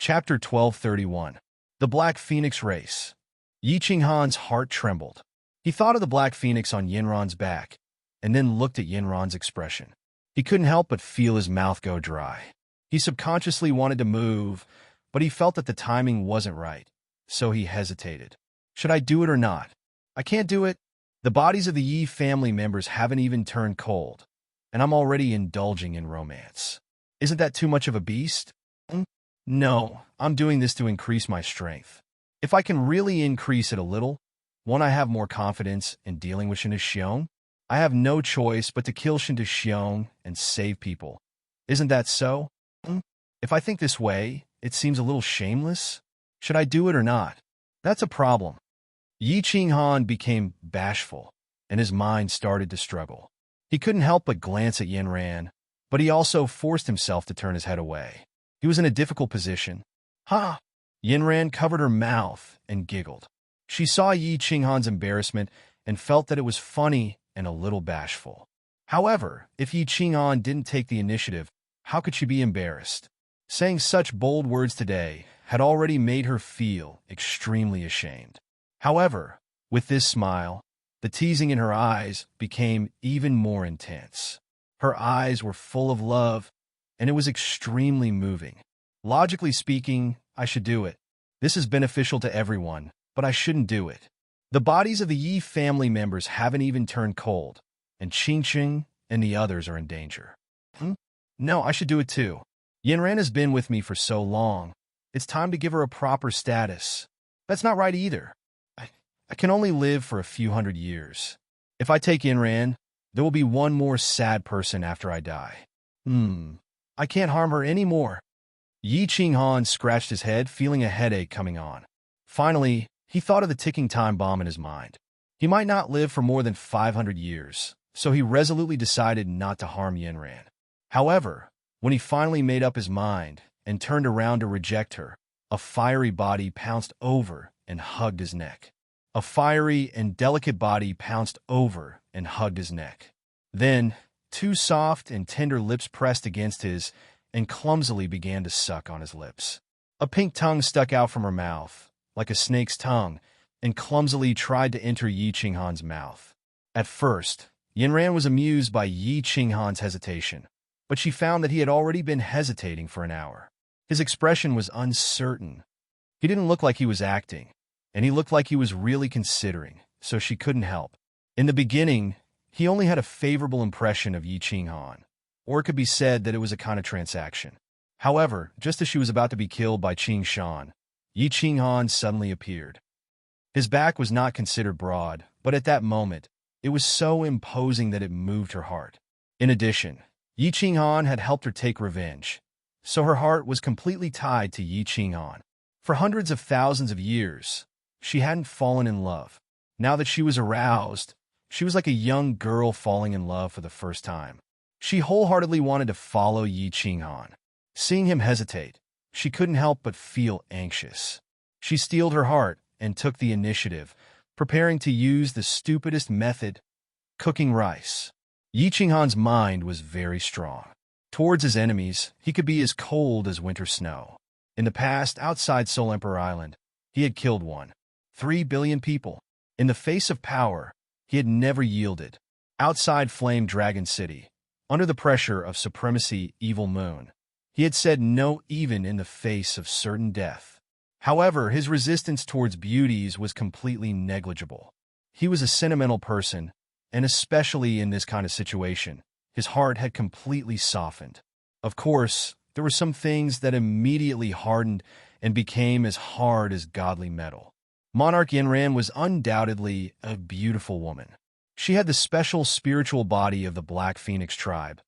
Chapter 1231. The Black Phoenix Race. Yi Qinghan's heart trembled. He thought of the Black Phoenix on Yinran's back, and then looked at Yinran's expression. He couldn't help but feel his mouth go dry. He subconsciously wanted to move, but he felt that the timing wasn't right, so he hesitated. Should I do it or not? I can't do it. The bodies of the Yi family members haven't even turned cold, and I'm already indulging in romance. Isn't that too much of a beast? No, I'm doing this to increase my strength. If I can really increase it a little, won't I have more confidence in dealing with Shin Xiong? I have no choice but to kill Shin Xiong and save people. Isn't that so? If I think this way, it seems a little shameless. Should I do it or not? That's a problem. Yi Qinghan became bashful, and his mind started to struggle. He couldn't help but glance at Yinran, but he also forced himself to turn his head away. He was in a difficult position. Ha! Yinran covered her mouth and giggled. She saw Yi Qinghan's embarrassment and felt that it was funny and a little bashful. However, if Yi Qinghan didn't take the initiative, how could she be embarrassed? Saying such bold words today had already made her feel extremely ashamed. However, with this smile, the teasing in her eyes became even more intense. Her eyes were full of love, and it was extremely moving. Logically speaking, I should do it. This is beneficial to everyone, but I shouldn't do it. The bodies of the Yi family members haven't even turned cold, and Qingqing and the others are in danger. No, I should do it too. Yinran has been with me for so long. It's time to give her a proper status. That's not right either. I can only live for a few hundred years. If I take Yinran, there will be one more sad person after I die. I can't harm her anymore. Yi Qinghan scratched his head, feeling a headache coming on. Finally, he thought of the ticking time bomb in his mind. He might not live for more than 500 years, so he resolutely decided not to harm Yinran. However, when he finally made up his mind and turned around to reject her, a fiery body pounced over and hugged his neck. A fiery and delicate body pounced over and hugged his neck. Then, two soft and tender lips pressed against his and clumsily began to suck on his lips. A pink tongue stuck out from her mouth, like a snake's tongue, and clumsily tried to enter Yi Qinghan's mouth. At first, Yinran was amused by Yi Qinghan's hesitation, but she found that he had already been hesitating for an hour. His expression was uncertain. He didn't look like he was acting, and he looked like he was really considering, so she couldn't help. In the beginning, he only had a favorable impression of Yi Qinghan, or it could be said that it was a kind of transaction. However, just as she was about to be killed by Qing Shan, Yi Qinghan suddenly appeared. His back was not considered broad, but at that moment, it was so imposing that it moved her heart. In addition, Yi Qinghan had helped her take revenge, so her heart was completely tied to Yi Qinghan. For hundreds of thousands of years, she hadn't fallen in love. Now that she was aroused, she was like a young girl falling in love for the first time. She wholeheartedly wanted to follow Yi Qinghan. Seeing him hesitate, she couldn't help but feel anxious. She steeled her heart and took the initiative, preparing to use the stupidest method, cooking rice. Yi Qinghan's mind was very strong. Towards his enemies, he could be as cold as winter snow. In the past, outside Soul Emperor Island, he had killed 3 billion people. In the face of power, he had never yielded. Outside Flame Dragon City, under the pressure of Supremacy Evil Moon, he had said no even in the face of certain death. However, his resistance towards beauties was completely negligible. He was a sentimental person, and especially in this kind of situation, his heart had completely softened. Of course, there were some things that immediately hardened and became as hard as godly metal. Monarch Yinran was undoubtedly a beautiful woman. She had the special spiritual body of the Black Phoenix tribe,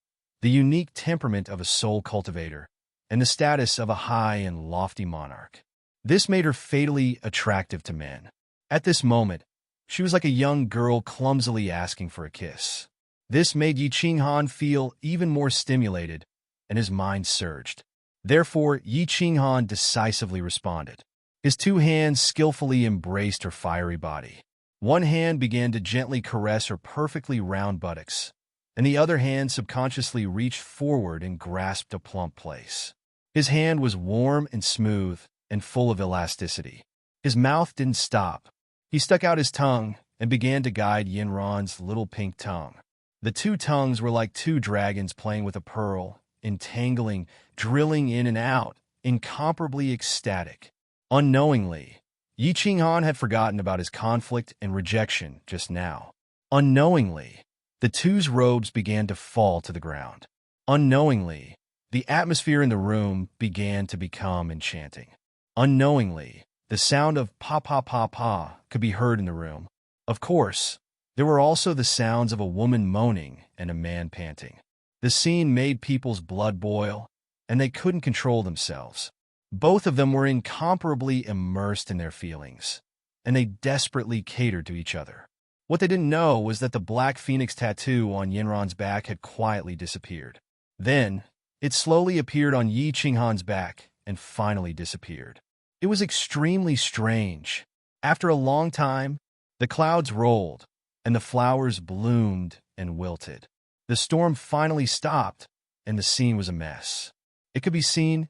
the unique temperament of a soul cultivator, and the status of a high and lofty monarch. This made her fatally attractive to men. At this moment, she was like a young girl clumsily asking for a kiss. This made Yi Qinghan feel even more stimulated, and his mind surged. Therefore, Yi Qinghan decisively responded. His two hands skillfully embraced her fiery body. One hand began to gently caress her perfectly round buttocks, and the other hand subconsciously reached forward and grasped a plump place. His hand was warm and smooth and full of elasticity. His mouth didn't stop. He stuck out his tongue and began to guide Yinran's little pink tongue. The two tongues were like two dragons playing with a pearl, entangling, drilling in and out, incomparably ecstatic. Unknowingly, Yi Qinghan had forgotten about his conflict and rejection just now. Unknowingly, the two's robes began to fall to the ground. Unknowingly, the atmosphere in the room began to become enchanting. Unknowingly, the sound of pa pa pa pa could be heard in the room. Of course, there were also the sounds of a woman moaning and a man panting. The scene made people's blood boil, and they couldn't control themselves. Both of them were incomparably immersed in their feelings, and they desperately catered to each other. What they didn't know was that the black phoenix tattoo on Yinran's back had quietly disappeared. Then, it slowly appeared on Yi Qinghan's back and finally disappeared. It was extremely strange. After a long time, the clouds rolled, and the flowers bloomed and wilted. The storm finally stopped, and the scene was a mess. It could be seen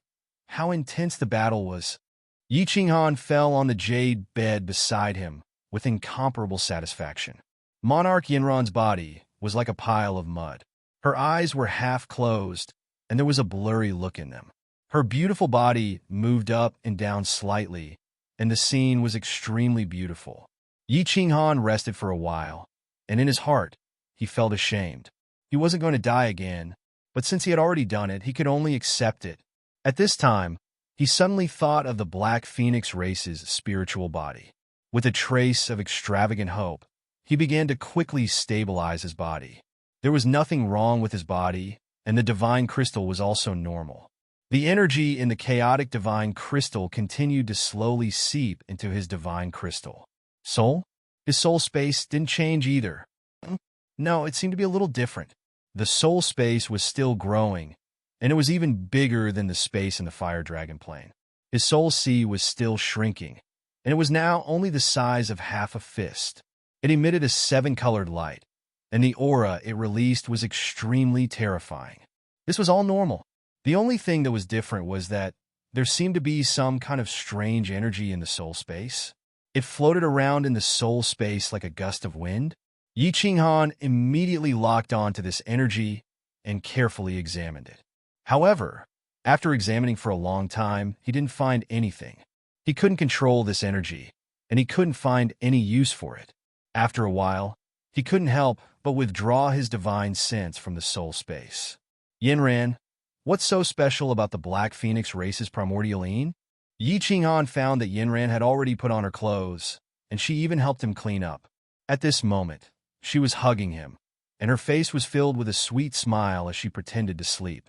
how intense the battle was. Yi Qinghan fell on the jade bed beside him with incomparable satisfaction. Monarch Yinran's body was like a pile of mud. Her eyes were half closed, and there was a blurry look in them. Her beautiful body moved up and down slightly, and the scene was extremely beautiful. Yi Qinghan rested for a while, and in his heart, he felt ashamed. He wasn't going to die again, but since he had already done it, he could only accept it. At this time, he suddenly thought of the Black Phoenix race's spiritual body. With a trace of extravagant hope, he began to quickly stabilize his body. There was nothing wrong with his body, and the divine crystal was also normal. The energy in the chaotic divine crystal continued to slowly seep into his divine crystal. Soul? His soul space didn't change either. No, it seemed to be a little different. The soul space was still growing, and it was even bigger than the space in the fire dragon plane. His soul sea was still shrinking, and it was now only the size of half a fist. It emitted a 7-colored light, and the aura it released was extremely terrifying. This was all normal. The only thing that was different was that there seemed to be some kind of strange energy in the soul space. It floated around in the soul space like a gust of wind. Yi Qinghan immediately locked on to this energy and carefully examined it. However, after examining for a long time, he didn't find anything. He couldn't control this energy, and he couldn't find any use for it. After a while, he couldn't help but withdraw his divine sense from the soul space. Yinran, what's so special about the Black Phoenix race's primordial Yin? Yi Qinghan found that Yinran had already put on her clothes, and she even helped him clean up. At this moment, she was hugging him, and her face was filled with a sweet smile as she pretended to sleep.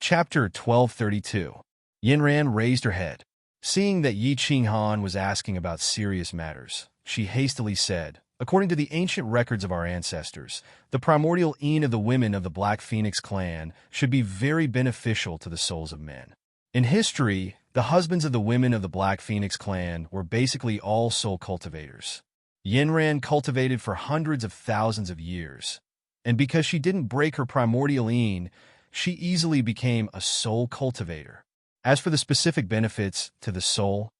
Chapter 1232. Yinran raised her head. Seeing that Yi Qinghan was asking about serious matters, she hastily said, "According to the ancient records of our ancestors, the primordial Yin of the women of the Black Phoenix clan should be very beneficial to the souls of men. In history, the husbands of the women of the Black Phoenix clan were basically all soul cultivators. Yinran cultivated for hundreds of thousands of years, and because she didn't break her primordial Yin, she easily became a soul cultivator. As for the specific benefits to the soul,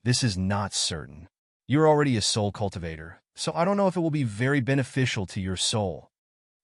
this is not certain. You're already a soul cultivator, so I don't know if it will be very beneficial to your soul."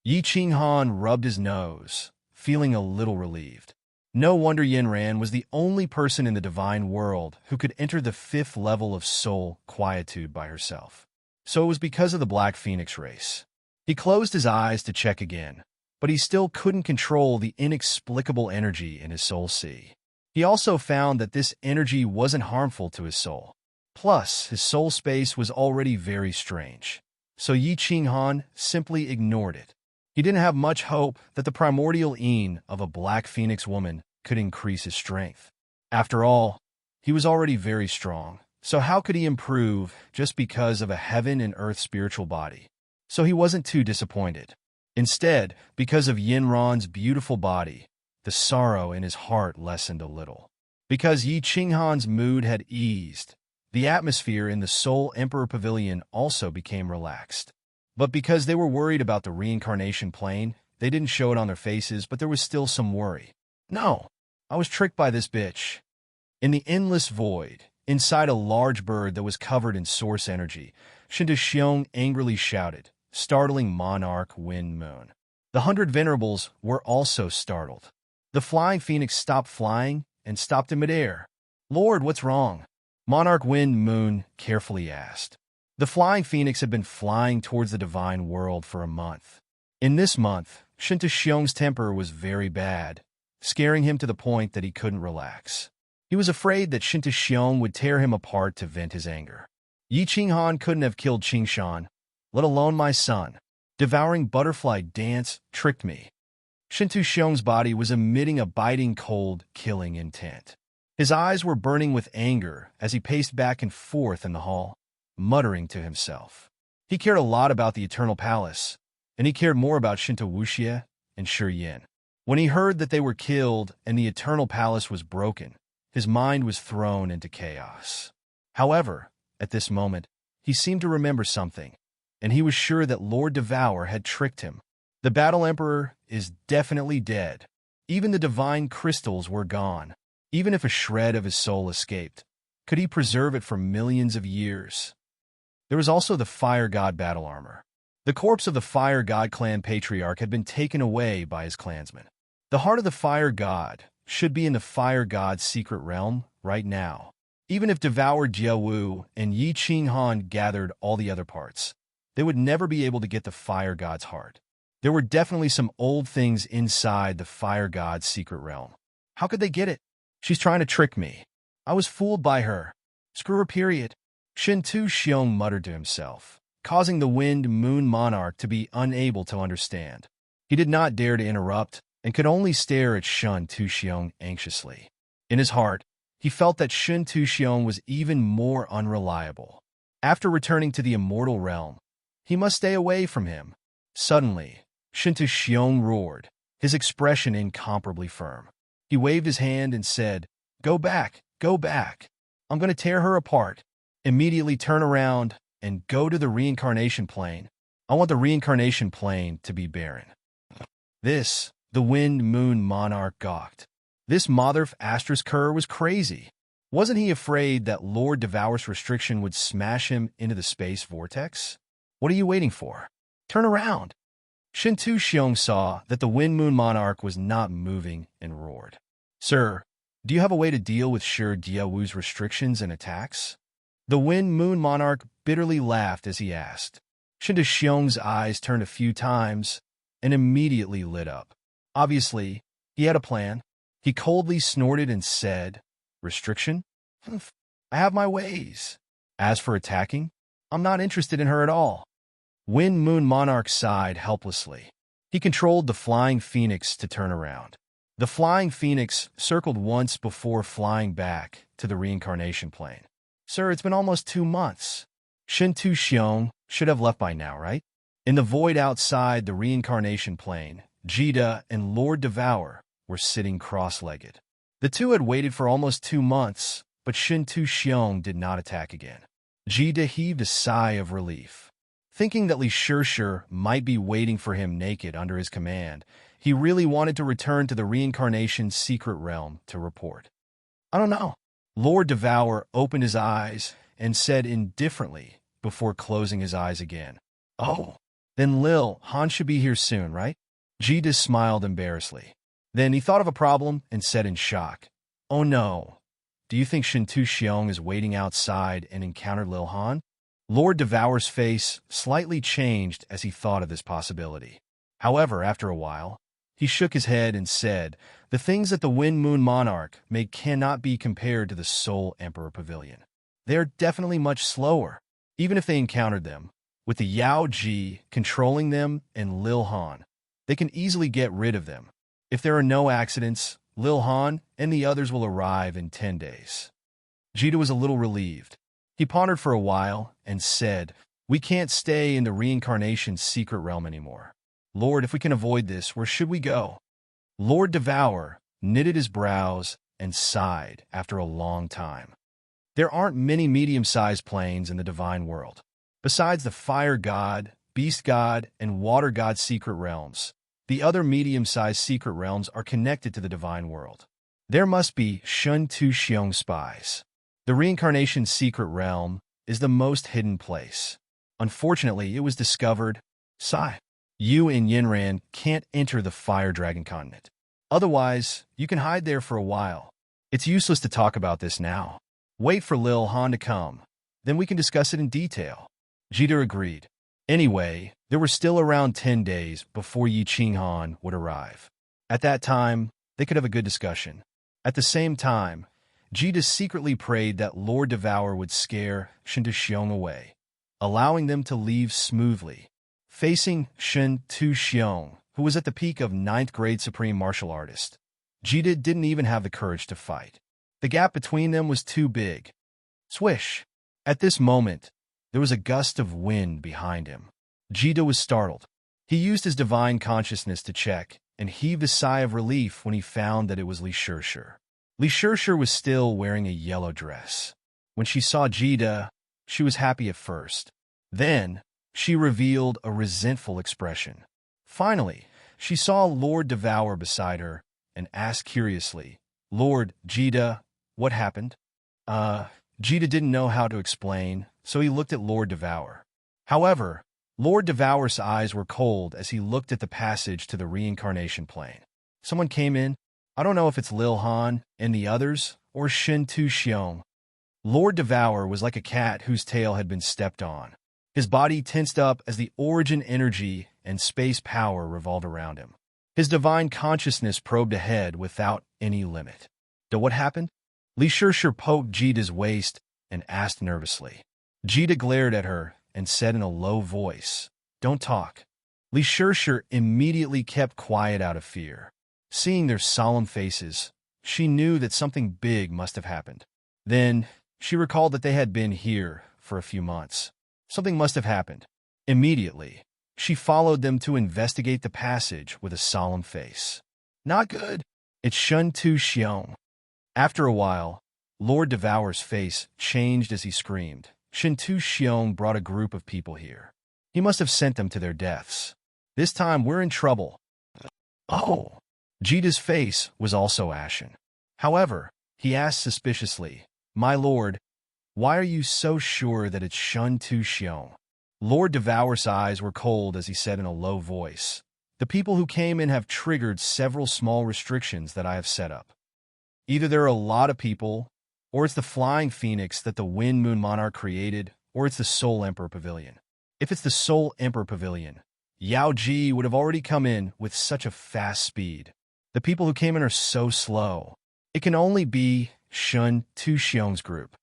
Yi Qinghan rubbed his nose, feeling a little relieved. No wonder Yinran was the only person in the divine world who could enter the 5th level of soul quietude by herself. So it was because of the Black Phoenix race. He closed his eyes to check again, but he still couldn't control the inexplicable energy in his soul sea. He also found that this energy wasn't harmful to his soul. Plus, his soul space was already very strange. So Yi Qinghan simply ignored it. He didn't have much hope that the primordial Yin of a Black Phoenix woman could increase his strength. After all, he was already very strong, so how could he improve just because of a heaven and earth spiritual body? So he wasn't too disappointed. Instead, because of Yinran's beautiful body, the sorrow in his heart lessened a little. Because Yi Qinghan's mood had eased, the atmosphere in the Soul Emperor Pavilion also became relaxed. But because they were worried about the reincarnation plane, they didn't show it on their faces, but there was still some worry. No, I was tricked by this bitch. In the endless void, inside a large bird that was covered in source energy, Shinta angrily shouted, startling Monarch Wind Moon. The 100 Venerables were also startled. The flying phoenix stopped flying and stopped in midair. Lord, what's wrong? Monarch Wind Moon carefully asked. The flying phoenix had been flying towards the divine world for a month. In this month, Shinta temper was very bad, scaring him to the point that he couldn't relax. He was afraid that Shinta would tear him apart to vent his anger. Yi Qinghan couldn't have killed Qingshan, let alone my son. Devouring butterfly dance tricked me. Shinta body was emitting a biting cold, killing intent. His eyes were burning with anger as he paced back and forth in the hall, muttering to himself. He cared a lot about the Eternal Palace, and he cared more about Shinta Wuxie and Shi Yin. When he heard that they were killed and the Eternal Palace was broken, his mind was thrown into chaos. However, at this moment, he seemed to remember something, and he was sure that Lord Devour had tricked him. The Battle Emperor is definitely dead. Even the divine crystals were gone. Even if a shred of his soul escaped, could he preserve it for millions of years? There was also the Fire God battle armor. The corpse of the Fire God clan patriarch had been taken away by his clansmen. The heart of the Fire God should be in the Fire God's secret realm right now. Even if devoured Jiawu and Yi Qinghan gathered all the other parts, they would never be able to get the Fire God's heart. There were definitely some old things inside the Fire God's secret realm. How could they get it? She's trying to trick me. I was fooled by her. Screw her, period. Shinta muttered to himself, causing the Wind Moon Monarch to be unable to understand. He did not dare to interrupt and could only stare at Shinta anxiously. In his heart, he felt that Shinta was even more unreliable. After returning to the immortal realm, he must stay away from him. Suddenly, Shinta roared, his expression incomparably firm. He waved his hand and said, "Go back, go back. I'm going to tear her apart. Immediately turn around and go to the reincarnation plane. I want the reincarnation plane to be barren." The Wind Moon Monarch gawked. This Motherf Astris Kerr was crazy. Wasn't he afraid that Lord Devour's restriction would smash him into the space vortex? What are you waiting for? Turn around. Shinta saw that the Wind Moon Monarch was not moving and roared. "Sir, do you have a way to deal with Shi Diawu's restrictions and attacks?" The Wind Moon Monarch bitterly laughed as he asked. Shinta eyes turned a few times and immediately lit up. Obviously, he had a plan. He coldly snorted and said, "Restriction? Humph, I have my ways. As for attacking, I'm not interested in her at all." Wind Moon Monarch sighed helplessly. He controlled the Flying Phoenix to turn around. The Flying Phoenix circled once before flying back to the reincarnation plane. "Sir, it's been almost 2 months. Shinta should have left by now, right?" In the void outside the reincarnation plane, Jida and Lord Devour were sitting cross-legged. The two had waited for almost 2 months, but Shinta did not attack again. Jida heaved a sigh of relief. Thinking that Li Shishir might be waiting for him naked under his command, he really wanted to return to the reincarnation's secret realm to report. "I don't know." Lord Devour opened his eyes and said indifferently before closing his eyes again, "Oh, then Lil Han should be here soon, right?" Jida smiled embarrassedly. Then he thought of a problem and said in shock, "Oh no, do you think Shinta is waiting outside and encountered Lil Han?" Lord Devour's face slightly changed as he thought of this possibility. However, after a while, he shook his head and said, "The things that the Wind Moon Monarch made cannot be compared to the Soul Emperor Pavilion. They are definitely much slower. Even if they encountered them, with the Yao Ji controlling them and Lil Han, they can easily get rid of them. If there are no accidents, Lil Han and the others will arrive in 10 days. Jida was a little relieved. He pondered for a while and said, "We can't stay in the reincarnation's secret realm anymore. Lord, if we can avoid this, where should we go?" Lord Devour knitted his brows and sighed after a long time. There aren't many medium-sized planes in the divine world. Besides the Fire God, Beast God, and Water God secret realms, the other medium-sized secret realms are connected to the divine world. There must be Shun Tu Xiong spies. The reincarnation's secret realm is the most hidden place. Unfortunately, it was discovered. Sigh. You and Yinran can't enter the Fire Dragon continent. Otherwise, you can hide there for a while. It's useless to talk about this now. Wait for Lil Han to come. Then we can discuss it in detail. Jita agreed. Anyway, there were still around 10 days before Yi Qinghan would arrive. At that time, they could have a good discussion. At the same time, Jita secretly prayed that Lord Devour would scare Shen Tuxiong away, allowing them to leave smoothly. Facing Shen Tuxiong, who was at the peak of 9th grade supreme martial artist, Jita didn't even have the courage to fight. The gap between them was too big. Swish! At this moment, there was a gust of wind behind him. Jita was startled. He used his divine consciousness to check and heaved a sigh of relief when he found that it was Li Shirshir. Li Shirshir was still wearing a yellow dress. When she saw Jita, she was happy at first. Then, she revealed a resentful expression. Finally, she saw Lord Devour beside her and asked curiously, "Lord Jita, what happened?" Jita didn't know how to explain, so he looked at Lord Devour. However, Lord Devour's eyes were cold as he looked at the passage to the reincarnation plane. Someone came in. I don't know if it's Lil Han and the others or Shen Tuxiong. Lord Devour was like a cat whose tail had been stepped on. His body tensed up as the origin energy and space power revolved around him. His divine consciousness probed ahead without any limit. What happened? Li Shirshir poked Jita's waist and asked nervously. Jita glared at her and said in a low voice, "Don't talk." Li Shirshir immediately kept quiet out of fear. Seeing their solemn faces, she knew that something big must have happened. Then, she recalled that they had been here for a few months. Something must have happened. Immediately, she followed them to investigate the passage with a solemn face. Not good. It's Shun Tuxiong. After a while, Lord Devour's face changed as he screamed. Shen Tuxiong brought a group of people here. He must have sent them to their deaths. This time we're in trouble. Oh! Jita's face was also ashen. However, he asked suspiciously, "My lord, why are you so sure that it's Shun Tuxiong?" Lord Devour's eyes were cold as he said in a low voice, "The people who came in have triggered several small restrictions that I have set up. Either there are a lot of people, or it's the Flying Phoenix that the Wind Moon Monarch created, or it's the Soul Emperor Pavilion. If it's the Soul Emperor Pavilion, Yao Ji would have already come in with such a fast speed. The people who came in are so slow. It can only be Shun Tuxiong's group."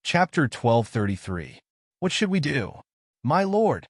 Chapter 1233. What should we do? My lord.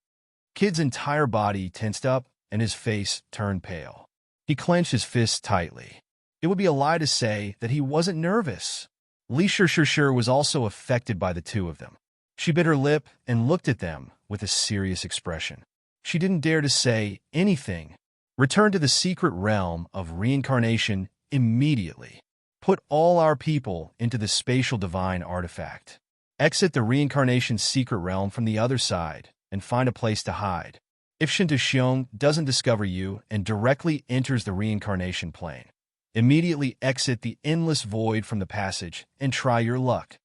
Kid's entire body tensed up and his face turned pale. He clenched his fists tightly. It would be a lie to say that he wasn't nervous. Li Shirshir was also affected by the two of them. She bit her lip and looked at them with a serious expression. She didn't dare to say anything. Return to the secret realm of reincarnation immediately. Put all our people into the spatial divine artifact. Exit the reincarnation's secret realm from the other side and find a place to hide. If Shen Tuxiong doesn't discover you and directly enters the reincarnation plane, immediately exit the endless void from the passage and try your luck.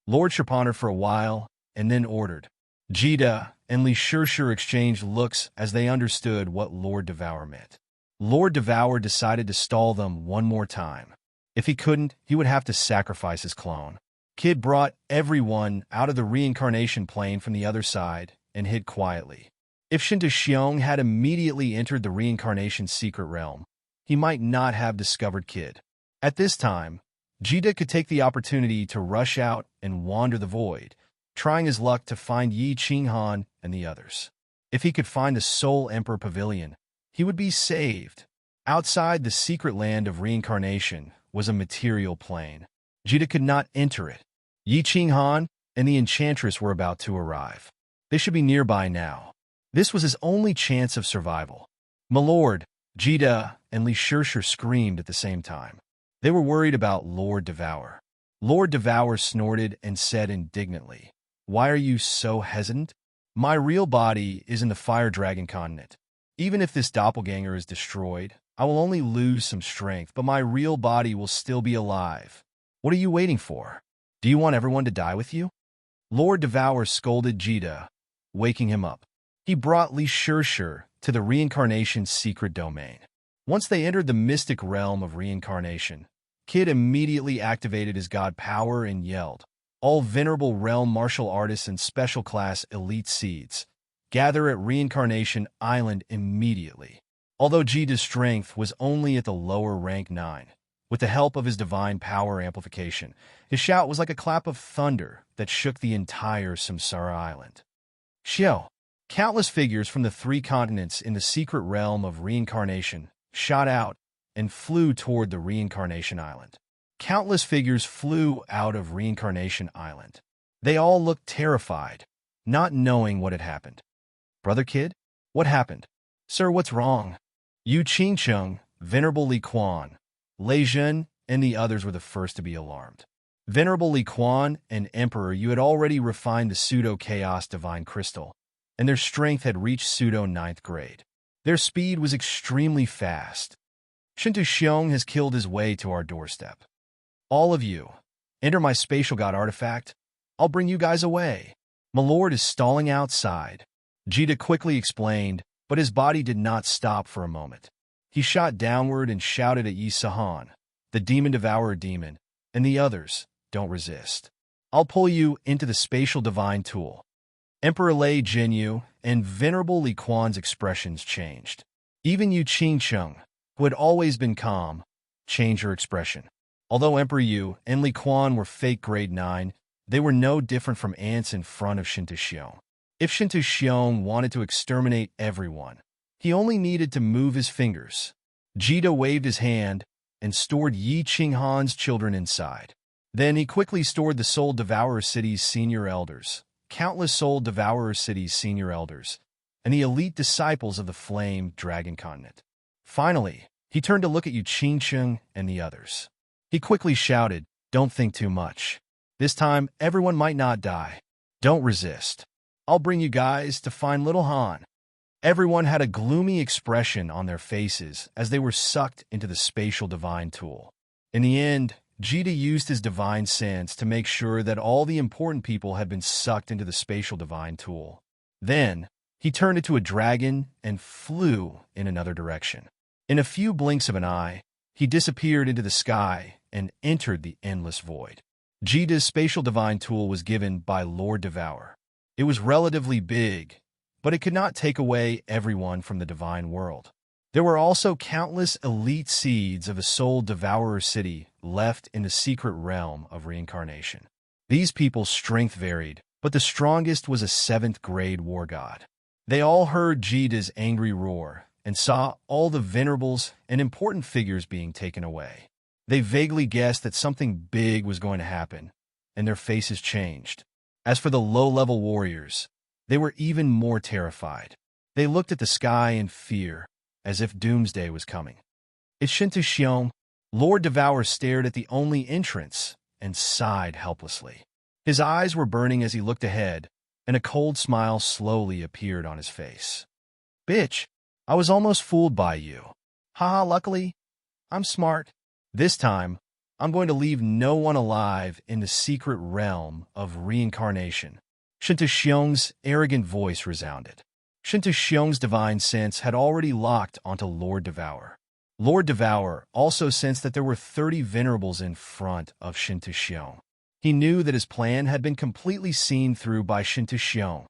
Lord pondered for a while and then ordered. Jita and Li Shirshir exchanged looks as they understood what Lord Devour meant. Lord Devour decided to stall them one more time. If he couldn't, he would have to sacrifice his clone. Kid brought everyone out of the reincarnation plane from the other side and hid quietly. If Shen Tuxiong had immediately entered the reincarnation's secret realm, he might not have discovered Kid. At this time, Jita could take the opportunity to rush out and wander the void, trying his luck to find Yi Qinghan and the others. If he could find the Soul Emperor Pavilion, he would be saved. Outside the secret land of reincarnation was a material plane. Jita could not enter it. Yi Qinghan and the Enchantress were about to arrive. They should be nearby now. This was his only chance of survival. My lord, Jita and Li Shirshir screamed at the same time. They were worried about Lord Devour. Lord Devour snorted and said indignantly, "Why are you so hesitant? My real body is in the Fire Dragon continent. Even if this doppelganger is destroyed, I will only lose some strength, but my real body will still be alive. What are you waiting for? Do you want everyone to die with you? Lord Devour scolded Jita, waking him up. He brought Li Shirshir to the reincarnation's secret domain. Once they entered the mystic realm of reincarnation, Kid immediately activated his god power and yelled, "All venerable realm martial artists and special class elite seeds, gather at Reincarnation Island immediately." Although Jita's strength was only at the lower rank 9, with the help of his divine power amplification, his shout was like a clap of thunder that shook the entire Samsara Island. Xiao! Countless figures from the 3 continents in the secret realm of reincarnation shot out and flew toward the Reincarnation Island. Countless figures flew out of Reincarnation Island. They all looked terrified, not knowing what had happened. "Brother Kid? What happened?" "Sir, what's wrong?" Yu Qingcheng, Venerable Li Quan, Lei Zhen, and the others were the first to be alarmed. Venerable Li Quan and Emperor Yu had already refined the pseudo-chaos divine crystal, and their strength had reached pseudo-9th grade. Their speed was extremely fast. Shintu Xiong has killed his way to our doorstep. All of you, enter my spatial god artifact. I'll bring you guys away. My lord is stalling outside. Jita quickly explained, but his body did not stop for a moment. He shot downward and shouted at Yi Sahan, the demon devourer demon, and the others, "Don't resist. I'll pull you into the spatial divine tool." Emperor Lei Jinyu and Venerable Li Quan's expressions changed. Even Yu Qingcheng, who had always been calm, changed her expression. Although Emperor Yu and Li Quan were fake grade 9, they were no different from ants in front of Shintu Xiong. If Shintu Xiong wanted to exterminate everyone, he only needed to move his fingers. Jita waved his hand and stored Yi Qinghan's children inside. Then he quickly stored the Soul Devourer City's senior elders, countless Soul Devourer City's senior elders, and the elite disciples of the Flame Dragon Continent. Finally, he turned to look at Yu Qingcheng and the others. He quickly shouted, "Don't think too much. This time, everyone might not die. Don't resist. I'll bring you guys to find little Han." Everyone had a gloomy expression on their faces as they were sucked into the spatial divine tool. In the end, Jita used his divine sense to make sure that all the important people had been sucked into the spatial divine tool. Then, he turned into a dragon and flew in another direction. In a few blinks of an eye, he disappeared into the sky and entered the endless void. Jita's spatial divine tool was given by Lord Devour. It was relatively big, but it could not take away everyone from the divine world. There were also countless elite seeds of a Soul Devourer City left in the secret realm of reincarnation. These people's strength varied, but the strongest was a 7th grade war god. They all heard Jita's angry roar and saw all the venerables and important figures being taken away. They vaguely guessed that something big was going to happen, and their faces changed. As for the low-level warriors, they were even more terrified. They looked at the sky in fear, as if doomsday was coming. "It's Shintu Xiong." Lord Devour stared at the only entrance and sighed helplessly. His eyes were burning as he looked ahead, and a cold smile slowly appeared on his face. "Bitch, I was almost fooled by you. Haha, luckily, I'm smart. This time, I'm going to leave no one alive in the secret realm of reincarnation." Shintu Xiong's arrogant voice resounded. Shintu Xiong's divine sense had already locked onto Lord Devour. Lord Devour also sensed that there were 30 venerables in front of Shintu Xiong. He knew that his plan had been completely seen through by Shintu Xiong.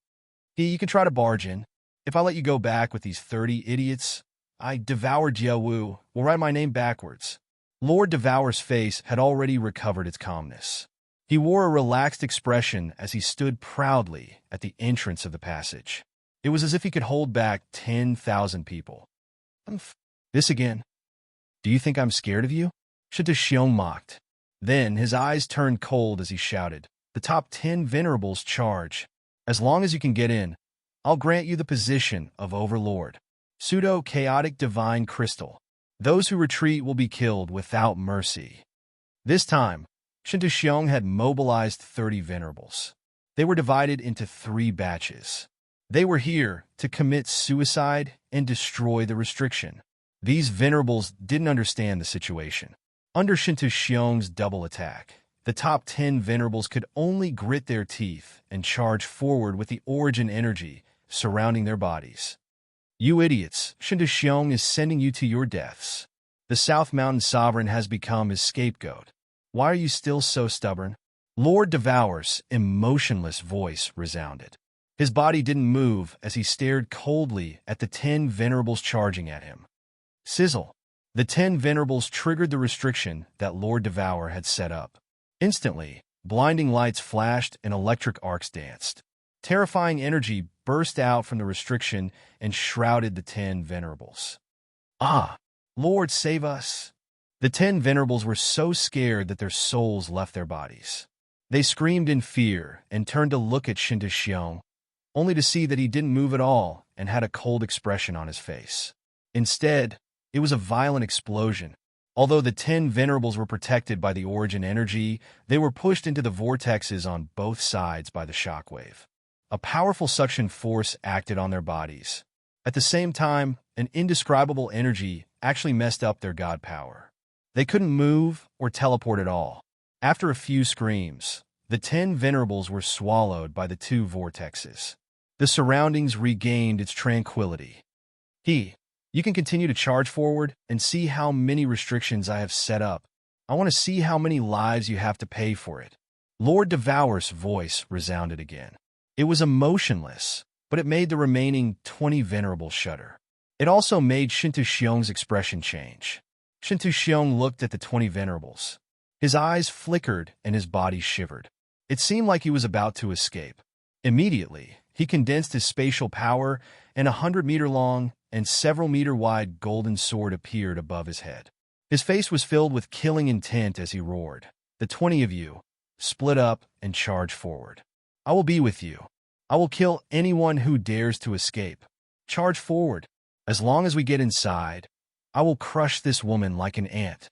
"You can try to barge in. If I let you go back with these 30 idiots, I, Devour Jiawu, will write my name backwards." Lord Devour's face had already recovered its calmness. He wore a relaxed expression as he stood proudly at the entrance of the passage. It was as if he could hold back 10,000 people. "This again? Do you think I'm scared of you?" Shintu Xiong mocked. Then his eyes turned cold as he shouted, "The top 10 venerables charge. As long as you can get in, I'll grant you the position of Overlord. Pseudo-chaotic divine crystal. Those who retreat will be killed without mercy." This time, Shintu Xiong had mobilized 30 venerables. They were divided into 3 batches. They were here to commit suicide and destroy the restriction. These venerables didn't understand the situation. Under Shinto Xiong's double attack, the top 10 venerables could only grit their teeth and charge forward with the origin energy surrounding their bodies. You idiots, Shinto Xiong is sending you to your deaths. The South Mountain Sovereign has become his scapegoat. Why are you still so stubborn? Lord Devour's emotionless voice resounded. His body didn't move as he stared coldly at the 10 venerables charging at him. Sizzle. The 10 venerables triggered the restriction that Lord Devour had set up. Instantly, blinding lights flashed and electric arcs danced. Terrifying energy burst out from the restriction and shrouded the 10 venerables. Ah! Lord, save us! The 10 venerables were so scared that their souls left their bodies. They screamed in fear and turned to look at Shinto Xiong, only to see that he didn't move at all and had a cold expression on his face. Instead, it was a violent explosion. Although the 10 venerables were protected by the origin energy, they were pushed into the vortexes on both sides by the shockwave. A powerful suction force acted on their bodies. At the same time, an indescribable energy actually messed up their god power. They couldn't move or teleport at all. After a few screams, the 10 venerables were swallowed by the 2 vortexes. The surroundings regained its tranquility. You can continue to charge forward and see how many restrictions I have set up. I want to see how many lives you have to pay for it. Lord Devour's voice resounded again. It was emotionless, but it made the remaining 20 venerables shudder. It also made Shinto Xiong's expression change. Shinto Xiong looked at the 20 venerables. His eyes flickered and his body shivered. It seemed like he was about to escape. Immediately, he condensed his spatial power, and a 100-meter-long and several-meter-wide golden sword appeared above his head. His face was filled with killing intent as he roared. The 20 of you, split up and charge forward. I will be with you. I will kill anyone who dares to escape. Charge forward. As long as we get inside, I will crush this woman like an ant.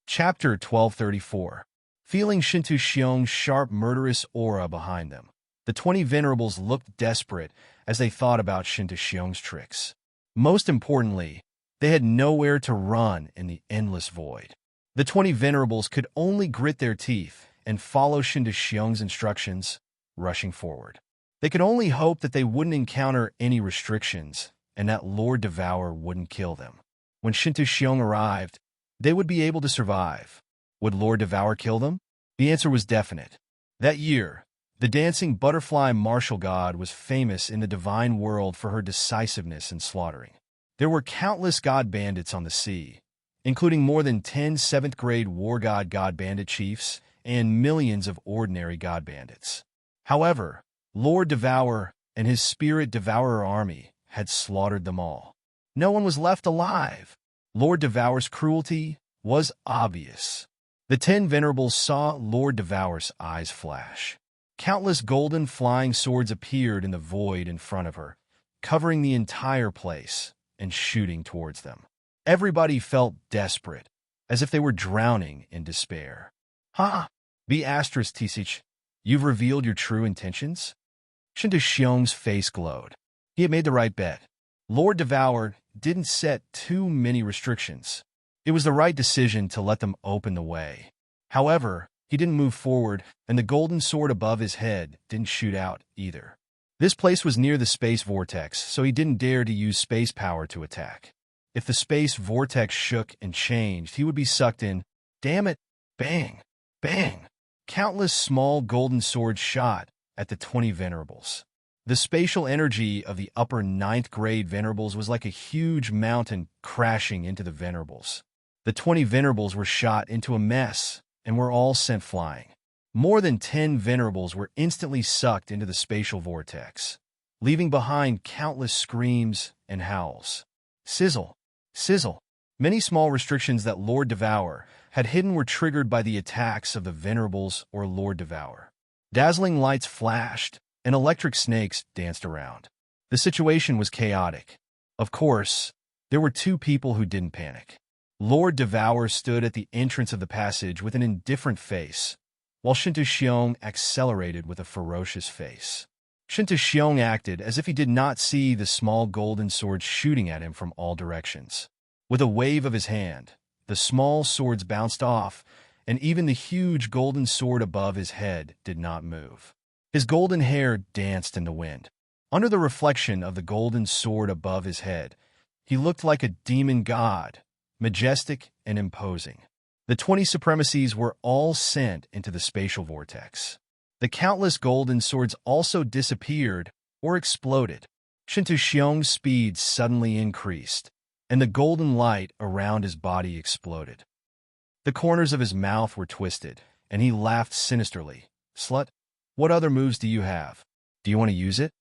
Chapter 1234. Feeling Shinto Xiong's sharp, murderous aura behind them, the 20 venerables looked desperate as they thought about Shinto Xiong's tricks. Most importantly, they had nowhere to run in the endless void. The 20 venerables could only grit their teeth and follow Shinto Xiong's instructions, rushing forward. They could only hope that they wouldn't encounter any restrictions and that Lord Devour wouldn't kill them. When Shinto Xiong arrived, they would be able to survive. Would Lord Devour kill them? The answer was definite. That year, the dancing butterfly martial god was famous in the divine world for her decisiveness in slaughtering. There were countless god bandits on the sea, including more than 10 7th-grade war god bandit chiefs and millions of ordinary god bandits. However, Lord Devour and his spirit devourer army had slaughtered them all. No one was left alive. Lord Devour's cruelty was obvious. The 10 venerables saw Lord Devour's eyes flash. Countless golden flying swords appeared in the void in front of her, covering the entire place and shooting towards them. Everybody felt desperate, as if they were drowning in despair. Ha! Be*Tisich, you've revealed your true intentions? Shinto Xiong's face glowed. He had made the right bet. Lord Devour didn't set too many restrictions. It was the right decision to let them open the way. However, he didn't move forward, and the golden sword above his head didn't shoot out either. This place was near the space vortex, so he didn't dare to use space power to attack. If the space vortex shook and changed, he would be sucked in. Damn it! Bang! Bang! Countless small golden swords shot at the 20 venerables. The spatial energy of the upper 9th-grade venerables was like a huge mountain crashing into the venerables. The 20 venerables were shot into a mess and were all sent flying. More than 10 venerables were instantly sucked into the spatial vortex, leaving behind countless screams and howls. Sizzle! Sizzle! Many small restrictions that Lord Devour had hidden were triggered by the attacks of the venerables or Lord Devour. Dazzling lights flashed, and electric snakes danced around. The situation was chaotic. Of course, there were 2 people who didn't panic. Lord Devour stood at the entrance of the passage with an indifferent face, while Shinto Xiong accelerated with a ferocious face. Shinta Xiong acted as if he did not see the small golden sword shooting at him from all directions. With a wave of his hand, the small swords bounced off, and even the huge golden sword above his head did not move. His golden hair danced in the wind. Under the reflection of the golden sword above his head, he looked like a demon god, majestic and imposing. The 20 supremacies were all sent into the spatial vortex. The countless golden swords also disappeared or exploded. Shinta Xiong's speed suddenly increased, and the golden light around his body exploded. The corners of his mouth were twisted, and he laughed sinisterly. "Slut, what other moves do you have? Do you want to use it?"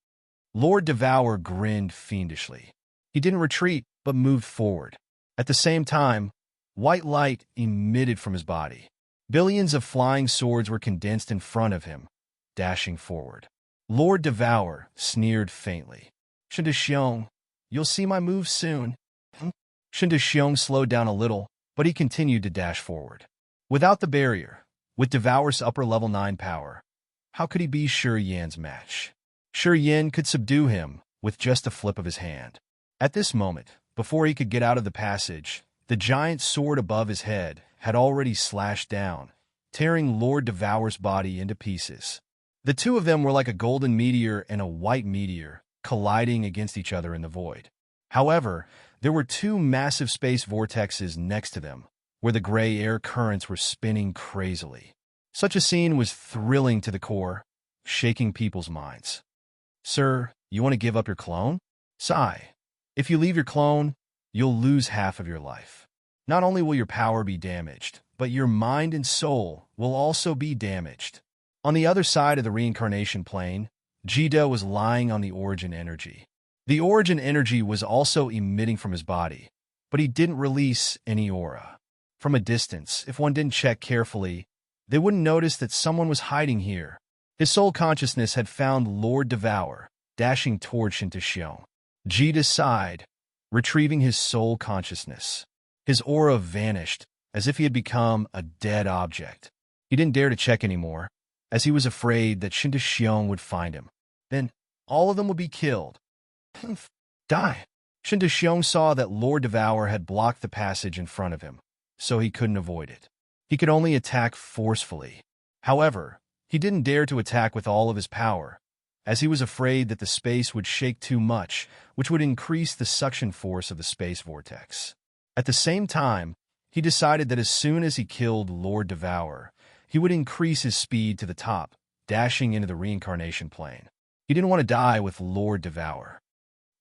Lord Devour grinned fiendishly. He didn't retreat, but moved forward. At the same time, white light emitted from his body. Billions of flying swords were condensed in front of him, dashing forward. Lord Devour sneered faintly. "Shinta Xiong, you'll see my moves soon." Shinta Xiong slowed down a little, but he continued to dash forward. Without the barrier, with Devour's upper level 9 power, how could he be Shi Yan's match? Shi Yan could subdue him with just a flip of his hand. At this moment, before he could get out of the passage, the giant sword above his head had already slashed down, tearing Lord Devour's body into pieces. The two of them were like a golden meteor and a white meteor, colliding against each other in the void. However, there were two massive space vortexes next to them, where the gray air currents were spinning crazily. Such a scene was thrilling to the core, shaking people's minds. "Sir, you want to give up your clone?" "Sigh. If you leave your clone, you'll lose half of your life. Not only will your power be damaged, but your mind and soul will also be damaged." On the other side of the reincarnation plane, Jida was lying on the origin energy. The origin energy was also emitting from his body, but he didn't release any aura. From a distance, if one didn't check carefully, they wouldn't notice that someone was hiding here. His soul consciousness had found Lord Devour, dashing toward Shinta Xiong. Jida sighed, retrieving his soul consciousness. His aura vanished, as if he had become a dead object. He didn't dare to check anymore, as he was afraid that Shinta Xiong would find him. Then, all of them would be killed. Die. Shinta Xiong saw that Lord Devour had blocked the passage in front of him, so he couldn't avoid it. He could only attack forcefully. However, he didn't dare to attack with all of his power, as he was afraid that the space would shake too much, which would increase the suction force of the space vortex. At the same time, he decided that as soon as he killed Lord Devour, he would increase his speed to the top, dashing into the reincarnation plane. He didn't want to die with Lord Devour.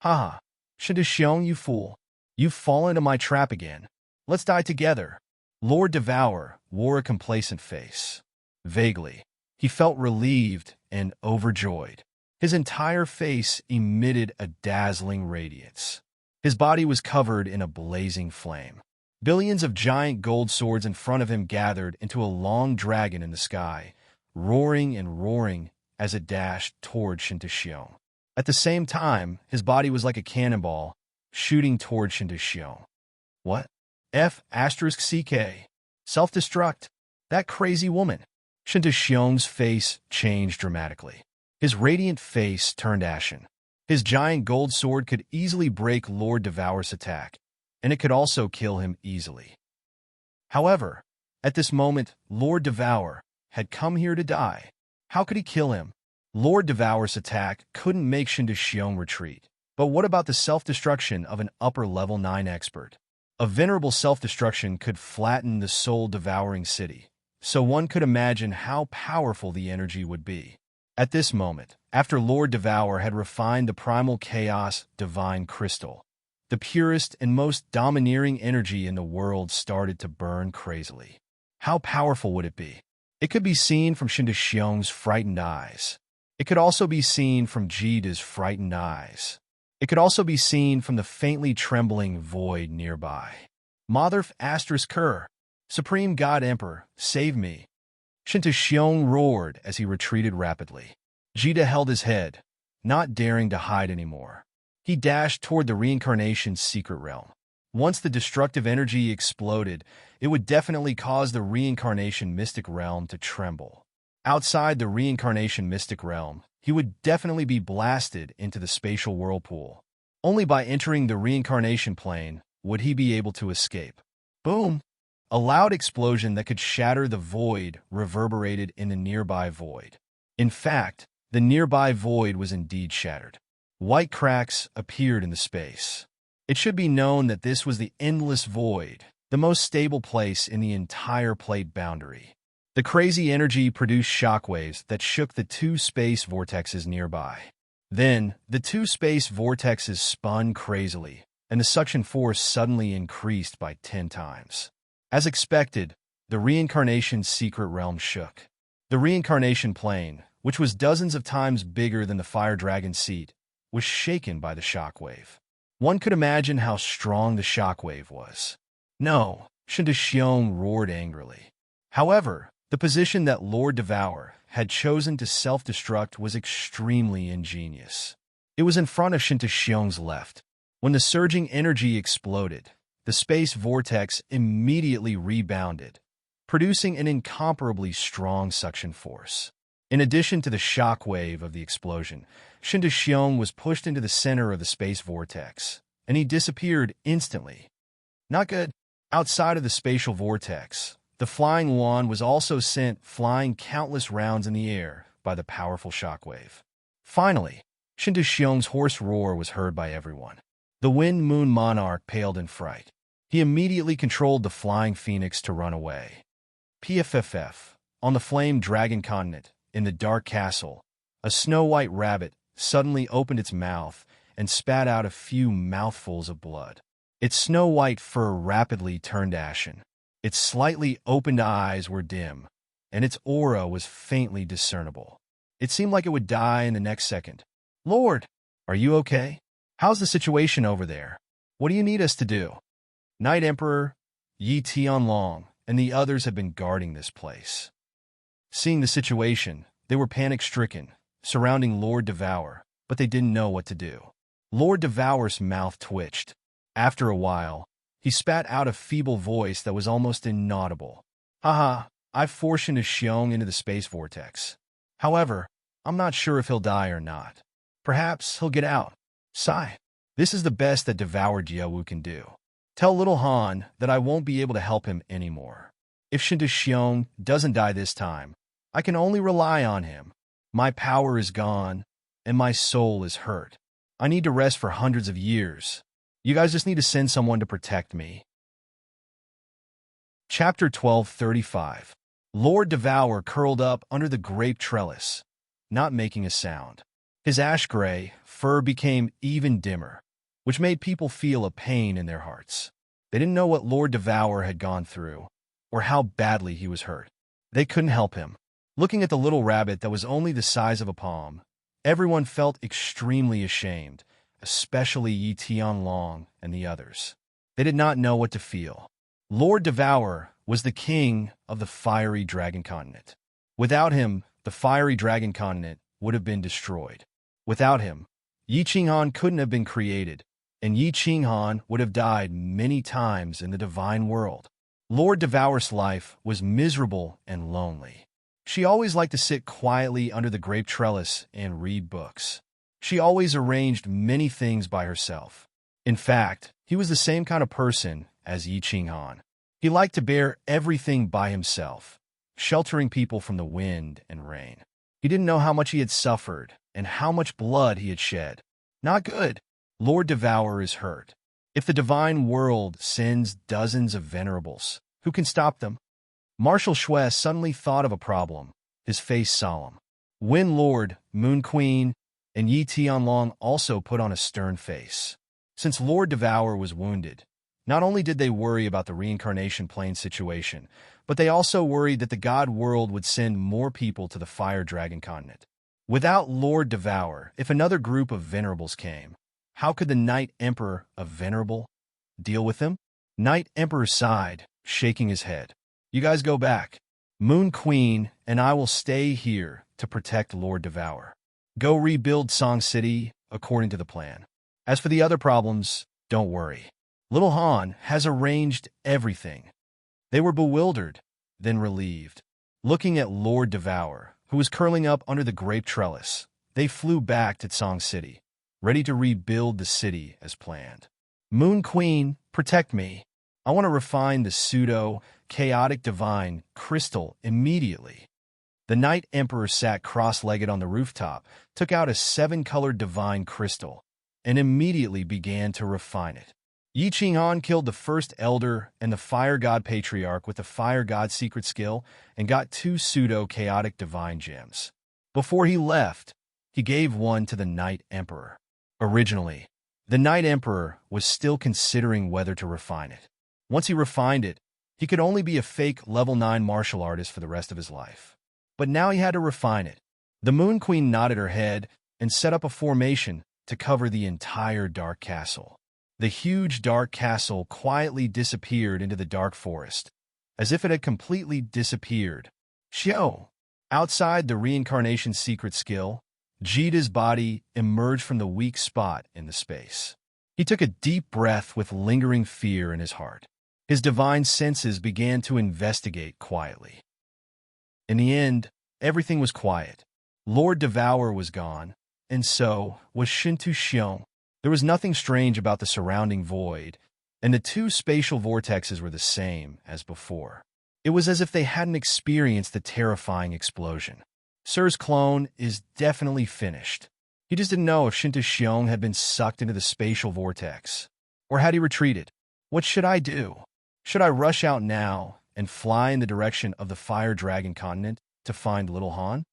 "Haha, Shinta Xiong, you fool. You've fallen into my trap again. Let's die together." Lord Devour wore a complacent face. Vaguely, he felt relieved and overjoyed. His entire face emitted a dazzling radiance. His body was covered in a blazing flame. Billions of giant gold swords in front of him gathered into a long dragon in the sky, roaring and roaring as it dashed toward Shinta Xiong. At the same time, his body was like a cannonball, shooting toward Shinta Xiong. "What? F***CK. Self-destruct. That crazy woman." Shinta Xiong's face changed dramatically. His radiant face turned ashen. His giant gold sword could easily break Lord Devour's attack, and it could also kill him easily. However, at this moment, Lord Devour had come here to die. How could he kill him? Lord Devour's attack couldn't make Shinta Xiong retreat. But what about the self-destruction of an upper level 9 expert? A venerable self-destruction could flatten the soul-devouring city, so one could imagine how powerful the energy would be. At this moment, after Lord Devour had refined the primal chaos divine crystal, the purest and most domineering energy in the world started to burn crazily. How powerful would it be? It could be seen from Shinta Xiong's frightened eyes. It could also be seen from Jida's frightened eyes. It could also be seen from the faintly trembling void nearby. Mother **Ker, Supreme God Emperor, save me. Shinta Xiong roared as he retreated rapidly. Jida held his head, not daring to hide anymore. He dashed toward the reincarnation's secret realm. Once the destructive energy exploded, it would definitely cause the reincarnation mystic realm to tremble. Outside the reincarnation mystic realm, he would definitely be blasted into the spatial whirlpool. Only by entering the reincarnation plane would he be able to escape. Boom! A loud explosion that could shatter the void reverberated in the nearby void. In fact, the nearby void was indeed shattered. White cracks appeared in the space. It should be known that this was the endless void, the most stable place in the entire plate boundary. The crazy energy produced shockwaves that shook the two space vortexes nearby. Then, the two space vortexes spun crazily, and the suction force suddenly increased by 10 times. As expected, the reincarnation's secret realm shook. The reincarnation plane, which was dozens of times bigger than the fire dragon seat, was shaken by the shockwave. One could imagine how strong the shockwave was. No, Shinta roared angrily. However, the position that Lord Devour had chosen to self-destruct was extremely ingenious. It was in front of Shinta left. When the surging energy exploded, the space vortex immediately rebounded, producing an incomparably strong suction force. In addition to the shock wave of the explosion, Shinta was pushed into the center of the space vortex, and he disappeared instantly. Not good. Outside of the spatial vortex, the flying wand was also sent flying countless rounds in the air by the powerful shockwave. Finally, Shinta hoarse roar was heard by everyone. The Wind Moon Monarch paled in fright. He immediately controlled the flying phoenix to run away. PFFF, on the flame dragon continent, in the dark castle, a snow-white rabbit suddenly opened its mouth and spat out a few mouthfuls of blood. Its snow-white fur rapidly turned ashen. Its slightly opened eyes were dim, and its aura was faintly discernible. It seemed like it would die in the next second. "Lord, are you okay? How's the situation over there? What do you need us to do?" Night Emperor, Yi Tianlong, and the others had been guarding this place. Seeing the situation, they were panic-stricken, surrounding Lord Devour, but they didn't know what to do. Lord Devour's mouth twitched. After a while, he spat out a feeble voice that was almost inaudible. "Haha, I've forced Shinta into the space vortex. However, I'm not sure if he'll die or not. Perhaps he'll get out. Sigh. This is the best that Devoured Yewu can do. Tell little Han that I won't be able to help him anymore. If Shinta doesn't die this time, I can only rely on him. My power is gone, and my soul is hurt. I need to rest for hundreds of years. You guys just need to send someone to protect me." Chapter 12:35. Lord Devour curled up under the grape trellis, not making a sound. His ash-gray fur became even dimmer, which made people feel a pain in their hearts. They didn't know what Lord Devour had gone through, or how badly he was hurt. They couldn't help him. Looking at the little rabbit that was only the size of a palm, everyone felt extremely ashamed, especially Yi Tianlong and the others. They did not know what to feel. Lord Devour was the king of the fiery dragon continent. Without him, the fiery dragon continent would have been destroyed. Without him, Yi Qinghan couldn't have been created, and Yi Qinghan would have died many times in the divine world. Lord Devour's life was miserable and lonely. She always liked to sit quietly under the grape trellis and read books. She always arranged many things by herself. In fact, he was the same kind of person as Yi Qinghan. He liked to bear everything by himself, sheltering people from the wind and rain. He didn't know how much he had suffered and how much blood he had shed. Not good. Lord Devour is hurt. If the divine world sends dozens of venerables, who can stop them? Marshal Shui suddenly thought of a problem, his face solemn. Wind Lord, Moon Queen, and Yi Tianlong also put on a stern face. Since Lord Devour was wounded, not only did they worry about the reincarnation plane situation, but they also worried that the god world would send more people to the fire dragon continent. Without Lord Devour, if another group of venerables came, how could the Night Emperor of Venerable deal with them? Night Emperor sighed, shaking his head. "You guys go back. Moon Queen and I will stay here to protect Lord Devour. Go rebuild Song City according to the plan. As for the other problems, don't worry. Little Han has arranged everything." They were bewildered, then relieved. Looking at Lord Devour, who was curling up under the grape trellis, They flew back to Tsang City, ready to rebuild the city as planned. Moon Queen, protect me. I want to refine the pseudo-chaotic divine crystal immediately. The Night Emperor sat cross-legged on the rooftop, took out a 7-colored divine crystal, and immediately began to refine it. Yi Qinghan killed the first elder and the fire god patriarch with the fire god secret skill and got 2 pseudo-chaotic divine gems. Before he left, he gave one to the Night Emperor. Originally, the Night Emperor was still considering whether to refine it. Once he refined it, he could only be a fake level 9 martial artist for the rest of his life. But now he had to refine it. The Moon Queen nodded her head and set up a formation to cover the entire Dark Castle. The huge Dark Castle quietly disappeared into the dark forest, as if it had completely disappeared. Xiao! Outside the reincarnation secret skill, Jida's body emerged from the weak spot in the space. He took a deep breath with lingering fear in his heart. His divine senses began to investigate quietly. In the end, everything was quiet. Lord Devour was gone, and so was Shintu Xiong. There was nothing strange about the surrounding void, and the 2 spatial vortexes were the same as before. It was as if they hadn't experienced the terrifying explosion. Sir's clone is definitely finished. He just didn't know if Shintu Xiong had been sucked into the spatial vortex. Or had he retreated? What should I do? Should I rush out now and fly in the direction of the Fire Dragon continent to find Little Han?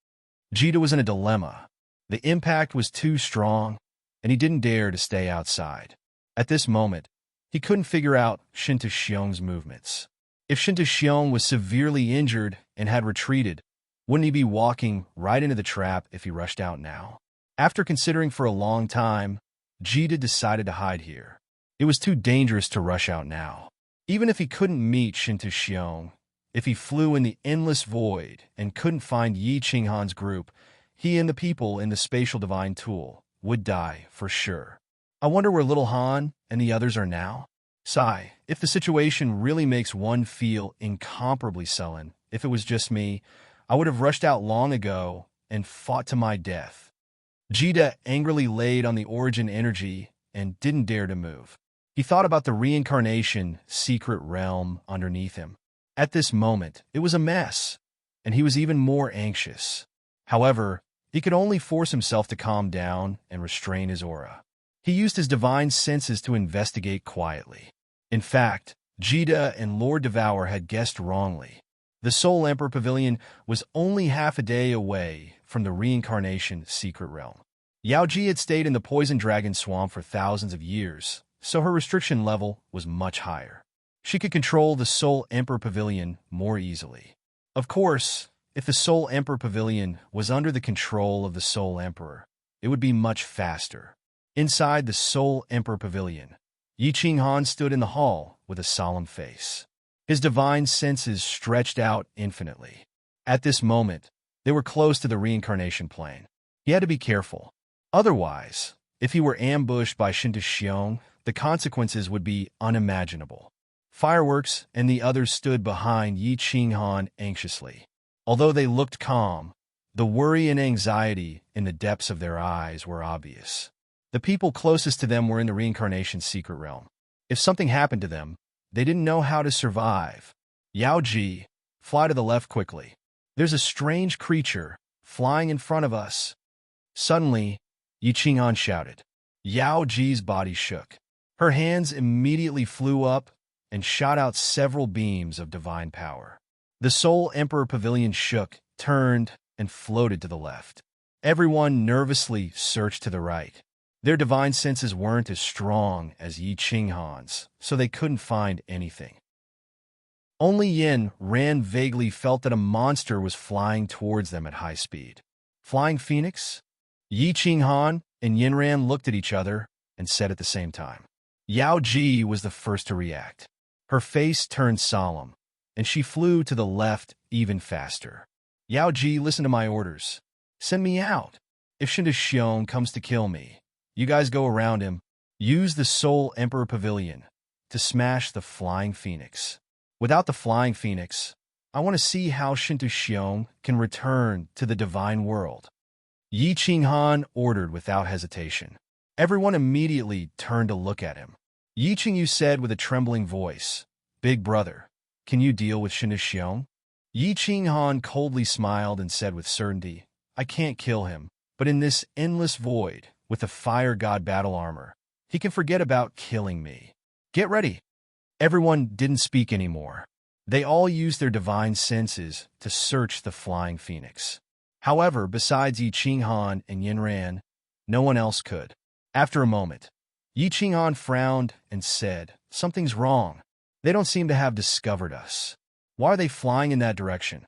Jita was in a dilemma. The impact was too strong, and he didn't dare to stay outside. At this moment, he couldn't figure out Shintu Xiong's movements. If Shintu Xiong was severely injured and had retreated, wouldn't he be walking right into the trap if he rushed out now? After considering for a long time, Jita decided to hide here. It was too dangerous to rush out now. Even if he couldn't meet Shintu Xiong, if he flew in the endless void and couldn't find Yi Qinghan's group, he and the people in the spatial divine tool would die for sure. I wonder where Little Han and the others are now? Sigh, if the situation really makes one feel incomparably sullen, if it was just me, I would have rushed out long ago and fought to my death. Jita angrily laid on the origin energy and didn't dare to move. He thought about the reincarnation secret realm underneath him. At this moment, it was a mess, and he was even more anxious. However, he could only force himself to calm down and restrain his aura. He used his divine senses to investigate quietly. In fact, Jita and Lord Devour had guessed wrongly. The Soul Emperor Pavilion was only half a day away from the reincarnation secret realm. Yao Ji had stayed in the Poison Dragon Swamp for thousands of years, so her restriction level was much higher. She could control the Soul Emperor Pavilion more easily. Of course, if the Soul Emperor Pavilion was under the control of the Soul Emperor, it would be much faster. Inside the Soul Emperor Pavilion, Yi Qinghan stood in the hall with a solemn face. His divine senses stretched out infinitely. At this moment, they were close to the reincarnation plane. He had to be careful. Otherwise, if he were ambushed by Shintu Xiong, the consequences would be unimaginable. Fireworks and the others stood behind Yi Qinghan anxiously. Although they looked calm, the worry and anxiety in the depths of their eyes were obvious. The people closest to them were in the reincarnation secret realm. If something happened to them, they didn't know how to survive. Yao Ji, fly to the left quickly. There's a strange creature flying in front of us. Suddenly, Yi Qinghan shouted. Yao Ji's body shook. Her hands immediately flew up and shot out several beams of divine power. The Soul Emperor Pavilion shook, turned, and floated to the left. Everyone nervously searched to the right. Their divine senses weren't as strong as Yi Qinghan's, so they couldn't find anything. Only Yin Ran vaguely felt that a monster was flying towards them at high speed. Flying Phoenix? Yi Qinghan and Yin Ran looked at each other and said at the same time. Yao Ji was the first to react. Her face turned solemn, and she flew to the left even faster. Yao Ji, listen to my orders. Send me out. If Shintu Xiong comes to kill me, you guys go around him. Use the Soul Emperor Pavilion to smash the Flying Phoenix. Without the Flying Phoenix, I want to see how Shintu Xiong can return to the divine world. Yi Qinghan ordered without hesitation. Everyone immediately turned to look at him. Yi Qingyu said with a trembling voice, "Big brother, can you deal with Shen Xiong?" Yi Qinghan coldly smiled and said with certainty, "I can't kill him, but in this endless void, with the fire god battle armor, he can forget about killing me. Get ready." Everyone didn't speak anymore. They all used their divine senses to search the flying phoenix. However, besides Yi Qinghan and Yinran, no one else could. After a moment, Yi Qinghan frowned and said, "Something's wrong. They don't seem to have discovered us. Why are they flying in that direction?"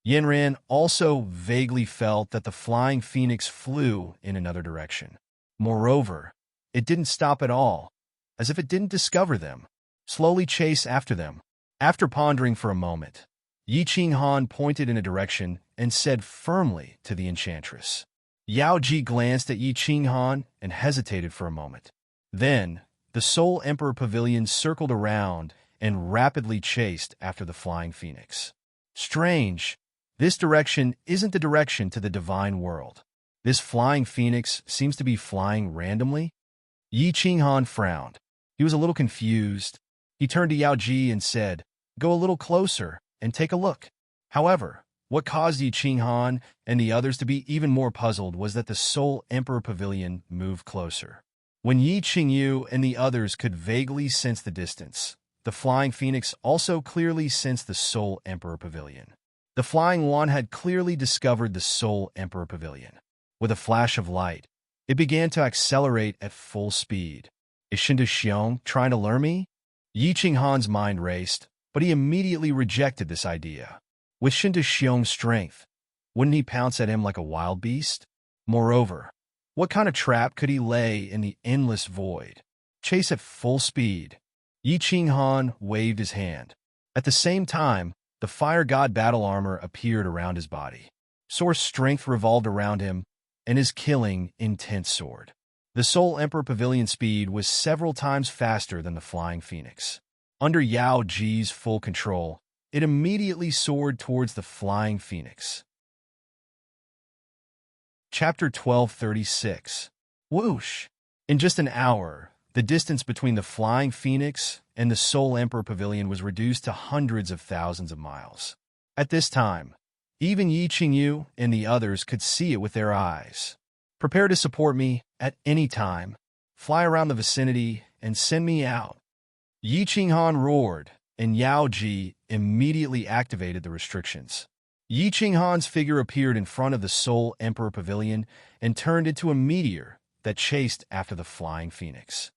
Yinran also vaguely felt that the flying phoenix flew in another direction. Moreover, it didn't stop at all, as if it didn't discover them, slowly chase after them. After pondering for a moment, Yi Qinghan pointed in a direction and said firmly to the enchantress. Yao Ji glanced at Yi Qinghan and hesitated for a moment. Then, the Soul Emperor Pavilion circled around and rapidly chased after the flying phoenix. Strange, this direction isn't the direction to the divine world. This flying phoenix seems to be flying randomly. Yi Qinghan frowned. He was a little confused. He turned to Yao Ji and said, "Go a little closer and take a look." However, what caused Yi Qinghan and the others to be even more puzzled was that the Soul Emperor Pavilion moved closer. When Yi Qingyu and the others could vaguely sense the distance, the flying phoenix also clearly sensed the Soul Emperor Pavilion. The Flying One had clearly discovered the Soul Emperor Pavilion. With a flash of light, it began to accelerate at full speed. Is Shen Xiong trying to lure me? Yi Qinghan's mind raced, but he immediately rejected this idea. With Shen Xiong's strength, wouldn't he pounce at him like a wild beast? Moreover, what kind of trap could he lay in the endless void? Chase at full speed. Yi Qinghan waved his hand. At the same time, the fire god battle armor appeared around his body. Source strength revolved around him, and his killing intense soared. The Soul Emperor Pavilion speed was several times faster than the Flying Phoenix. Under Yao Ji's full control, it immediately soared towards the Flying Phoenix. Chapter 1236. Whoosh! In just an hour, the distance between the Flying Phoenix and the Soul Emperor Pavilion was reduced to hundreds of thousands of miles. At this time, even Yi Qingyu and the others could see it with their eyes. "Prepare to support me at any time. Fly around the vicinity and send me out." Yi Qinghan roared, and Yao Ji immediately activated the restrictions. Yi Qinghan's figure appeared in front of the Soul Emperor Pavilion and turned into a meteor that chased after the Flying Phoenix.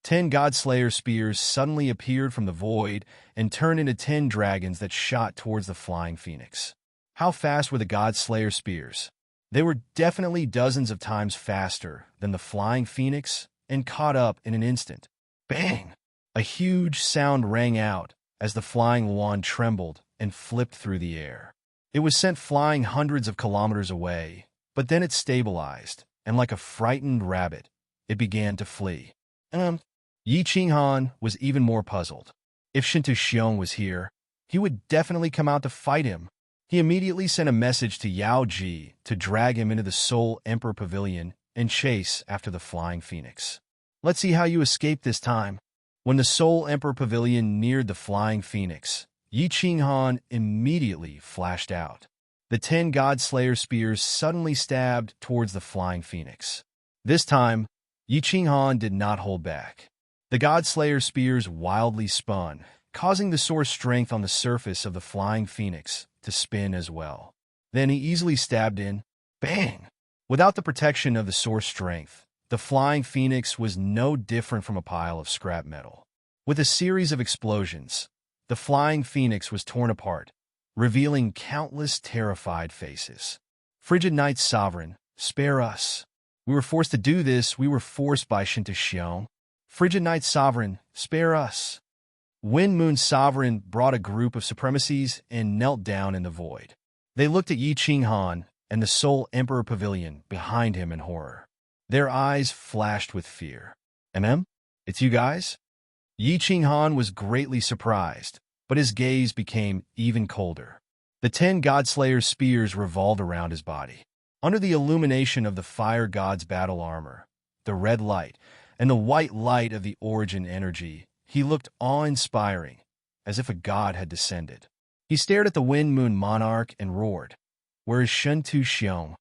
10 Godslayer spears suddenly appeared from the void and turned into 10 dragons that shot towards the Flying Phoenix. How fast were the Godslayer spears? They were definitely dozens of times faster than the Flying Phoenix and caught up in an instant. Bang! A huge sound rang out as the flying wand trembled and flipped through the air. It was sent flying hundreds of kilometers away, but then it stabilized, and like a frightened rabbit, it began to flee. Yi Qinghan was even more puzzled. If Shen Xiong was here, he would definitely come out to fight him. He immediately sent a message to Yao Ji to drag him into the Soul Emperor Pavilion and chase after the Flying Phoenix. "Let's see how you escape this time." When the Soul Emperor Pavilion neared the Flying Phoenix, Yi Qinghan immediately flashed out. The 10 Godslayer spears suddenly stabbed towards the Flying Phoenix. This time, Yi Qinghan did not hold back. The Godslayer spears wildly spun, causing the source strength on the surface of the Flying Phoenix to spin as well. Then he easily stabbed in. Bang! Without the protection of the source strength, the Flying Phoenix was no different from a pile of scrap metal. With a series of explosions, the Flying Phoenix was torn apart, revealing countless terrified faces. "Frigid Night Sovereign, spare us. We were forced to do this. We were forced by Shen Xiong. Frigid Night Sovereign, spare us." Wind Moon Sovereign brought a group of supremacies and knelt down in the void. They looked at Yi Qinghan and the Soul Emperor Pavilion behind him in horror. Their eyes flashed with fear. It's you guys?" Yi Qinghan was greatly surprised, but his gaze became even colder. The 10 Godslayer's spears revolved around his body. Under the illumination of the fire god's battle armor, the red light, and the white light of the origin energy, he looked awe-inspiring, as if a god had descended. He stared at the wind-moon monarch and roared, "Where is Shentu Xiong?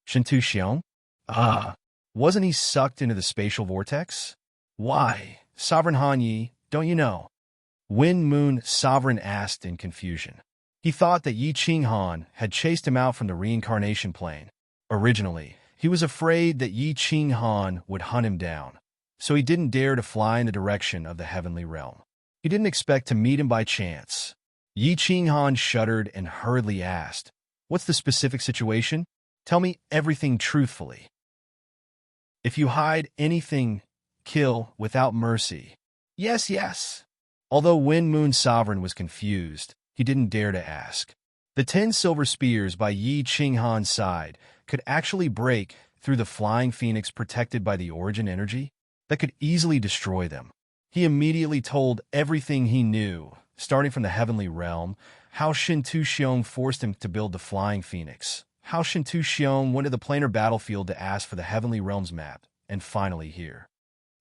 Shentu Xiong? Ah, wasn't he sucked into the spatial vortex?" "Why, Sovereign Han Yi, don't you know?" Wind-moon sovereign asked in confusion. He thought that Yi Ching Han had chased him out from the reincarnation plane. Originally, he was afraid that Yi Ching Han would hunt him down, so he didn't dare to fly in the direction of the heavenly realm. He didn't expect to meet him by chance. Yi Ching Han shuddered and hurriedly asked, "What's the specific situation? Tell me everything truthfully. If you hide anything, kill without mercy." "Yes, yes." Although Wind-moon Sovereign was confused, he didn't dare to ask. The 10 silver spears by Yi Ching Han's side could actually break through the flying phoenix protected by the origin energy that could easily destroy them. He immediately told everything he knew, starting from the heavenly realm, how Shentu Xiong forced him to build the flying phoenix, how Shentu Xiong went to the planar battlefield to ask for the heavenly realm's map, and finally here.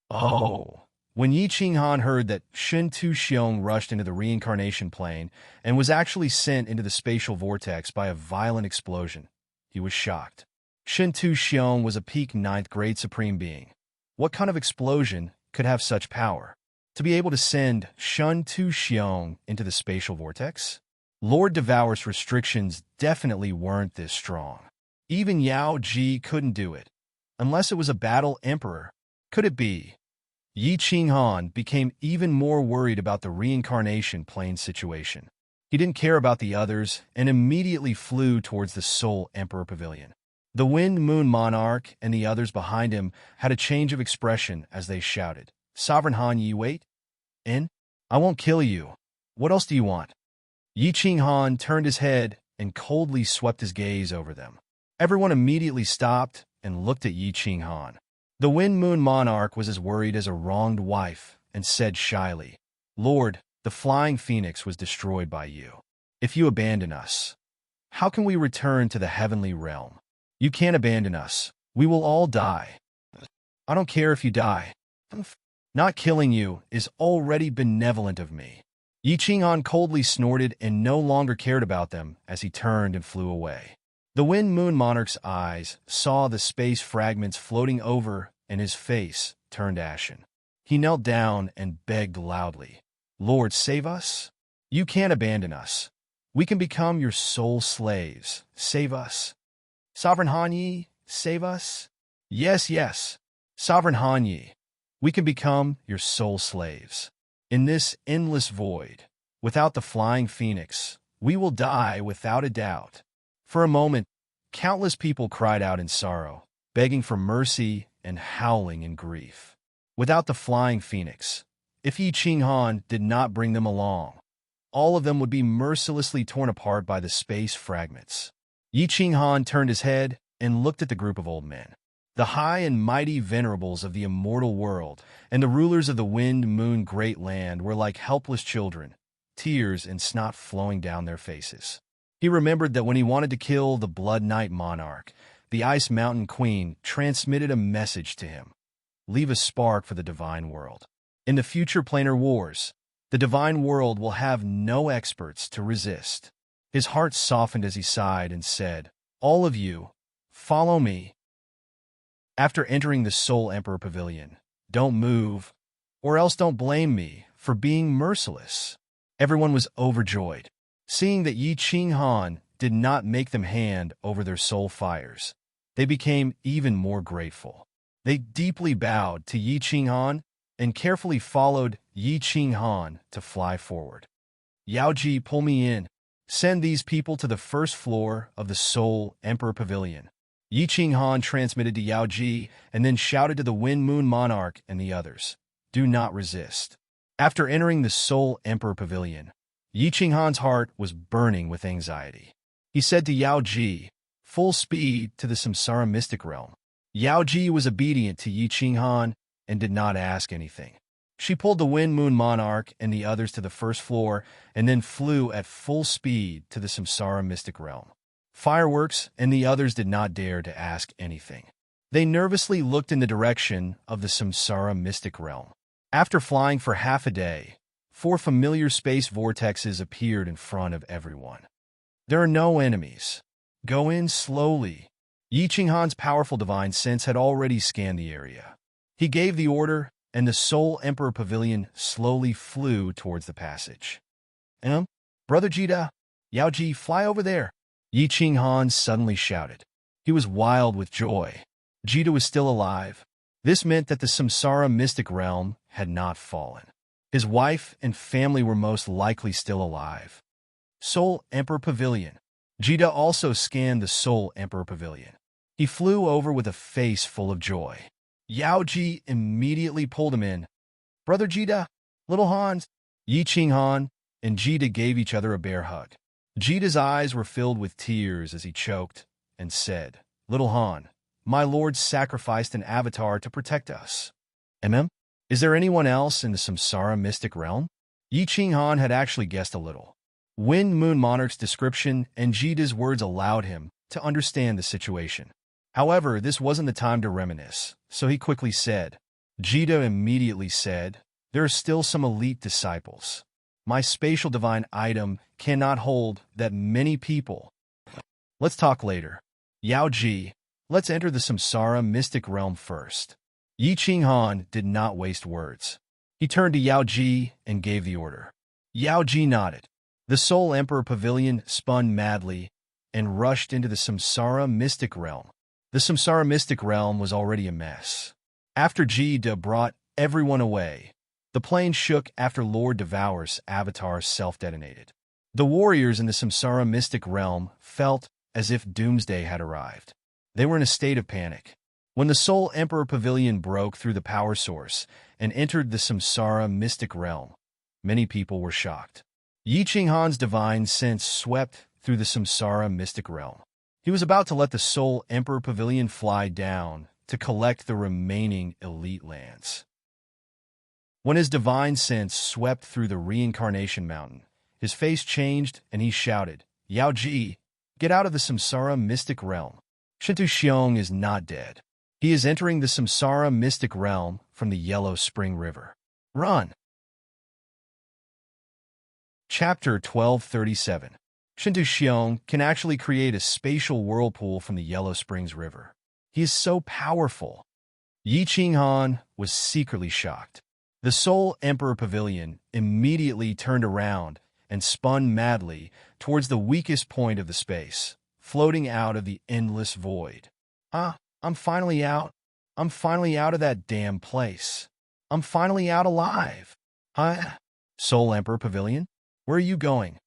Oh. When Yi Ching Han heard that Shentu Xiong rushed into the reincarnation plane and was actually sent into the spatial vortex by a violent explosion, he was shocked. Shentu Xiong was a peak 9th grade supreme being. What kind of explosion could have such power? To be able to send Shentu Xiong into the spatial vortex? Lord Devour's restrictions definitely weren't this strong. Even Yao Ji couldn't do it, unless it was a battle emperor. Could it be? Yi Ching Han became even more worried about the reincarnation plane situation. He didn't care about the others and immediately flew towards the Soul Emperor Pavilion. The Wind-moon Monarch and the others behind him had a change of expression as they shouted, "Sovereign Han Yi, wait! In? I won't kill you. What else do you want?" Yi Ching Han turned his head and coldly swept his gaze over them. Everyone immediately stopped and looked at Yi Ching Han. The Wind-moon Monarch was as worried as a wronged wife and said shyly, "Lord, the flying phoenix was destroyed by you. If you abandon us, how can we return to the heavenly realm? You can't abandon us. We will all die." "I don't care if you die. Not killing you is already benevolent of me." Yi Ching Han coldly snorted and no longer cared about them as he turned and flew away. The Wind-moon Monarch's eyes saw the space fragments floating over and his face turned ashen. He knelt down and begged loudly, "Lord, save us. You can't abandon us. We can become your soul slaves. Save us. Sovereign Han Yi, save us." "Yes, yes, Sovereign Han Yi. We can become your soul slaves. In this endless void, without the flying phoenix, we will die without a doubt." For a moment, countless people cried out in sorrow, begging for mercy and howling in grief. Without the flying phoenix, if Yi Ching Han did not bring them along, all of them would be mercilessly torn apart by the space fragments. Yi Ching Han turned his head and looked at the group of old men. The high and mighty venerables of the immortal world and the rulers of the wind-moon great land were like helpless children, tears and snot flowing down their faces. He remembered that when he wanted to kill the Blood Knight Monarch, the Ice Mountain Queen transmitted a message to him: "Leave a spark for the divine world. In the future planar wars, the divine world will have no experts to resist." His heart softened as he sighed and said, "All of you, follow me." After entering the Soul Emperor Pavilion, "Don't move, or else don't blame me for being merciless." Everyone was overjoyed. Seeing that Yi Ching Han did not make them hand over their soul fires, they became even more grateful. They deeply bowed to Yi Ching Han and carefully followed Yi Ching Han to fly forward. "Yao Ji, pull me in. Send these people to the first floor of the Soul Emperor Pavilion." Yi Ching Han transmitted to Yao Ji and then shouted to the Wind-moon Monarch and the others, "Do not resist." After entering the Soul Emperor Pavilion, Yi Ching Han's heart was burning with anxiety. He said to Yao Ji, "Full speed to the Samsara mystic realm." Yao Ji was obedient to Yi Ching Han and did not ask anything. She pulled the Wind-moon Monarch and the others to the first floor and then flew at full speed to the Samsara mystic realm. fireworks, and the others did not dare to ask anything. They nervously looked in the direction of the Samsara mystic realm. After flying for half a day, 4 familiar space vortexes appeared in front of everyone. There are no enemies. Go in slowly. Yi Qinghan's powerful divine sense had already scanned the area. He gave the order, and the Soul Emperor Pavilion slowly flew towards the passage. Brother Jida, Yao Ji, fly over there. Yi Qinghan suddenly shouted. He was wild with joy. Jida was still alive. This meant that the Samsara mystic realm had not fallen. His wife and family were most likely still alive. Soul Emperor Pavilion. Jida also scanned the Soul Emperor Pavilion. He flew over with a face full of joy. Yao Ji immediately pulled him in. Brother Jida, little Hans. Yi Qinghan and Jida gave each other a bear hug. Jida's eyes were filled with tears as he choked and said, Little Han, my lord sacrificed an avatar to protect us. Is there anyone else in the Samsara mystic realm? Yi Qinghan had actually guessed a little. Wind Moon Monarch's description and Jida's words allowed him to understand the situation. However, this wasn't the time to reminisce, so he quickly said. Jida immediately said, There are still some elite disciples. My spatial divine item cannot hold that many people. Let's talk later. Yao Ji, let's enter the Samsara mystic realm first. Yi Qinghan did not waste words. He turned to Yao Ji and gave the order. Yao Ji nodded. The Soul Emperor Pavilion spun madly and rushed into the Samsara mystic realm. The Samsara mystic realm was already a mess. After Jida brought everyone away, the plane shook after Lord Devour's avatar self-detonated. The warriors in the Samsara mystic realm felt as if doomsday had arrived. They were in a state of panic. When the Soul Emperor Pavilion broke through the power source and entered the Samsara mystic realm, many people were shocked. Yi Qinghan's divine sense swept through the Samsara mystic realm. He was about to let the Soul Emperor Pavilion fly down to collect the remaining elite lands. When his divine sense swept through the reincarnation mountain, his face changed and he shouted, Yao Ji, get out of the Samsara mystic realm. Shintu Xiong is not dead. He is entering the Samsara mystic realm from the Yellow Spring River. Run! Chapter 1237. Shintu Xiong can actually create a spatial whirlpool from the Yellow Springs River. He is so powerful. Yi Qinghan was secretly shocked. The Soul Emperor Pavilion immediately turned around and spun madly towards the weakest point of the space, floating out of the endless void. I'm finally out. I'm finally out of that damn place. I'm finally out alive. Soul Emperor Pavilion? Where are you going?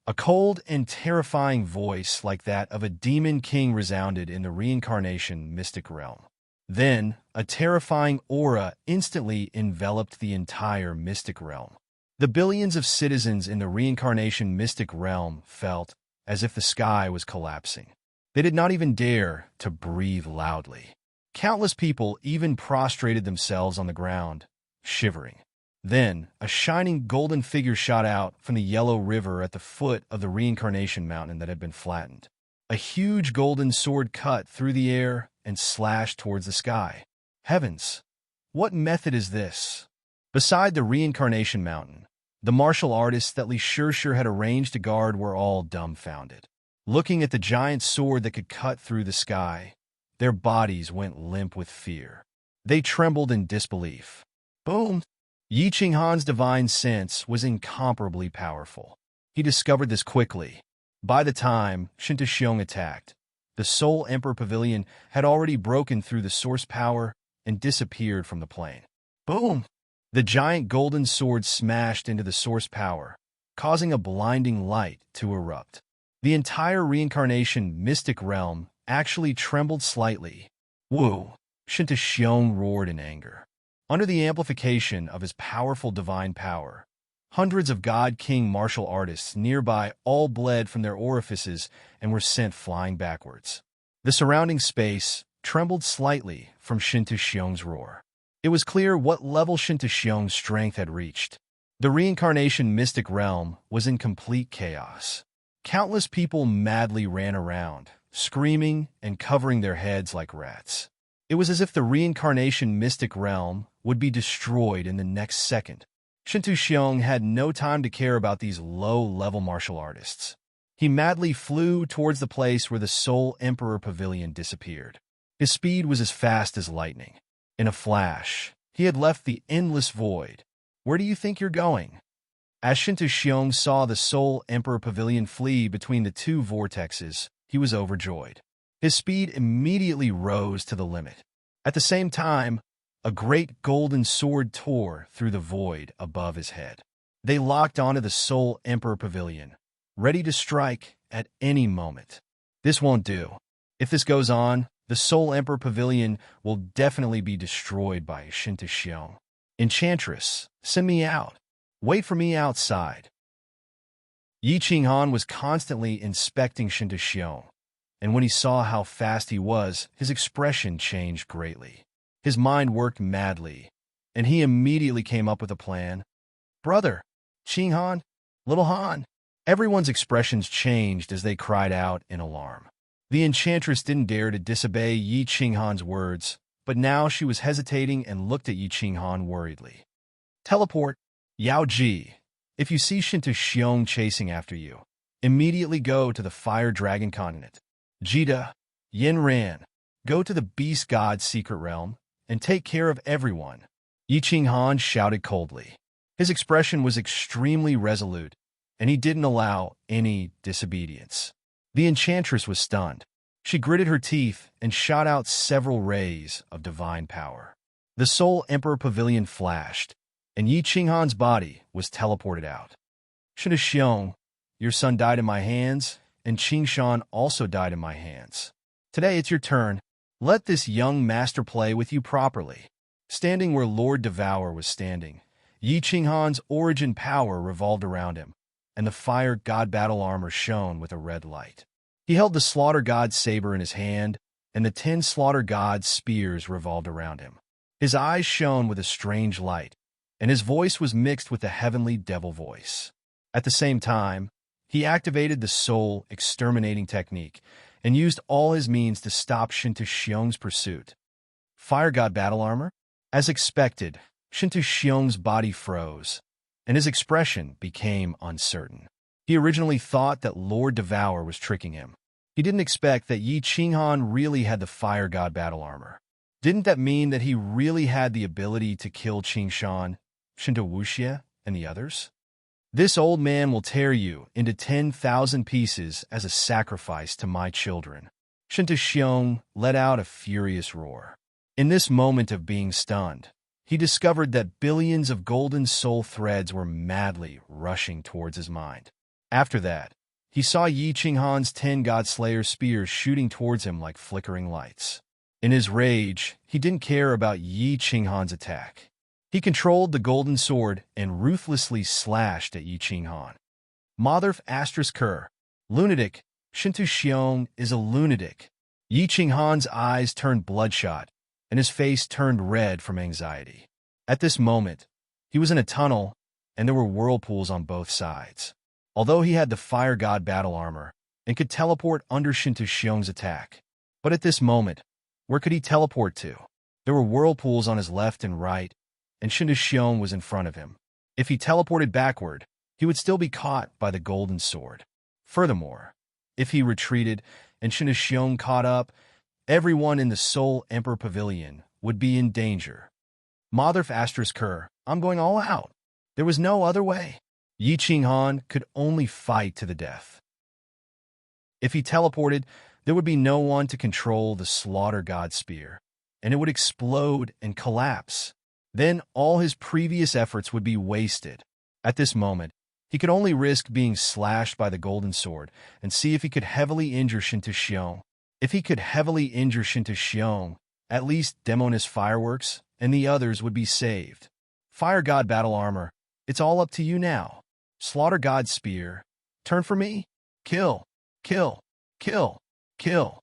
A cold and terrifying voice like that of a demon king resounded in the reincarnation mystic realm. Then, a terrifying aura instantly enveloped the entire mystic realm. The billions of citizens in the reincarnation mystic realm felt as if the sky was collapsing. They did not even dare to breathe loudly. Countless people even prostrated themselves on the ground, shivering. Then, a shining golden figure shot out from the yellow river at the foot of the reincarnation mountain that had been flattened. A huge golden sword cut through the air and slashed towards the sky. Heavens! What method is this? Beside the reincarnation mountain, the martial artists that Li Shishir had arranged to guard were all dumbfounded. Looking at the giant sword that could cut through the sky, their bodies went limp with fear. They trembled in disbelief. Boom! Yi Qinghan's divine sense was incomparably powerful. He discovered this quickly. By the time Shintu Xiong attacked, the Soul Emperor Pavilion had already broken through the source power and disappeared from the plane. Boom! The giant golden sword smashed into the source power, causing a blinding light to erupt. The entire reincarnation mystic realm actually trembled slightly. Woo! Shintu Xiong roared in anger. Under the amplification of his powerful divine power, hundreds of God King martial artists nearby all bled from their orifices and were sent flying backwards. The surrounding space trembled slightly from Shintu Xiong's roar. It was clear what level Shintu Xiong's strength had reached. The reincarnation mystic realm was in complete chaos. Countless people madly ran around, screaming and covering their heads like rats. It was as if the reincarnation mystic realm would be destroyed in the next second. Shintu Xiong had no time to care about these low-level martial artists. He madly flew towards the place where the Soul Emperor Pavilion disappeared. His speed was as fast as lightning. In a flash, he had left the endless void. Where do you think you're going? As Shintu Xiong saw the Soul Emperor Pavilion flee between the two vortexes, he was overjoyed. His speed immediately rose to the limit. At the same time, a great golden sword tore through the void above his head. They locked onto the Soul Emperor Pavilion, ready to strike at any moment. This won't do. If this goes on, the Soul Emperor Pavilion will definitely be destroyed by Shintu Xiong. Enchantress, send me out. Wait for me outside. Yi Qinghan was constantly inspecting Shintu Xiong, and when he saw how fast he was, his expression changed greatly. His mind worked madly, and he immediately came up with a plan. Brother, Qinghan, little Han. Everyone's expressions changed as they cried out in alarm. The enchantress didn't dare to disobey Yi Qinghan's words, but now she was hesitating and looked at Yi Qinghan worriedly. Teleport, Yao Ji. If you see Shintu Xiong chasing after you, immediately go to the Fire Dragon Continent. Jita, Yin Ran, go to the Beast God's secret realm and take care of everyone. Yi Qinghan shouted coldly. His expression was extremely resolute, and he didn't allow any disobedience. The enchantress was stunned. She gritted her teeth and shot out several rays of divine power. The Soul Emperor Pavilion flashed, and Yi Qinghan's body was teleported out. Shintu Xiong, your son died in my hands, and Qingshan also died in my hands. Today it's your turn. Let this young master play with you properly. Standing where Lord Devour was standing, Yi Qinghan's origin power revolved around him, and the Fire God battle armor shone with a red light. He held the Slaughter God's saber in his hand, and the 10 Slaughter God's spears revolved around him. His eyes shone with a strange light, and his voice was mixed with the heavenly devil voice. At the same time, he activated the soul exterminating technique and used all his means to stop Shintu Xiong's pursuit. Fire God battle armor? As expected, Shintu Xiong's body froze, and his expression became uncertain. He originally thought that Lord Devour was tricking him. He didn't expect that Yi Qinghan really had the Fire God battle armor. Didn't that mean that he really had the ability to kill Qingshan, Shintu Wuxia, and the others? This old man will tear you into 10,000 pieces as a sacrifice to my children. Shintu Xiong let out a furious roar. In this moment of being stunned, he discovered that billions of golden soul threads were madly rushing towards his mind. After that, he saw Yi Qinghan's 10 God-Slayer spears shooting towards him like flickering lights. In his rage, he didn't care about Yi Qinghan's attack. He controlled the golden sword and ruthlessly slashed at Yi Qinghan. Motherf *Ker. Lunatic. Shintu Xiong is a lunatic. Yi Qinghan's eyes turned bloodshot, and his face turned red from anxiety. At this moment, he was in a tunnel, and there were whirlpools on both sides. Although he had the Fire God battle armor and could teleport under Shintu Xiong's attack, but at this moment, where could he teleport to? There were whirlpools on his left and right, and Shintu Xiong was in front of him. If he teleported backward, he would still be caught by the golden sword. Furthermore, if he retreated and Shintu Xiong caught up, everyone in the Soul Emperor Pavilion would be in danger. Motherf *Ker. I'm going all out. There was no other way. Yi Qinghan could only fight to the death. If he teleported, there would be no one to control the Slaughter God spear, and it would explode and collapse. Then all his previous efforts would be wasted. At this moment, he could only risk being slashed by the golden sword and see if he could heavily injure Shintu Xiong. If he could heavily injure Shintu Xiong, at least Demoness Fireworks and the others would be saved. Fire God battle armor, it's all up to you now. Slaughter God spear, turn for me. Kill, kill, kill, kill.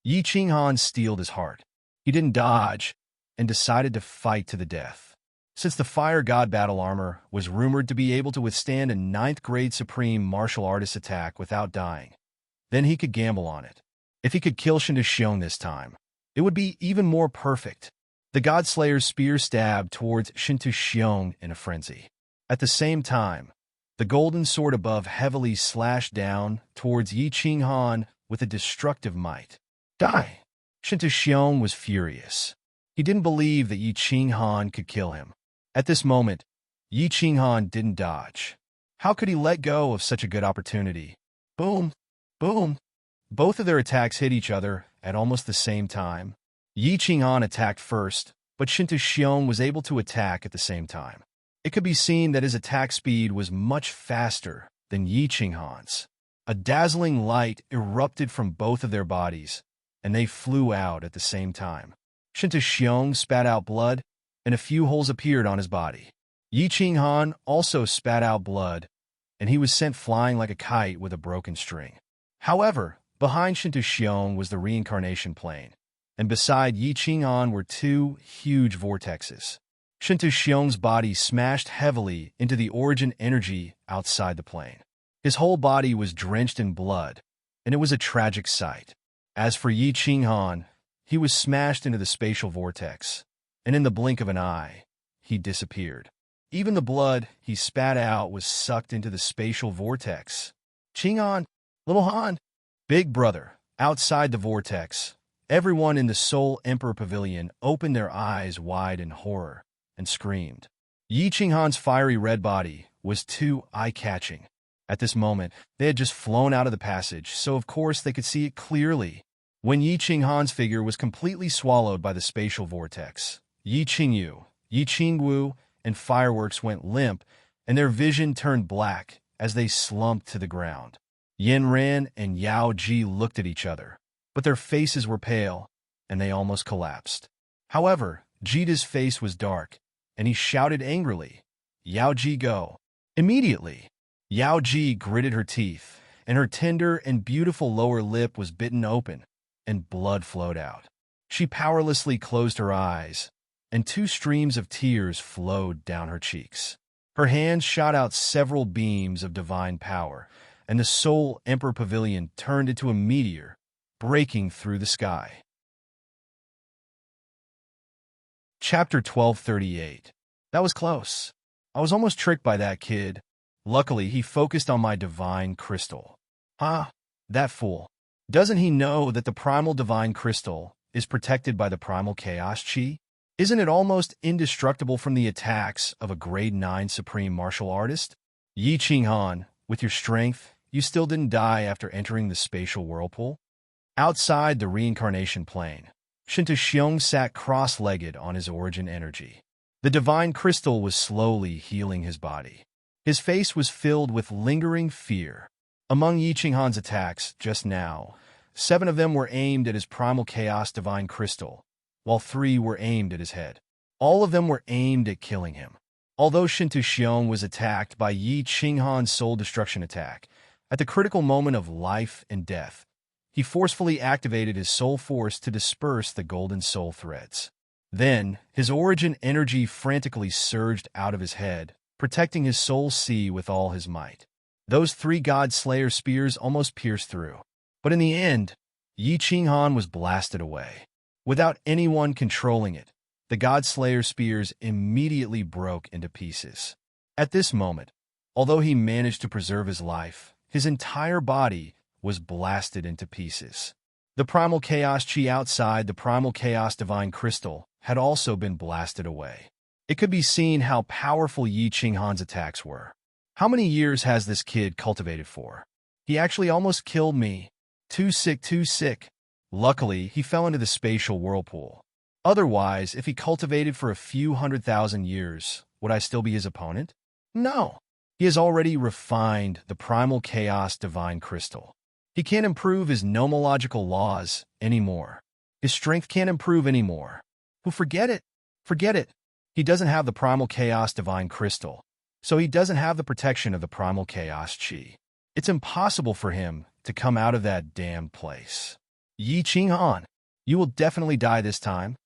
Yi Qinghan steeled his heart. He didn't dodge and decided to fight to the death. Since the Fire God battle armor was rumored to be able to withstand a 9th-grade supreme martial artist attack without dying, then he could gamble on it. If he could kill Shinta Xiong this time, it would be even more perfect. The Godslayer's spear stabbed towards Shinta Xiong in a frenzy. At the same time, the golden sword above heavily slashed down towards Yi Qinghan with a destructive might. Die! Shinta Xiong was furious. He didn't believe that Yi Qinghan could kill him. At this moment, Yi Qinghan didn't dodge. How could he let go of such a good opportunity? Boom! Boom! Both of their attacks hit each other at almost the same time. Yi Qinghan attacked first, but Shinta Xiong was able to attack at the same time. It could be seen that his attack speed was much faster than Yi Qinghan's. A dazzling light erupted from both of their bodies, and they flew out at the same time. Shinta Xiong spat out blood, and a few holes appeared on his body. Yi Qinghan also spat out blood, and he was sent flying like a kite with a broken string. However, behind Shinta Xiong was the reincarnation plane, and beside Yi Qinghan were 2 huge vortexes. Shinta Xiong's body smashed heavily into the origin energy outside the plane. His whole body was drenched in blood, and it was a tragic sight. As for Yi Qinghan, he was smashed into the spatial vortex, and in the blink of an eye, he disappeared. Even the blood he spat out was sucked into the spatial vortex. Qinghan, little Han, big brother, outside the vortex, everyone in the Soul Emperor Pavilion opened their eyes wide in horror and screamed. Yi Qinghan's fiery red body was too eye-catching. At this moment, they had just flown out of the passage, so of course they could see it clearly. When Yi Qinghan's figure was completely swallowed by the spatial vortex, Yi Qingyu, Yi Qingwu, and fireworks went limp, and their vision turned black as they slumped to the ground. Yin Ran and Yao Ji looked at each other, but their faces were pale, and they almost collapsed. However, Jita's face was dark, and he shouted angrily, "Yao Ji, go!" Immediately, Yao Ji gritted her teeth, and her tender and beautiful lower lip was bitten open, and blood flowed out. She powerlessly closed her eyes, and 2 streams of tears flowed down her cheeks. Her hands shot out several beams of divine power, and the Soul Emperor Pavilion turned into a meteor, breaking through the sky. Chapter 1238. That was close. I was almost tricked by that kid. Luckily, he focused on my divine crystal. That fool. Doesn't he know that the primal divine crystal is protected by the primal chaos chi? Isn't it almost indestructible from the attacks of a grade 9 supreme martial artist? Yi Qinghan, with your strength, you still didn't die after entering the spatial whirlpool? Outside the reincarnation plane, Shinta Xiong sat cross-legged on his origin energy. The divine crystal was slowly healing his body. His face was filled with lingering fear. Among Yi Qinghan's attacks just now, 7 of them were aimed at his primal chaos divine crystal, while 3 were aimed at his head. All of them were aimed at killing him. Although Shinta Xiong was attacked by Yi Qinghan's soul destruction attack, at the critical moment of life and death, he forcefully activated his soul force to disperse the golden soul threads. Then, his origin energy frantically surged out of his head, protecting his soul sea with all his might. Those 3 God Slayer spears almost pierced through. But in the end, Yi Qinghan was blasted away. Without anyone controlling it, the God Slayer spears immediately broke into pieces. At this moment, although he managed to preserve his life, his entire body was blasted into pieces. The primal chaos chi outside the primal chaos divine crystal had also been blasted away. It could be seen how powerful Yi Qinghan's attacks were. How many years has this kid cultivated for? He actually almost killed me. Too sick, too sick. Luckily, he fell into the spatial whirlpool. Otherwise, if he cultivated for a few 100,000 years, would I still be his opponent? No. He has already refined the primal chaos divine crystal. He can't improve his nomological laws anymore. His strength can't improve anymore. Forget it. Forget it. He doesn't have the primal chaos divine crystal, so he doesn't have the protection of the primal chaos chi. It's impossible for him to come out of that damn place. Yi Qinghan, you will definitely die this time.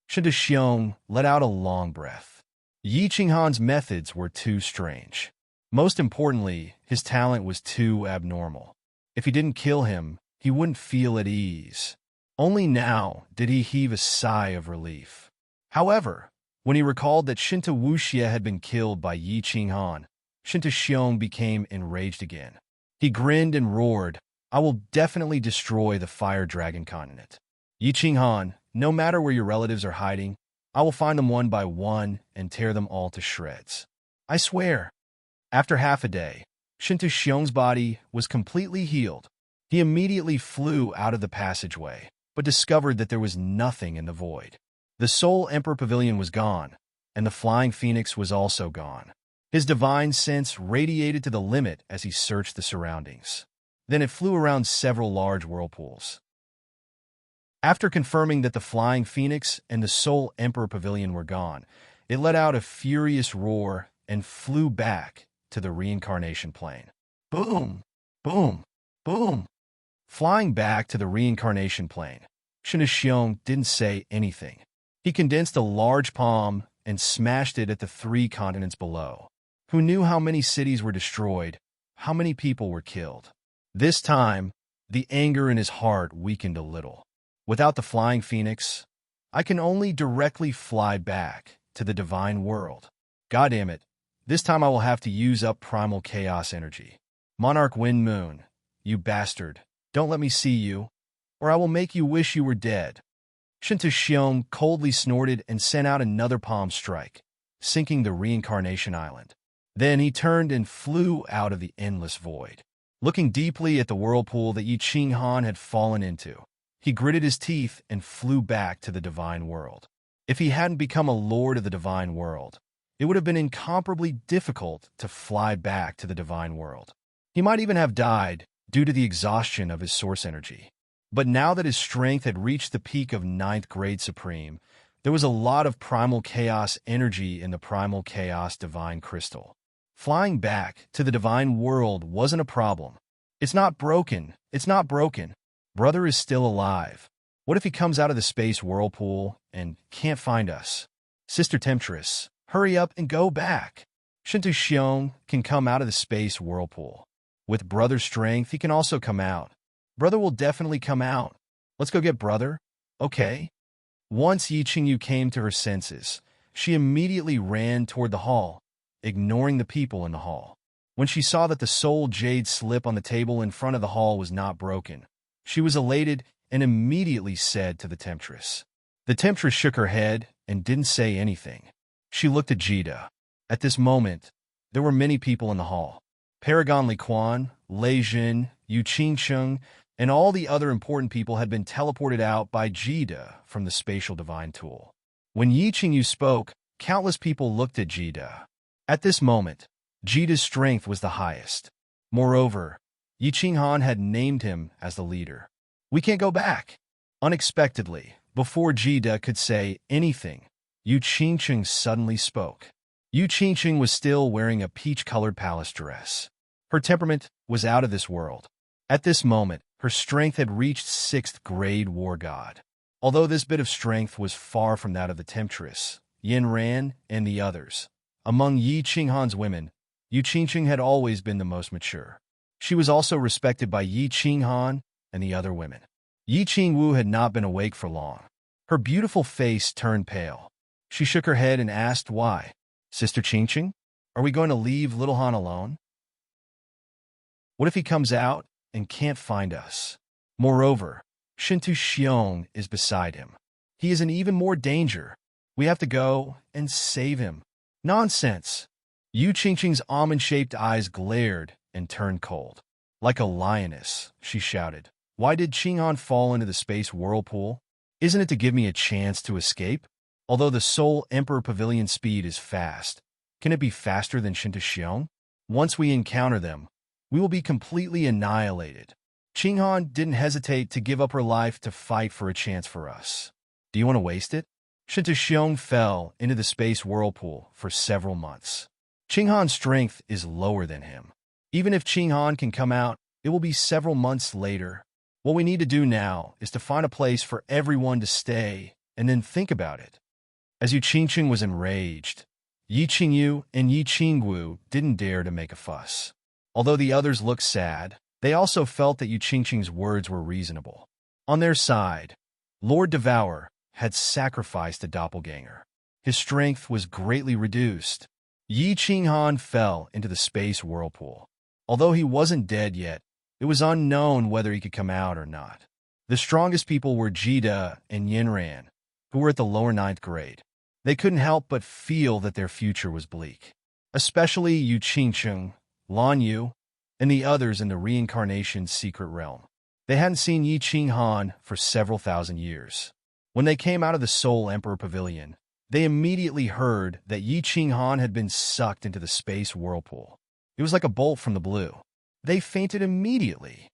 Shinta Xiong let out a long breath. Yi Qinghan's methods were too strange. Most importantly, his talent was too abnormal. If he didn't kill him, he wouldn't feel at ease. Only now did he heave a sigh of relief. However, when he recalled that Shinta Wuxia had been killed by Yi Qinghan, Shinta Xiong became enraged again. He grinned and roared, "I will definitely destroy the Fire Dragon continent. Yi Qinghan, no matter where your relatives are hiding, I will find them one by one and tear them all to shreds. I swear." After half a day, Shinta Xiong's body was completely healed. He immediately flew out of the passageway, but discovered that there was nothing in the void. The Soul Emperor Pavilion was gone, and the Flying Phoenix was also gone. His divine sense radiated to the limit as he searched the surroundings. Then it flew around several large whirlpools. After confirming that the Flying Phoenix and the Soul Emperor Pavilion were gone, it let out a furious roar and flew back to the reincarnation plane. Boom! Boom! Boom! Flying back to the reincarnation plane, Shinta Xiong didn't say anything. He condensed a large palm and smashed it at the 3 continents below. Who knew how many cities were destroyed, how many people were killed? This time, the anger in his heart weakened a little. Without the Flying Phoenix, I can only directly fly back to the divine world. God damn it, this time I will have to use up primal chaos energy. Monarch Wind Moon, you bastard, don't let me see you, or I will make you wish you were dead. Shinta Xiong coldly snorted and sent out another palm strike, sinking the reincarnation island. Then he turned and flew out of the endless void. Looking deeply at the whirlpool that Yi Qinghan had fallen into, he gritted his teeth and flew back to the divine world. If he hadn't become a lord of the divine world, it would have been incomparably difficult to fly back to the divine world. He might even have died due to the exhaustion of his source energy. But now that his strength had reached the peak of 9th grade supreme, there was a lot of primal chaos energy in the primal chaos divine crystal. Flying back to the divine world wasn't a problem. It's not broken. It's not broken. Brother is still alive. What if he comes out of the space whirlpool and can't find us? Sister Temptress, hurry up and go back. Shinta Xiong can come out of the space whirlpool. With Brother's strength, he can also come out. Brother will definitely come out. Let's go get Brother. Okay. Once Yi Qingyu came to her senses, she immediately ran toward the hall, ignoring the people in the hall. When she saw that the soul jade slip on the table in front of the hall was not broken, she was elated and immediately said to the Temptress. The Temptress shook her head and didn't say anything. She looked at Jida. At this moment, there were many people in the hall. Paragon Li Quan, Lei Jin, Yu Qingsheng, and all the other important people had been teleported out by Jida from the spatial divine tool. When Yi Qingyu spoke, countless people looked at Jida. At this moment, Jida's strength was the highest. Moreover, Yi Qinghan had named him as the leader. We can't go back. Unexpectedly, before Jida could say anything, Yu Qingsheng suddenly spoke. Yu Qingsheng was still wearing a peach-colored palace dress. Her temperament was out of this world. At this moment, her strength had reached 6th grade war god. Although this bit of strength was far from that of the Temptress, Yin Ran, and the others, among Yi Qinghan's women, Yu Qingsheng had always been the most mature. She was also respected by Yi Qinghan and the other women. Yi Qingwu had not been awake for long. Her beautiful face turned pale. She shook her head and asked why. Sister Qingqing, are we going to leave little Han alone? What if he comes out and can't find us? Moreover, Shinta Xiong is beside him. He is in even more danger. We have to go and save him. Nonsense. Yu Qingqing's almond-shaped eyes glared and turned cold. Like a lioness, she shouted. Why did Qinghan fall into the space whirlpool? Isn't it to give me a chance to escape? Although the Soul Emperor Pavilion speed is fast, can it be faster than Shinta Xiong? Once we encounter them, we will be completely annihilated. Qinghan didn't hesitate to give up her life to fight for a chance for us. Do you want to waste it? Shinta Xiong fell into the space whirlpool for several months. Qinghan's strength is lower than him. Even if Qinghan can come out, it will be several months later. What we need to do now is to find a place for everyone to stay and then think about it. As Yu Qingqing was enraged, Yi Qingyu and Yi Qingwu didn't dare to make a fuss. Although the others looked sad, they also felt that Yi Qingqing's words were reasonable. On their side, Lord Devour had sacrificed a doppelganger. His strength was greatly reduced. Yi Qinghan fell into the space whirlpool. Although he wasn't dead yet, it was unknown whether he could come out or not. The strongest people were Jida and Yinran, who were at the lower 9th grade. They couldn't help but feel that their future was bleak. Especially Yu Qingcheng, Lan Yu, and the others in the reincarnation's secret realm. They hadn't seen Yi Qinghan for several thousand years. When they came out of the Soul Emperor Pavilion, they immediately heard that Yi Qinghan had been sucked into the space whirlpool. It was like a bolt from the blue. They fainted immediately.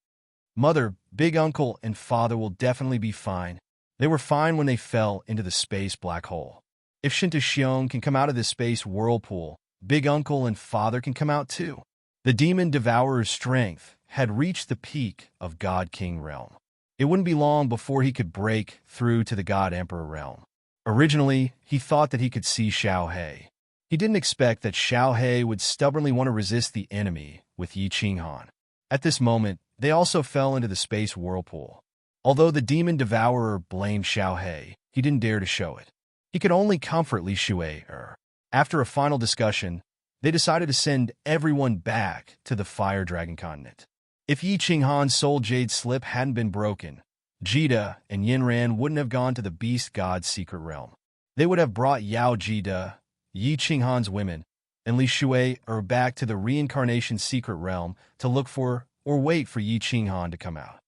Mother, big uncle, and father will definitely be fine. They were fine when they fell into the space black hole. If Shinta Xiong can come out of this space whirlpool, big uncle and father can come out too. The demon devourer's strength had reached the peak of God King realm. It wouldn't be long before he could break through to the God Emperor realm. Originally, he thought that he could see Xiao He. He didn't expect that Xiao He would stubbornly want to resist the enemy with Yi Qinghan. At this moment, they also fell into the space whirlpool. Although the demon devourer blamed Xiao He didn't dare to show it. He could only comfort Li Shui. After a final discussion, they decided to send everyone back to the Fire Dragon continent. If Yi Qinghan's soul jade slip hadn't been broken, Jida and Yinran wouldn't have gone to the Beast God's secret realm. They would have brought Yao Jida, Yi Qinghan's women, and Li Shui back to the reincarnation secret realm to look for or wait for Yi Qinghan to come out.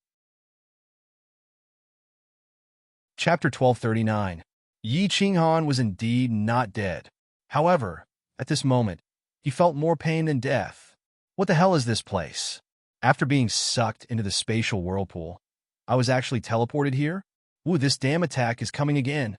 Chapter 1239. Yi Qinghan was indeed not dead. However, at this moment, he felt more pain than death. What the hell is this place? After being sucked into the spatial whirlpool, I was actually teleported here? Ooh, this damn attack is coming again.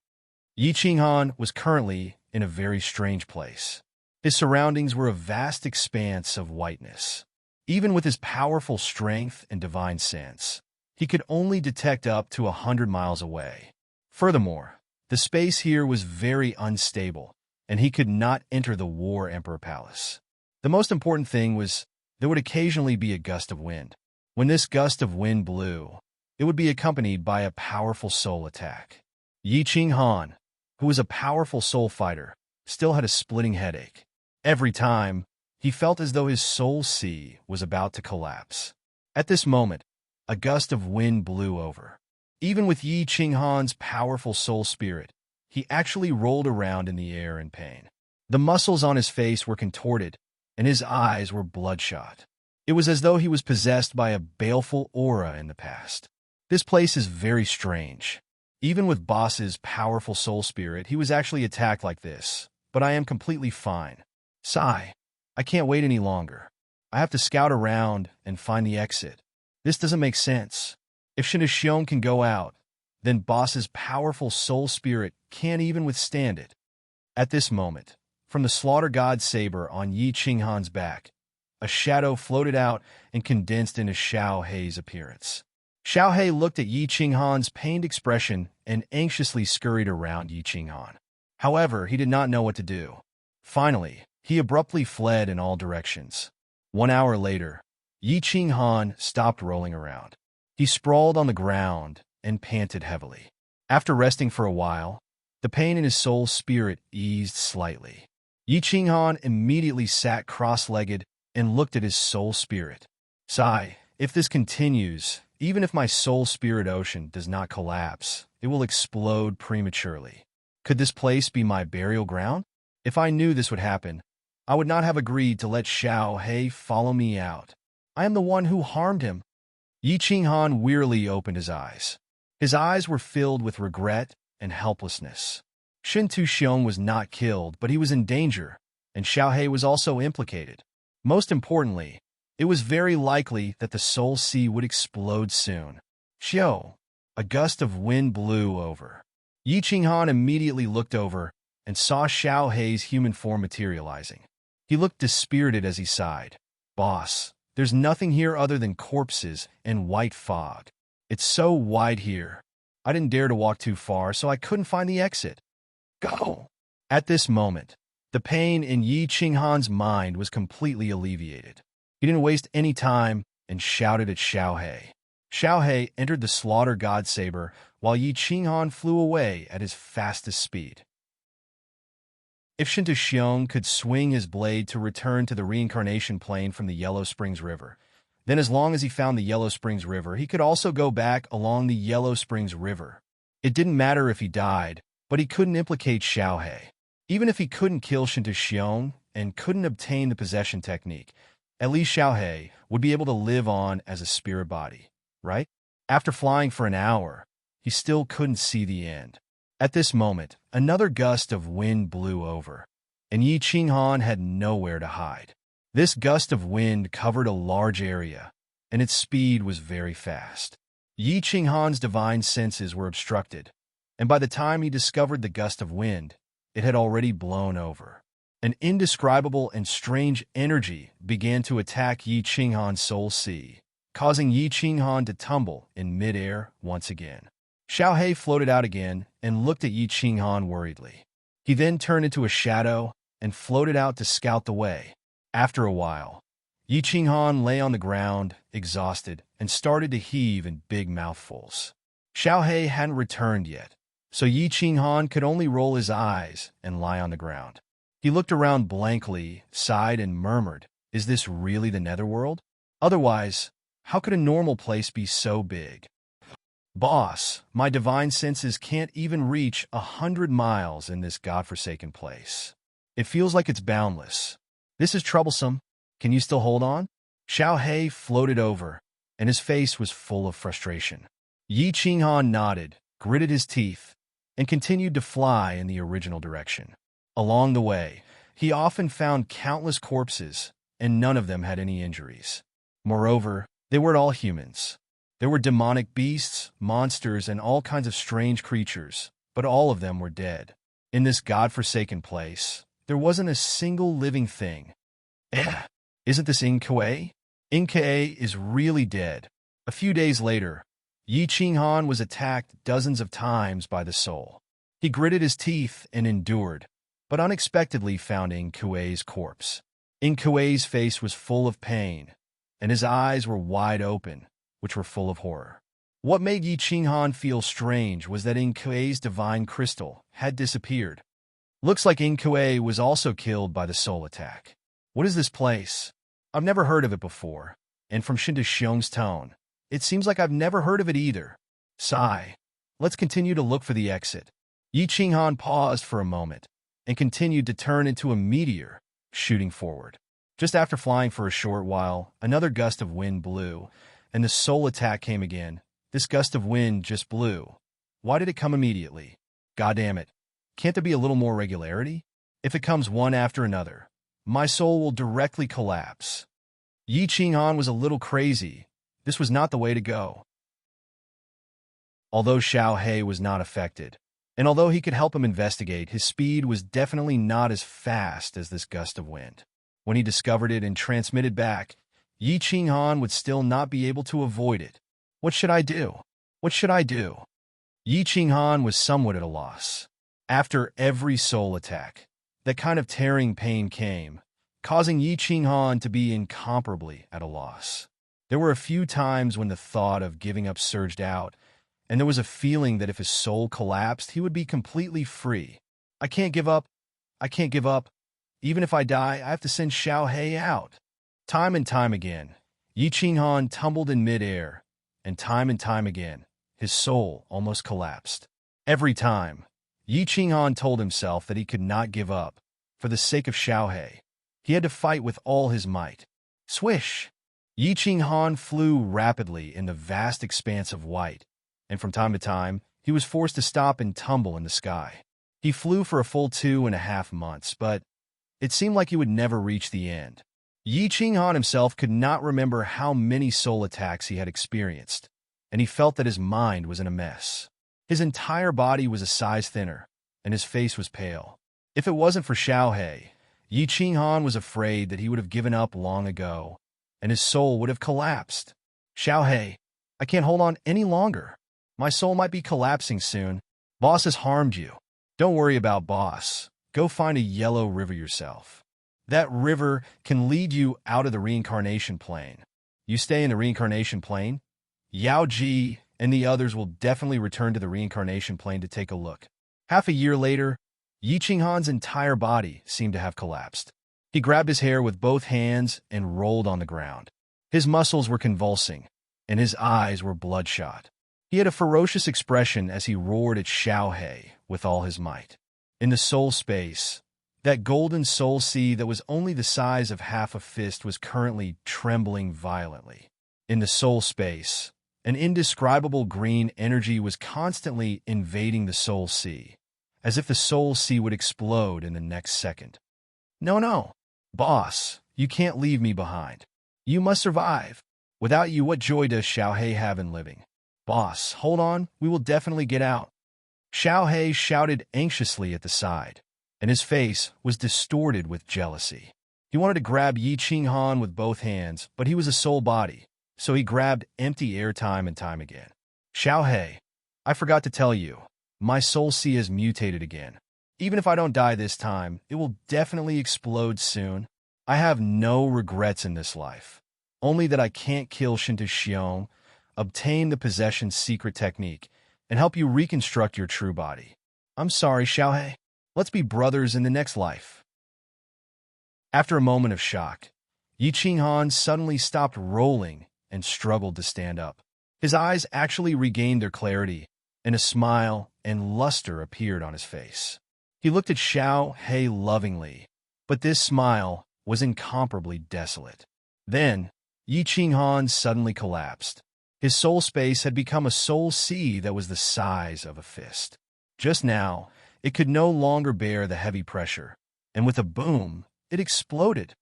Yi Qinghan was currently in a very strange place. His surroundings were a vast expanse of whiteness. Even with his powerful strength and divine sense, he could only detect up to 100 miles away. Furthermore, the space here was very unstable, and he could not enter the War Emperor Palace. The most important thing was there would occasionally be a gust of wind. When this gust of wind blew, it would be accompanied by a powerful soul attack. Yi Qinghan, who was a powerful soul fighter, still had a splitting headache. Every time, he felt as though his soul sea was about to collapse. At this moment, a gust of wind blew over. Even with Yi Qinghan's powerful soul spirit, he actually rolled around in the air in pain. The muscles on his face were contorted, and his eyes were bloodshot. It was as though he was possessed by a baleful aura in the past. This place is very strange. Even with Boss's powerful soul spirit, he was actually attacked like this. But I am completely fine. Sigh. I can't wait any longer. I have to scout around and find the exit. This doesn't make sense. If Shinta can go out, then Boss's powerful soul spirit can't even withstand it. At this moment, from the Slaughter God's saber on Yi Qinghan's back, a shadow floated out and condensed into Xiao He's appearance. Xiao He looked at Yi Qinghan's pained expression and anxiously scurried around Yi Qinghan. However, he did not know what to do. Finally, he abruptly fled in all directions. 1 hour later, Yi Qinghan stopped rolling around. He sprawled on the ground and panted heavily. After resting for a while, the pain in his soul spirit eased slightly. Yi Qinghan immediately sat cross-legged and looked at his soul spirit. Sigh, if this continues, even if my soul spirit ocean does not collapse, it will explode prematurely. Could this place be my burial ground? If I knew this would happen, I would not have agreed to let Xiao He follow me out. I am the one who harmed him. Yi Qinghan wearily opened his eyes. His eyes were filled with regret and helplessness. Shinta Xiong was not killed, but he was in danger, and Xiao He was also implicated. Most importantly, it was very likely that the Soul Sea would explode soon. Xiao, a gust of wind blew over. Yi Qinghan immediately looked over and saw Xiao He's human form materializing. He looked dispirited as he sighed. Boss, there's nothing here other than corpses and white fog. It's so wide here. I didn't dare to walk too far, so I couldn't find the exit. Go! At this moment, The pain in Yi Qinghan's mind was completely alleviated. He didn't waste any time and shouted at Xiaohei. Xiaohei entered the slaughter god saber while Yi Qinghan flew away at his fastest speed. If Shinta Xiong could swing his blade to return to the reincarnation plane from the Yellow Springs River, then as long as he found the Yellow Springs River, he could also go back along the Yellow Springs River. It didn't matter if he died, but he couldn't implicate Xiaohei. Even if he couldn't kill Shinta Xiong and couldn't obtain the possession technique, at least Xiaohei would be able to live on as a spirit body, right? After flying for an hour, he still couldn't see the end. At this moment, another gust of wind blew over, and Yi Qinghan had nowhere to hide. This gust of wind covered a large area, and its speed was very fast. Yi Qinghan's divine senses were obstructed, and by the time he discovered the gust of wind, it had already blown over. An indescribable and strange energy began to attack Yi Qinghan's soul sea, causing Yi Qinghan to tumble in midair once again. Xiaohei floated out again and looked at Yi Qinghan worriedly. He then turned into a shadow and floated out to scout the way. After a while, Yi Qinghan lay on the ground, exhausted, and started to heave in big mouthfuls. Xiaohei hadn't returned yet, so Yi Qinghan could only roll his eyes and lie on the ground. He looked around blankly, sighed, and murmured, "Is this really the netherworld? Otherwise, how could a normal place be so big? Boss, my divine senses can't even reach 100 miles in this godforsaken place. It feels like it's boundless. This is troublesome. Can you still hold on?" Xiaohei floated over, and his face was full of frustration. Yi Qinghan nodded, gritted his teeth, and continued to fly in the original direction. Along the way, he often found countless corpses, and none of them had any injuries. Moreover, they weren't all humans. There were demonic beasts, monsters, and all kinds of strange creatures, but all of them were dead. In this godforsaken place, there wasn't a single living thing. Isn't this Inkue? Inkue is really dead. A few days later, Yi Qinghan was attacked dozens of times by the soul. He gritted his teeth and endured, but unexpectedly found Inkue's corpse. Inkue's face was full of pain, and his eyes were wide open, which were full of horror. What made Yi Qinghan feel strange was that Inkue's divine crystal had disappeared. Looks like Inkue was also killed by the soul attack. What is this place? I've never heard of it before, and from Shinta Xiong's tone, it seems like I've never heard of it either. Sigh. Let's continue to look for the exit. Yi Qinghan paused for a moment and continued to turn into a meteor, shooting forward. Just after flying for a short while, another gust of wind blew, and the soul attack came again. This gust of wind just blew. Why did it come immediately? God damn it. Can't there be a little more regularity? If it comes one after another, my soul will directly collapse. Yi Qinghan was a little crazy. This was not the way to go. Although Xiaohei was not affected, and although he could help him investigate, his speed was definitely not as fast as this gust of wind. When he discovered it and transmitted back, Yi Qinghan would still not be able to avoid it. What should I do? What should I do? Yi Qinghan was somewhat at a loss. After every soul attack, that kind of tearing pain came, causing Yi Qinghan to be incomparably at a loss. There were a few times when the thought of giving up surged out, and there was a feeling that if his soul collapsed, he would be completely free. I can't give up. I can't give up. Even if I die, I have to send Xiaohei out. Time and time again, Yi Qinghan tumbled in midair, and time again, his soul almost collapsed. Every time, Yi Qinghan told himself that he could not give up. For the sake of Xiaohei, he had to fight with all his might. Swish! Yi Qinghan flew rapidly in the vast expanse of white, and from time to time, he was forced to stop and tumble in the sky. He flew for a full 2.5 months, but it seemed like he would never reach the end. Yi Qinghan himself could not remember how many soul attacks he had experienced, and he felt that his mind was in a mess. His entire body was a size thinner, and his face was pale. If it wasn't for Xiaohei, Yi Qinghan was afraid that he would have given up long ago, and his soul would have collapsed. Xiaohei, I can't hold on any longer. My soul might be collapsing soon. Boss has harmed you. Don't worry about Boss. Go find a yellow river yourself. That river can lead you out of the reincarnation plane. You stay in the reincarnation plane, Yao Ji and the others will definitely return to the reincarnation plane to take a look. Half a year later, Yi Qinghan's entire body seemed to have collapsed. He grabbed his hair with both hands and rolled on the ground. His muscles were convulsing, and his eyes were bloodshot. He had a ferocious expression as he roared at Xiao He with all his might. In the soul space, that golden soul sea that was only the size of half a fist was currently trembling violently. In the soul space, an indescribable green energy was constantly invading the soul sea, as if the soul sea would explode in the next second. No, boss, you can't leave me behind. You must survive. Without you, what joy does Xiao He have in living? Boss, hold on, we will definitely get out. Xiao He shouted anxiously at the side, and his face was distorted with jealousy. He wanted to grab Yi Qinghan with both hands, but he was a soul body, so he grabbed empty air time and time again. Xiao He, I forgot to tell you, my soul sea has mutated again. Even if I don't die this time, it will definitely explode soon. I have no regrets in this life. Only that I can't kill Shinta Xiong, obtain the possession secret technique, and help you reconstruct your true body. I'm sorry, Xiao He. Let's be brothers in the next life. After a moment of shock, Yi Qinghan suddenly stopped rolling and struggled to stand up. His eyes actually regained their clarity, and a smile and luster appeared on his face. He looked at Xiao He lovingly, but this smile was incomparably desolate. Then, Yi Qinghan suddenly collapsed. His soul space had become a soul sea that was the size of a fist. Just now, it could no longer bear the heavy pressure, and with a boom, it exploded.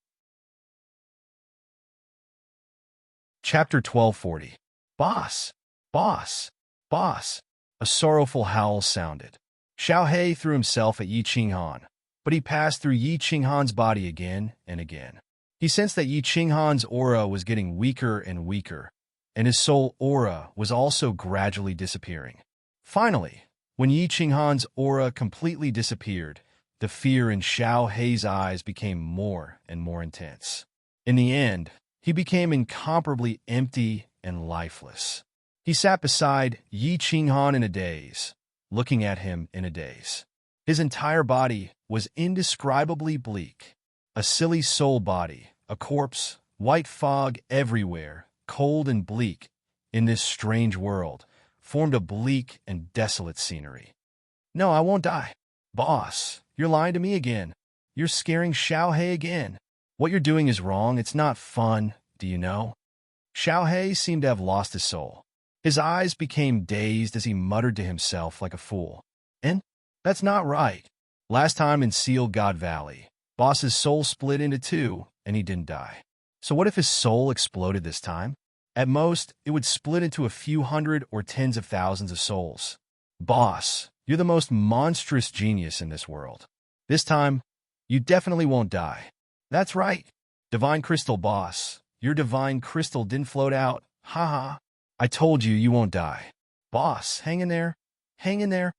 Chapter 1240. Boss! Boss! Boss! A sorrowful howl sounded. Xiao He threw himself at Yi Qinghan, but he passed through Yi Qinghan's body again and again. He sensed that Yi Qinghan's aura was getting weaker and weaker, and his soul aura was also gradually disappearing. Finally, when Yi Qinghan's aura completely disappeared, the fear in Xiao He's eyes became more and more intense. In the end, he became incomparably empty and lifeless. He sat beside Yi Qinghan in a daze, looking at him in a daze. His entire body was indescribably bleak. A silly soul body, a corpse, white fog everywhere, cold and bleak, in this strange world, formed a bleak and desolate scenery. No, I won't die. Boss, you're lying to me again. You're scaring Xiao He again. What you're doing is wrong. It's not fun, do you know? Xiao He seemed to have lost his soul. His eyes became dazed as he muttered to himself like a fool. And that's not right. Last time in Seal God Valley, Boss's soul split into two, and he didn't die. So what if his soul exploded this time? At most, it would split into a few hundred or tens of thousands of souls. Boss, you're the most monstrous genius in this world. This time, you definitely won't die. That's right. Divine Crystal Boss, your divine crystal didn't float out. Ha. I told you you won't die. Boss, hang in there. Hang in there.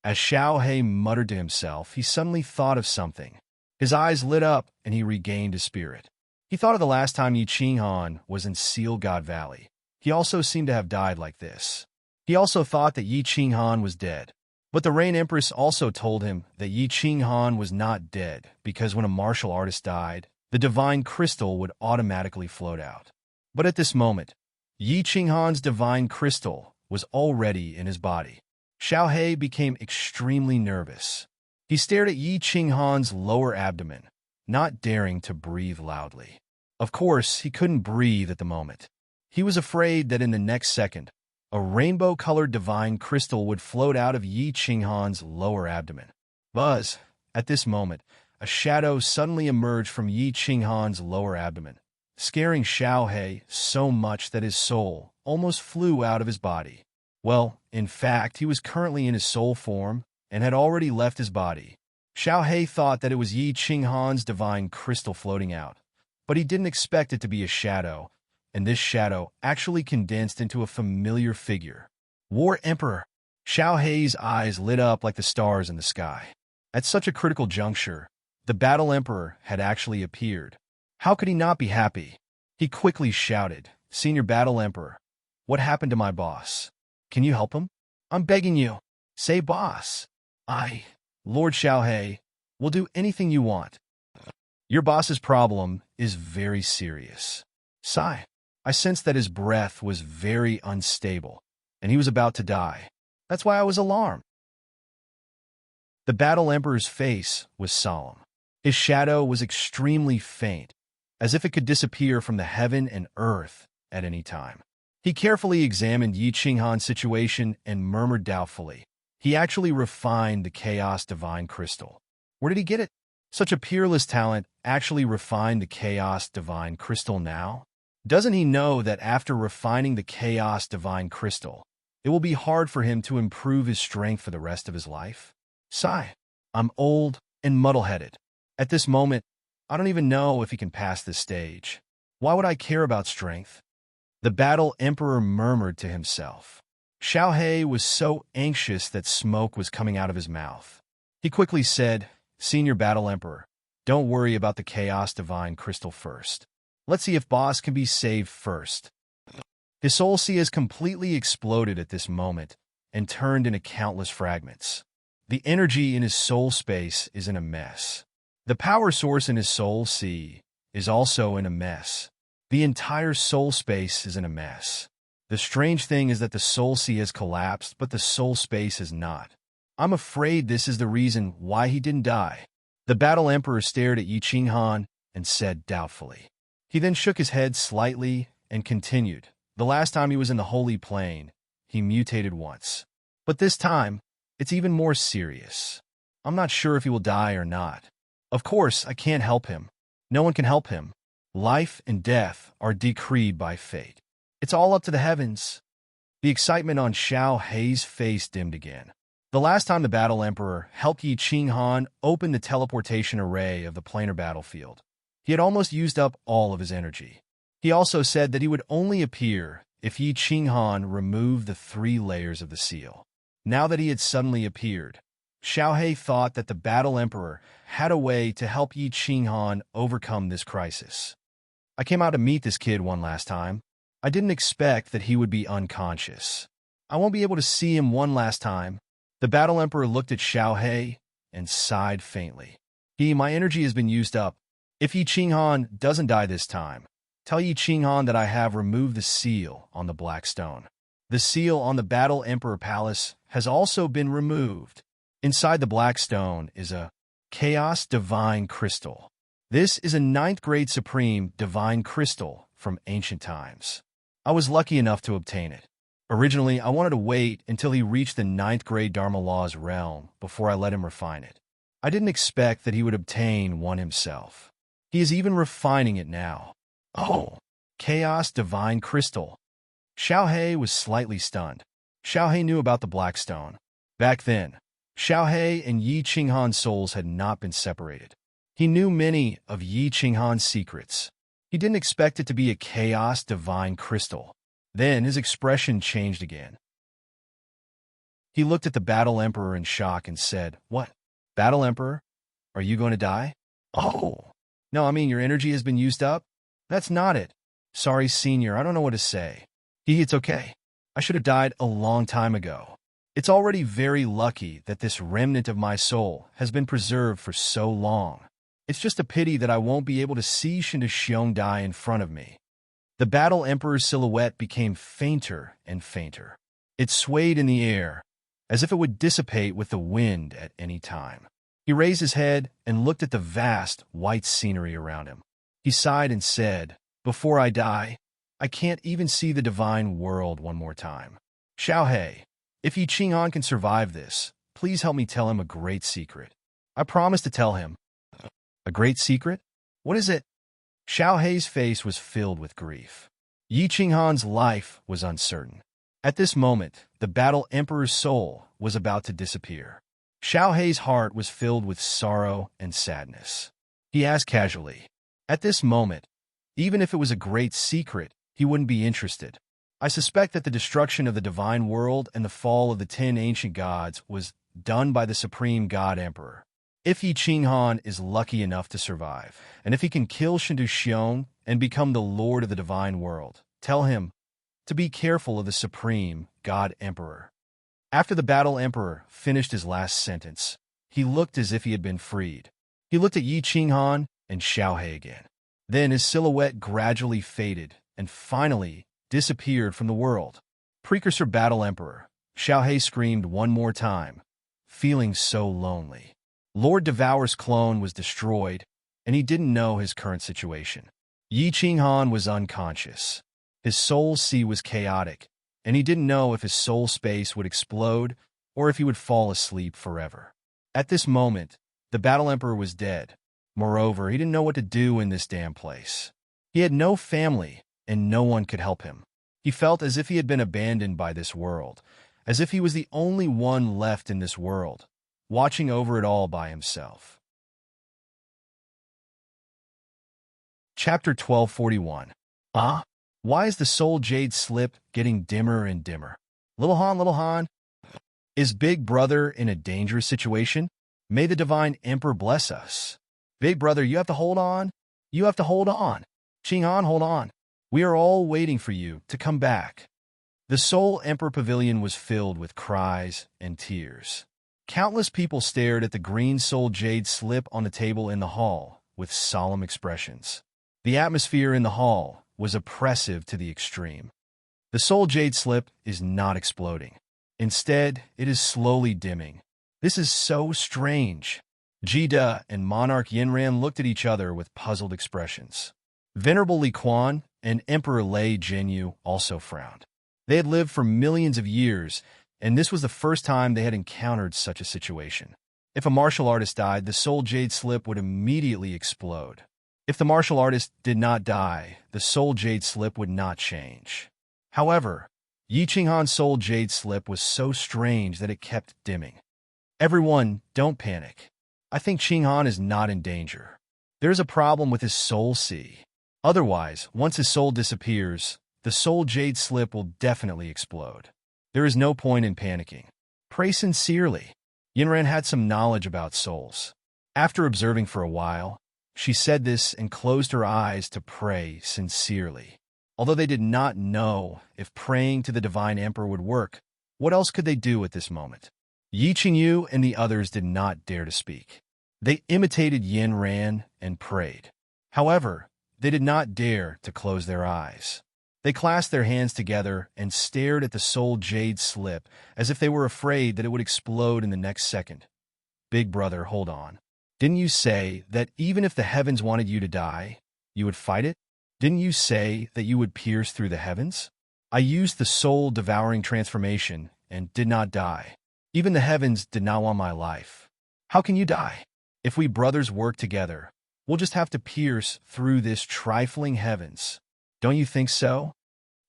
As Xiao He muttered to himself, he suddenly thought of something. His eyes lit up, and he regained his spirit. He thought of the last time Yi Qinghan was in Seal God Valley. He also seemed to have died like this. He also thought that Yi Qinghan was dead. But the Rain Empress also told him that Yi Qinghan was not dead, because when a martial artist died, the divine crystal would automatically float out. But at this moment, Yi Qinghan's divine crystal was already in his body. Xiao He became extremely nervous. He stared at Yi Qinghan's lower abdomen, not daring to breathe loudly. Of course, he couldn't breathe at the moment. He was afraid that in the next second, a rainbow-colored divine crystal would float out of Yi Qinghan's lower abdomen. Buzz! At this moment, a shadow suddenly emerged from Yi Qinghan's lower abdomen, scaring Xiao He so much that his soul almost flew out of his body. Well, in fact, he was currently in his soul form and had already left his body. Xiao He thought that it was Yi Qinghan's divine crystal floating out, but he didn't expect it to be a shadow, and this shadow actually condensed into a familiar figure. War Emperor! Xiao He's eyes lit up like the stars in the sky. At such a critical juncture, the Battle Emperor had actually appeared. How could he not be happy? He quickly shouted, "Senior Battle Emperor, what happened to my boss? Can you help him? I'm begging you. Say boss. I, Lord Xiaohei, will do anything you want. Your boss's problem is very serious." Sigh. I sensed that his breath was very unstable, and he was about to die. That's why I was alarmed. The Battle Emperor's face was solemn. His shadow was extremely faint, as if it could disappear from the heaven and earth at any time. He carefully examined Yi Qinghan's situation and murmured doubtfully. He actually refined the Chaos Divine Crystal. Where did he get it? Such a peerless talent actually refined the Chaos Divine Crystal now? Doesn't he know that after refining the Chaos Divine Crystal, it will be hard for him to improve his strength for the rest of his life? Sigh. I'm old and muddle-headed. At this moment, I don't even know if he can pass this stage. Why would I care about strength? The Battle Emperor murmured to himself. Xiaohei was so anxious that smoke was coming out of his mouth. He quickly said, "Senior Battle Emperor, don't worry about the Chaos Divine Crystal first. Let's see if boss can be saved first." His soul sea has completely exploded at this moment and turned into countless fragments. The energy in his soul space is in a mess. The power source in his soul sea is also in a mess. The entire soul space is in a mess. The strange thing is that the soul sea has collapsed, but the soul space has not. I'm afraid this is the reason why he didn't die. The Battle Emperor stared at Yi Qinghan and said doubtfully. He then shook his head slightly and continued. The last time he was in the Holy Plane, he mutated once. But this time, it's even more serious. I'm not sure if he will die or not. Of course, I can't help him. No one can help him. Life and death are decreed by fate. It's all up to the heavens. The excitement on Xiaohei's face dimmed again. The last time the Battle Emperor helped Yi Qinghan open the teleportation array of the planar battlefield, he had almost used up all of his energy. He also said that he would only appear if Yi Qinghan removed the 3 layers of the seal. Now that he had suddenly appeared, Xiaohei thought that the Battle Emperor had a way to help Yi Qinghan overcome this crisis. I came out to meet this kid one last time. I didn't expect that he would be unconscious. I won't be able to see him one last time. The Battle Emperor looked at Xiaohei and sighed faintly. My energy has been used up. If Yi Qinghan doesn't die this time, tell Yi Qinghan that I have removed the seal on the black stone. The seal on the Battle Emperor Palace has also been removed. Inside the black stone is a Chaos Divine Crystal. This is a 9th grade Supreme Divine Crystal from ancient times. I was lucky enough to obtain it. Originally, I wanted to wait until he reached the 9th grade Dharma Law's realm before I let him refine it. I didn't expect that he would obtain one himself. He is even refining it now. Oh, Chaos Divine Crystal. Xiaohei was slightly stunned. Xiaohei knew about the Black Stone. Back then, Xiaohei and Yi Qinghan's souls had not been separated. He knew many of Yi Qinghan's secrets. He didn't expect it to be a Chaos Divine Crystal. Then his expression changed again. He looked at the Battle Emperor in shock and said, "What? Battle Emperor? Are you going to die?" "Oh. No, I mean your energy has been used up?" "That's not it. Sorry, Senior, I don't know what to say." It's okay. I should have died a long time ago. It's already very lucky that this remnant of my soul has been preserved for so long. It's just a pity that I won't be able to see Shinda Xiong die in front of me. The Battle Emperor's silhouette became fainter and fainter. It swayed in the air, as if it would dissipate with the wind at any time. He raised his head and looked at the vast, white scenery around him. He sighed and said, "Before I die, I can't even see the divine world one more time. Xiaohei, if Yi Qinghan can survive this, please help me tell him a great secret. I promise to tell him." "A great secret? What is it?" Xiaohei's face was filled with grief. Yi Qinghan's life was uncertain. At this moment, the Battle Emperor's soul was about to disappear. Xiaohei's heart was filled with sorrow and sadness. He asked casually, "At this moment, even if it was a great secret, he wouldn't be interested. I suspect that the destruction of the divine world and the fall of the 10 ancient gods was done by the Supreme God Emperor. If Yi Ching Han is lucky enough to survive, and if he can kill Shindu Xiong and become the Lord of the Divine World, tell him to be careful of the Supreme God Emperor. After the battle, Emperor finished his last sentence. He looked as if he had been freed. He looked at Yi Ching Han and Xiao He again. Then his silhouette gradually faded and finally disappeared from the world. Precursor Battle Emperor, Xiao He screamed one more time, feeling so lonely. Lord Devour's clone was destroyed, and he didn't know his current situation. Yi Ching Han was unconscious. His soul sea was chaotic, and he didn't know if his soul space would explode or if he would fall asleep forever. At this moment, the Battle Emperor was dead. Moreover, he didn't know what to do in this damn place. He had no family, and no one could help him. He felt as if he had been abandoned by this world, as if he was the only one left in this world, watching over it all by himself. Chapter 1241. Why is the soul jade slip getting dimmer and dimmer? Little Han, is Big Brother in a dangerous situation? May the Divine Emperor bless us. Big Brother, you have to hold on. You have to hold on. Ching Han, hold on. We are all waiting for you to come back. The Soul Emperor Pavilion was filled with cries and tears. Countless people stared at the green soul jade slip on the table in the hall with solemn expressions. The atmosphere in the hall was oppressive to the extreme. The soul jade slip is not exploding. Instead, it is slowly dimming. This is so strange. Jida and Monarch Yinran looked at each other with puzzled expressions. Venerable Li Quan and Emperor Lei Jinyu also frowned. They had lived for millions of years, and this was the first time they had encountered such a situation. If a martial artist died, the soul jade slip would immediately explode. If the martial artist did not die, the soul jade slip would not change. However, Yi Ching Han's soul jade slip was so strange that it kept dimming. Everyone, don't panic. I think Ching Han is not in danger. There's a problem with his soul sea. Otherwise, once his soul disappears, the soul jade slip will definitely explode. There is no point in panicking. Pray sincerely. Yinran had some knowledge about souls. After observing for a while, she said this and closed her eyes to pray sincerely. Although they did not know if praying to the Divine Emperor would work, what else could they do at this moment? Yi Qingyu and the others did not dare to speak. They imitated Yinran and prayed. However, they did not dare to close their eyes. They clasped their hands together and stared at the soul jade slip as if they were afraid that it would explode in the next second. Big Brother, hold on. Didn't you say that even if the heavens wanted you to die, you would fight it? Didn't you say that you would pierce through the heavens? I used the soul-devouring transformation and did not die. Even the heavens did not want my life. How can you die? If we brothers work together, we'll just have to pierce through this trifling heavens. Don't you think so?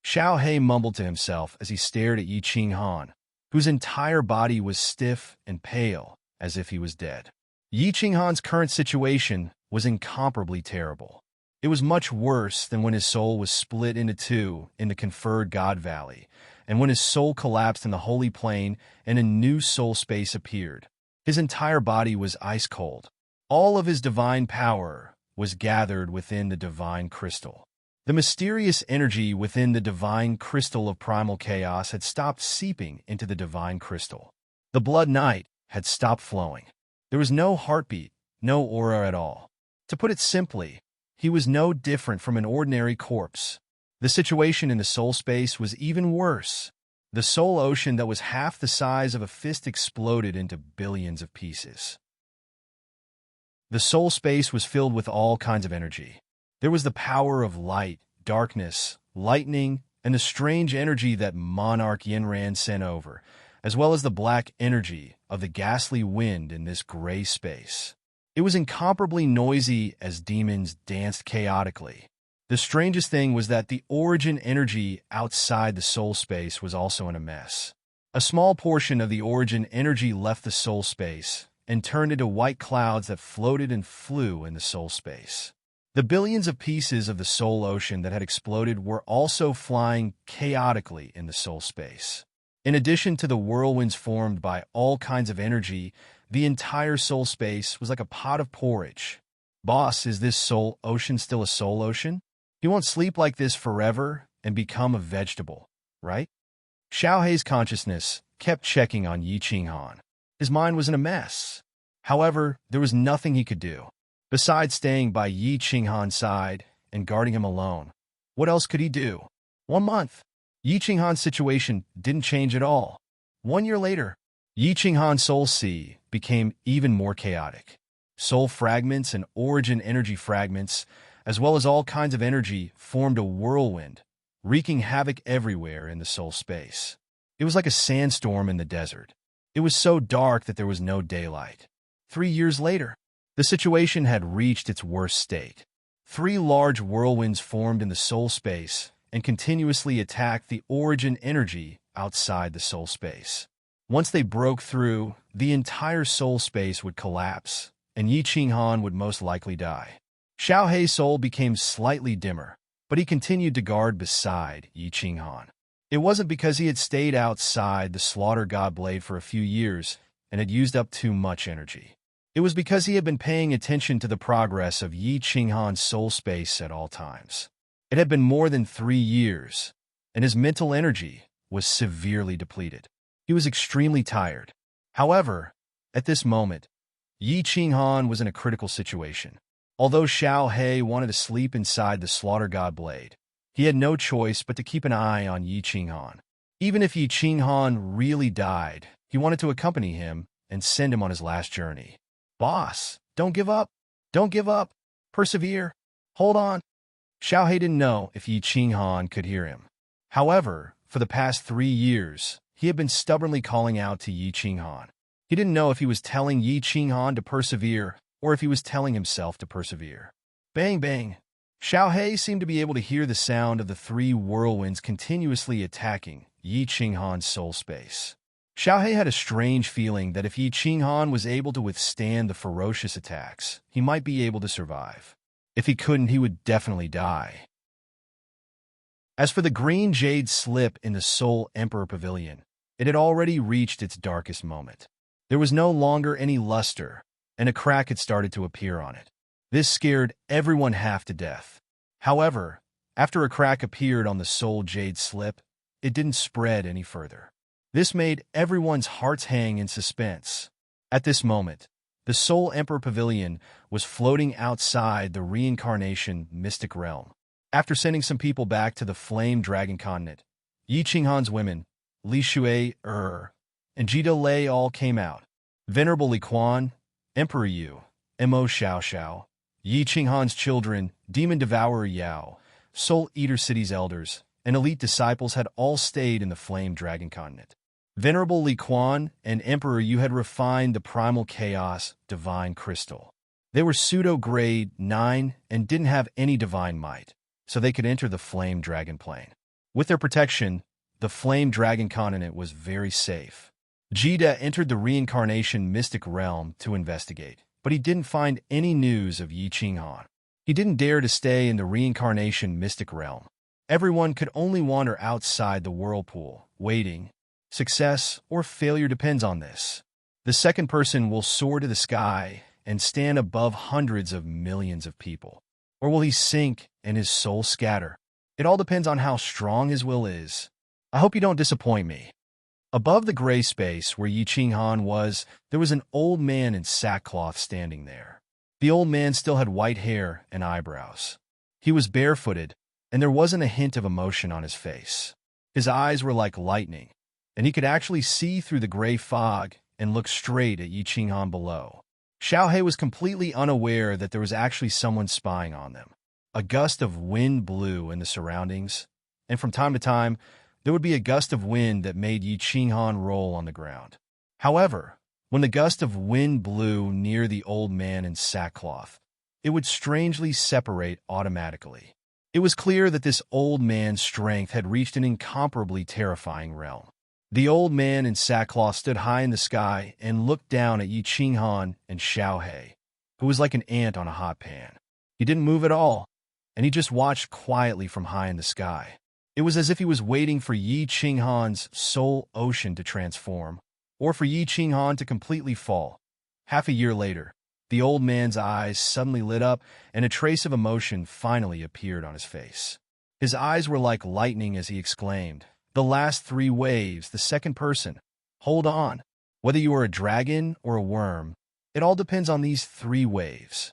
Xiao He mumbled to himself as he stared at Yi Ching Han, whose entire body was stiff and pale, as if he was dead. Yi Ching Han's current situation was incomparably terrible. It was much worse than when his soul was split into two in the conferred God Valley, and when his soul collapsed in the Holy Plain and a new soul space appeared. His entire body was ice cold. All of his divine power was gathered within the divine crystal. The mysterious energy within the divine crystal of primal chaos had stopped seeping into the divine crystal. The blood night had stopped flowing. There was no heartbeat, no aura at all. To put it simply, he was no different from an ordinary corpse. The situation in the soul space was even worse. The soul ocean that was half the size of a fist exploded into billions of pieces. The soul space was filled with all kinds of energy. There was the power of light, darkness, lightning, and the strange energy that Monarch Yinran sent over, as well as the black energy of the ghastly wind in this gray space. It was incomparably noisy as demons danced chaotically. The strangest thing was that the origin energy outside the soul space was also in a mess. A small portion of the origin energy left the soul space and turned into white clouds that floated and flew in the soul space. The billions of pieces of the soul ocean that had exploded were also flying chaotically in the soul space. In addition to the whirlwinds formed by all kinds of energy, the entire soul space was like a pot of porridge. Boss, is this soul ocean still a soul ocean? He won't sleep like this forever and become a vegetable, right? Xiao Hei's consciousness kept checking on Yi Qinghan. His mind was in a mess. However, there was nothing he could do. Besides staying by Yi Qinghan's side and guarding him alone, what else could he do? 1 month. Yi Qinghan's situation didn't change at all. 1 year later, Yi Qinghan's soul sea became even more chaotic. Soul fragments and origin energy fragments, as well as all kinds of energy, formed a whirlwind, wreaking havoc everywhere in the soul space. It was like a sandstorm in the desert. It was so dark that there was no daylight. 3 years later, the situation had reached its worst state. 3 large whirlwinds formed in the soul space and continuously attacked the origin energy outside the soul space. Once they broke through, the entire soul space would collapse, and Yi Qinghan would most likely die. Xiao Hei's soul became slightly dimmer, but he continued to guard beside Yi Qinghan. It wasn't because he had stayed outside the slaughter god blade for a few years and had used up too much energy. It was because he had been paying attention to the progress of Yi Qinghan's soul space at all times. It had been more than 3 years, and his mental energy was severely depleted. He was extremely tired. However, at this moment, Yi Qinghan was in a critical situation. Although Xiao Hei wanted to sleep inside the slaughter god blade, he had no choice but to keep an eye on Yi Qinghan. Even if Yi Qinghan really died, he wanted to accompany him and send him on his last journey. Boss, don't give up. Don't give up. Persevere. Hold on. Xiao Hei didn't know if Yi Qinghan could hear him. However, for the past 3 years, he had been stubbornly calling out to Yi Qinghan. He didn't know if he was telling Yi Qinghan to persevere or if he was telling himself to persevere. Bang, bang. Xiao Hei seemed to be able to hear the sound of the 3 whirlwinds continuously attacking Yi Qinghan's soul space. Xiao Hei had a strange feeling that if Yi Qinghan was able to withstand the ferocious attacks, he might be able to survive. If he couldn't, he would definitely die. As for the green jade slip in the Soul Emperor Pavilion, it had already reached its darkest moment. There was no longer any luster, and a crack had started to appear on it. This scared everyone half to death. However, after a crack appeared on the Soul Jade slip, it didn't spread any further. This made everyone's hearts hang in suspense. At this moment, the Soul Emperor Pavilion was floating outside the reincarnation mystic realm. After sending some people back to the Flame Dragon Continent, Yi Qinghan's women, Li Shui, and Jida Lei all came out. Venerable Li Quan, Emperor Yu, Mo Xiao Xiao, Yi Qinghan's children, Demon Devourer Yao, Soul Eater City's elders, and elite disciples had all stayed in the Flame Dragon Continent. Venerable Li Quan and Emperor Yu had refined the primal chaos divine crystal. They were pseudo-grade 9 and didn't have any divine might, so they could enter the Flame Dragon plane. With their protection, the Flame Dragon Continent was very safe. Jida entered the reincarnation mystic realm to investigate, but he didn't find any news of Yi Qinghan. He didn't dare to stay in the reincarnation mystic realm. Everyone could only wander outside the whirlpool, waiting. Success or failure depends on this. The second person will soar to the sky and stand above hundreds of millions of people. Or will he sink and his soul scatter? It all depends on how strong his will is. I hope you don't disappoint me. Above the gray space where Yi Qinghan was, there was an old man in sackcloth standing there. The old man still had white hair and eyebrows. He was barefooted, and there wasn't a hint of emotion on his face. His eyes were like lightning, and he could actually see through the gray fog and look straight at Yi Qinghan below. Xiao Hei was completely unaware that there was actually someone spying on them. A gust of wind blew in the surroundings, and from time to time, there would be a gust of wind that made Yi Qinghan roll on the ground. However, when the gust of wind blew near the old man in sackcloth, it would strangely separate automatically. It was clear that this old man's strength had reached an incomparably terrifying realm. The old man in sackcloth stood high in the sky and looked down at Yi Qinghan and Xiao Hei, who was like an ant on a hot pan. He didn't move at all, and he just watched quietly from high in the sky. It was as if he was waiting for Yi Qinghan's soul ocean to transform, or for Yi Qinghan to completely fall. Half a year later, the old man's eyes suddenly lit up, and a trace of emotion finally appeared on his face. His eyes were like lightning as he exclaimed, "The last 3 waves, the second person. Hold on. Whether you are a dragon or a worm, it all depends on these 3 waves."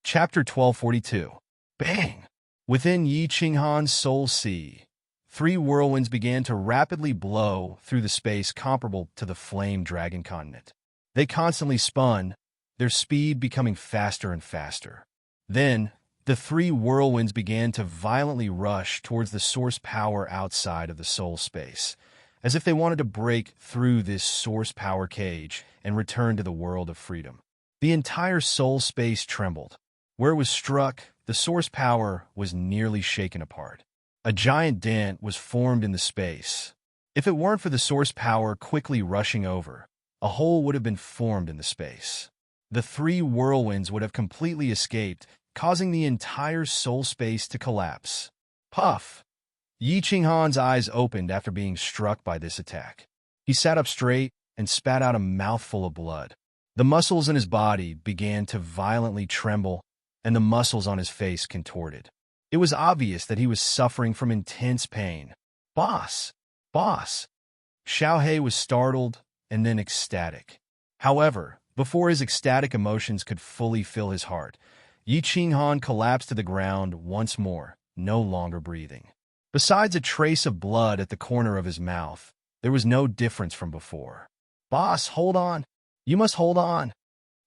Chapter 1242. Bang! Within Yi Qinghan's soul sea, 3 whirlwinds began to rapidly blow through the space comparable to the flame dragon continent. They constantly spun, their speed becoming faster and faster. Then, the 3 whirlwinds began to violently rush towards the source power outside of the soul space, as if they wanted to break through this source power cage and return to the world of freedom. The entire soul space trembled. Where it was struck, the source power was nearly shaken apart. A giant dent was formed in the space. If it weren't for the source power quickly rushing over, a hole would have been formed in the space. The 3 whirlwinds would have completely escaped, causing the entire soul space to collapse. Puff! Yi Qinghan's eyes opened after being struck by this attack. He sat up straight and spat out a mouthful of blood. The muscles in his body began to violently tremble, and the muscles on his face contorted. It was obvious that he was suffering from intense pain. "Boss! Boss!" Xiaohei was startled and then ecstatic. However, before his ecstatic emotions could fully fill his heart, Yi Qinghan collapsed to the ground once more, no longer breathing. Besides a trace of blood at the corner of his mouth, there was no difference from before. "Boss, hold on! You must hold on!"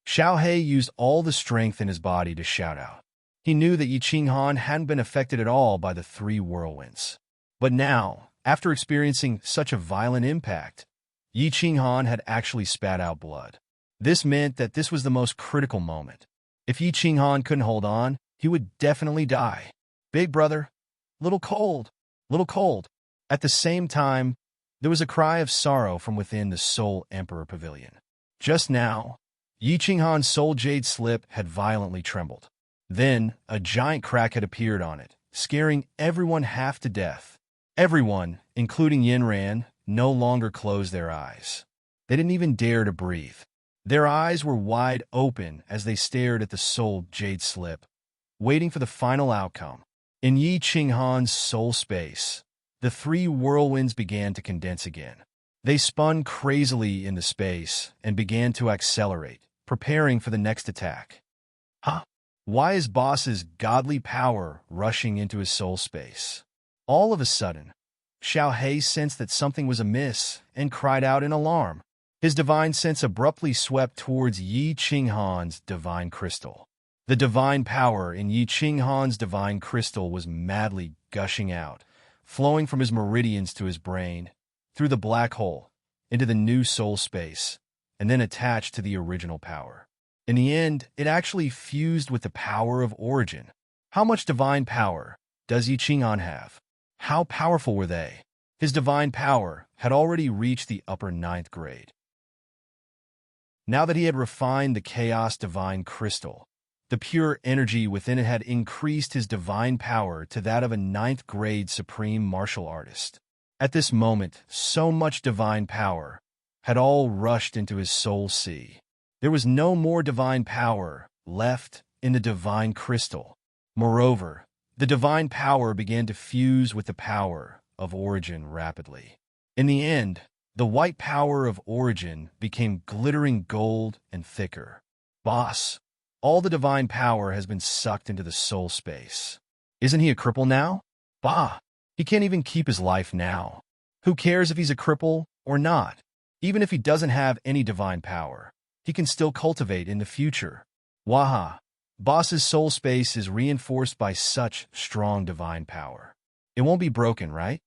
Xiaohei used all the strength in his body to shout out. He knew that Yi Qinghan hadn't been affected at all by the 3 whirlwinds. But now, after experiencing such a violent impact, Yi Qinghan had actually spat out blood. This meant that this was the most critical moment. If Yi Qinghan couldn't hold on, he would definitely die. "Big brother, little cold, little cold." At the same time, there was a cry of sorrow from within the Soul Emperor Pavilion. Just now, Yi Qinghan's soul jade slip had violently trembled. Then, a giant crack had appeared on it, scaring everyone half to death. Everyone, including Yinran, no longer closed their eyes. They didn't even dare to breathe. Their eyes were wide open as they stared at the soul jade slip, waiting for the final outcome. In Yi Qinghan's soul space, the 3 whirlwinds began to condense again. They spun crazily into space and began to accelerate, preparing for the next attack. Huh? Why is Boss's godly power rushing into his soul space? All of a sudden, Xiaohei sensed that something was amiss and cried out in alarm. His divine sense abruptly swept towards Yi Qinghan's divine crystal. The divine power in Yi Qinghan's divine crystal was madly gushing out, flowing from his meridians to his brain, through the black hole, into the new soul space, and then attached to the original power. In the end, it actually fused with the power of origin. How much divine power does Yi Qinghan have? How powerful were they? His divine power had already reached the upper 9th grade. Now that he had refined the chaos divine crystal, the pure energy within it had increased his divine power to that of a 9th grade supreme martial artist. At this moment, so much divine power had all rushed into his soul sea. There was no more divine power left in the divine crystal. Moreover, the divine power began to fuse with the power of origin rapidly. In the end, the white power of origin became glittering gold and thicker. "Boss, all the divine power has been sucked into the soul space. Isn't he a cripple now? Bah, he can't even keep his life now. Who cares if he's a cripple or not? Even if he doesn't have any divine power, he can still cultivate in the future. Waha, Boss's soul space is reinforced by such strong divine power. It won't be broken, right?"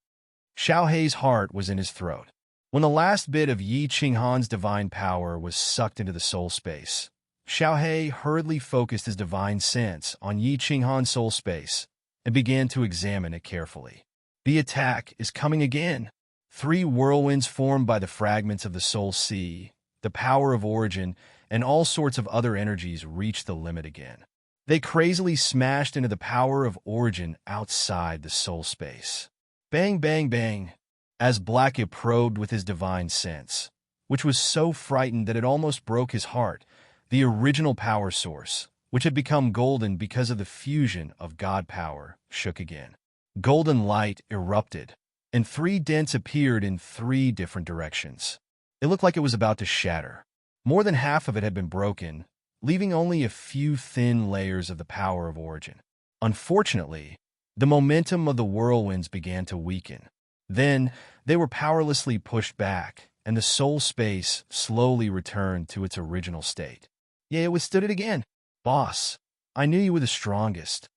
Xiaohei's heart was in his throat. When the last bit of Yi Qinghan's divine power was sucked into the soul space, Xiaohei hurriedly focused his divine sense on Yi Qinghan's soul space and began to examine it carefully. The attack is coming again. 3 whirlwinds formed by the fragments of the soul sea, the power of origin, and all sorts of other energies reached the limit again. They crazily smashed into the power of origin outside the soul space. Bang, bang, bang, as Black probed with his divine sense, which was so frightened that it almost broke his heart. The original power source, which had become golden because of the fusion of God power, shook again. Golden light erupted, and 3 dents appeared in 3 different directions. It looked like it was about to shatter. More than half of it had been broken, leaving only a few thin layers of the power of origin. Unfortunately, the momentum of the whirlwinds began to weaken. Then, they were powerlessly pushed back, and the soul space slowly returned to its original state. Yeah, it withstood it again. Boss, I knew you were the strongest.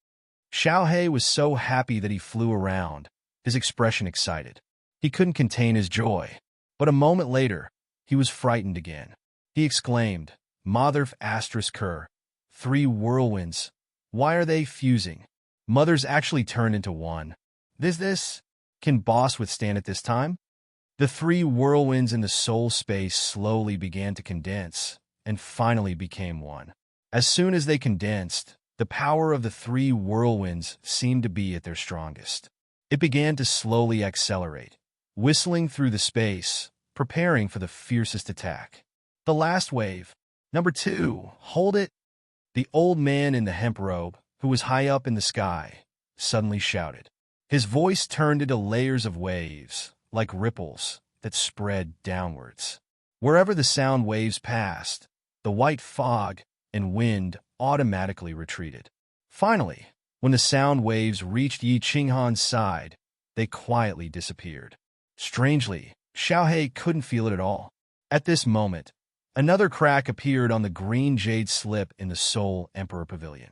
Xiaohei was so happy that he flew around, his expression excited. He couldn't contain his joy. But a moment later, he was frightened again. He exclaimed, Mother Ker, 3 whirlwinds. Why are they fusing? Mothers actually turned into one. This? Can Boss withstand it this time? The 3 whirlwinds in the soul space slowly began to condense, and finally became one. As soon as they condensed, the power of the 3 whirlwinds seemed to be at their strongest. It began to slowly accelerate, whistling through the space, preparing for the fiercest attack. The last wave. Number 2, hold it. The old man in the hemp robe, who was high up in the sky, suddenly shouted. His voice turned into layers of waves, like ripples, that spread downwards. Wherever the sound waves passed, the white fog and wind automatically retreated. Finally, when the sound waves reached Yi Qinghan's side, they quietly disappeared. Strangely, Xiaohei couldn't feel it at all. At this moment, another crack appeared on the green jade slip in the Soul Emperor Pavilion.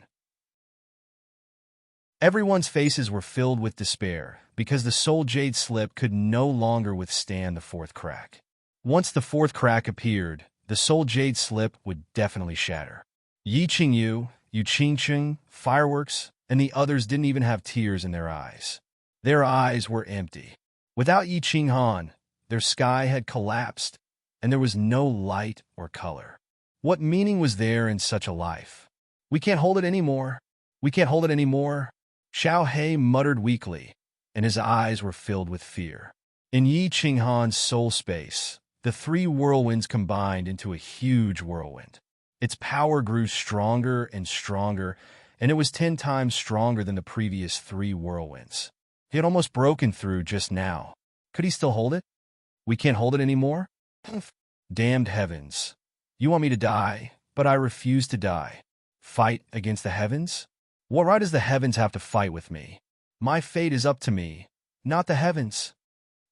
Everyone's faces were filled with despair because the Soul Jade slip could no longer withstand the 4th crack. Once the 4th crack appeared, the Soul Jade slip would definitely shatter. Yi Qingyu, Yu Qingqing, Fireworks, and the others didn't even have tears in their eyes. Their eyes were empty. Without Yi Qinghan, their sky had collapsed, and there was no light or color. What meaning was there in such a life? We can't hold it anymore. We can't hold it anymore. Xiaohei muttered weakly, and his eyes were filled with fear. In Yi Qinghan's soul space, the 3 whirlwinds combined into a huge whirlwind. Its power grew stronger and stronger, and it was 10 times stronger than the previous 3 whirlwinds. He had almost broken through just now. Could he still hold it? We can't hold it anymore? Damned heavens. You want me to die, but I refuse to die. Fight against the heavens? What right does the heavens have to fight with me? My fate is up to me, not the heavens.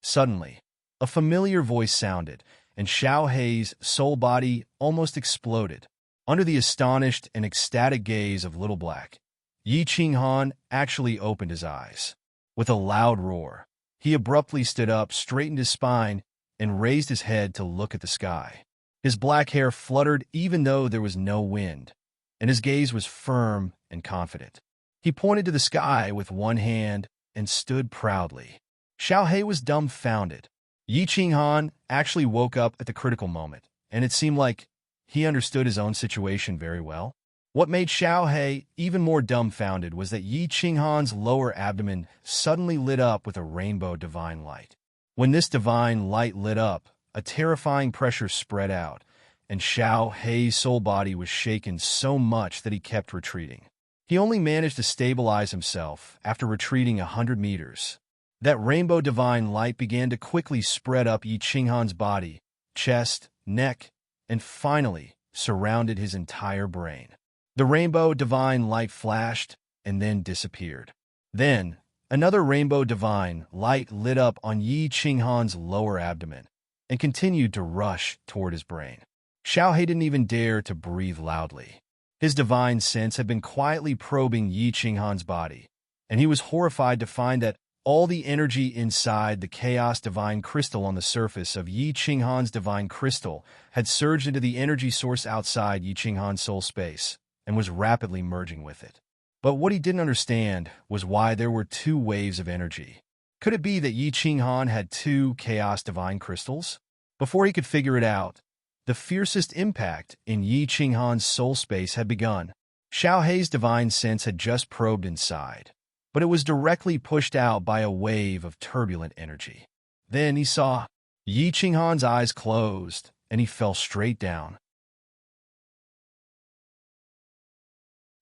Suddenly, a familiar voice sounded, and Xiaohei's soul body almost exploded. Under the astonished and ecstatic gaze of Little Black, Yi Qinghan actually opened his eyes. With a loud roar, he abruptly stood up, straightened his spine, and raised his head to look at the sky. His black hair fluttered even though there was no wind, and his gaze was firm and confident. He pointed to the sky with one hand and stood proudly. Xiaohei was dumbfounded. Yi Qinghan actually woke up at the critical moment, and it seemed like he understood his own situation very well. What made Xiaohei even more dumbfounded was that Yi Qinghan's lower abdomen suddenly lit up with a rainbow divine light. When this divine light lit up, a terrifying pressure spread out, and Xiaohei's soul body was shaken so much that he kept retreating. He only managed to stabilize himself after retreating 100 meters. That rainbow divine light began to quickly spread up Yi Qinghan's body, chest, neck, and finally surrounded his entire brain. The rainbow divine light flashed and then disappeared. Then, another rainbow divine light lit up on Yi Qinghan's lower abdomen and continued to rush toward his brain. Xiaohei didn't even dare to breathe loudly. His divine sense had been quietly probing Yi Qinghan's body, and he was horrified to find that all the energy inside the chaos divine crystal on the surface of Yi Qinghan's divine crystal had surged into the energy source outside Yi Qinghan's soul space and was rapidly merging with it. But what he didn't understand was why there were 2 waves of energy. Could it be that Yi Qinghan had 2 chaos divine crystals? Before he could figure it out, the fiercest impact in Yi Qinghan's soul space had begun. Xiao Hei's divine sense had just probed inside, but it was directly pushed out by a wave of turbulent energy. Then he saw Yi Qinghan's eyes closed, and he fell straight down.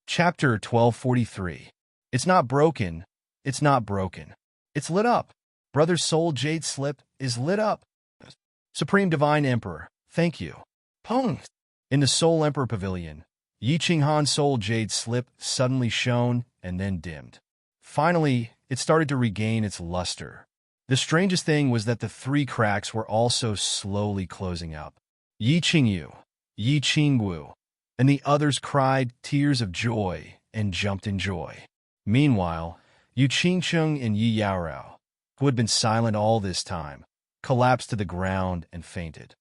Chapter 1243. It's not broken. It's not broken. It's lit up. Brother's soul jade slip is lit up. Supreme Divine Emperor, thank you. Pong. In the Soul Emperor Pavilion, Yi Qinghan's soul jade slip suddenly shone and then dimmed. Finally, it started to regain its luster. The strangest thing was that the three cracks were also slowly closing up. Yi Qingyu, Yi Qingwu, and the others cried tears of joy and jumped in joy. Meanwhile, Yu Qingcheng and Yi Yaorao, who had been silent all this time, collapsed to the ground and fainted.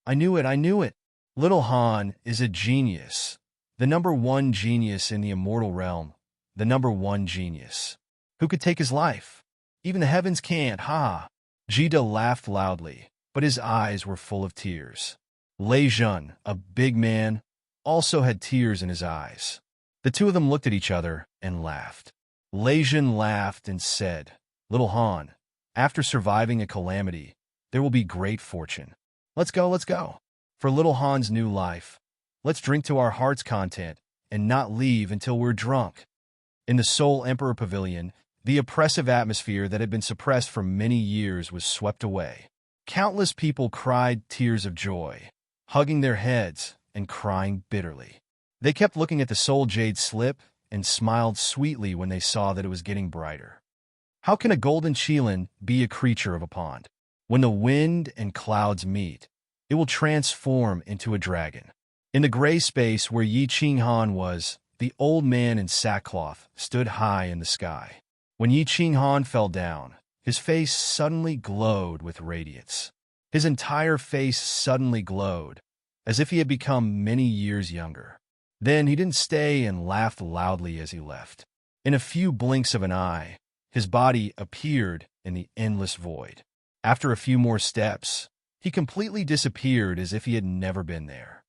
I knew it, I knew it. Little Han is a genius. The #1 genius in the immortal realm. The #1 genius. Who could take his life? Even the heavens can't, ha! Jida laughed loudly, but his eyes were full of tears. Lei Jun, a big man, also had tears in his eyes. The two of them looked at each other and laughed. Lei Jun laughed and said, Little Han, after surviving a calamity, there will be great fortune. Let's go, let's go. For little Han's new life, let's drink to our heart's content and not leave until we're drunk. In the Soul Emperor Pavilion, the oppressive atmosphere that had been suppressed for many years was swept away. Countless people cried tears of joy, hugging their heads and crying bitterly. They kept looking at the soul jade slip and smiled sweetly when they saw that it was getting brighter. How can a golden qilin be a creature of a pond? When the wind and clouds meet, it will transform into a dragon. In the gray space where Yi Qinghan was, the old man in sackcloth stood high in the sky. When Yi Qinghan fell down, his face suddenly glowed with radiance. His entire face suddenly glowed, as if he had become many years younger. Then he didn't stay and laughed loudly as he left. In a few blinks of an eye, his body appeared in the endless void. After a few more steps, he completely disappeared as if he had never been there.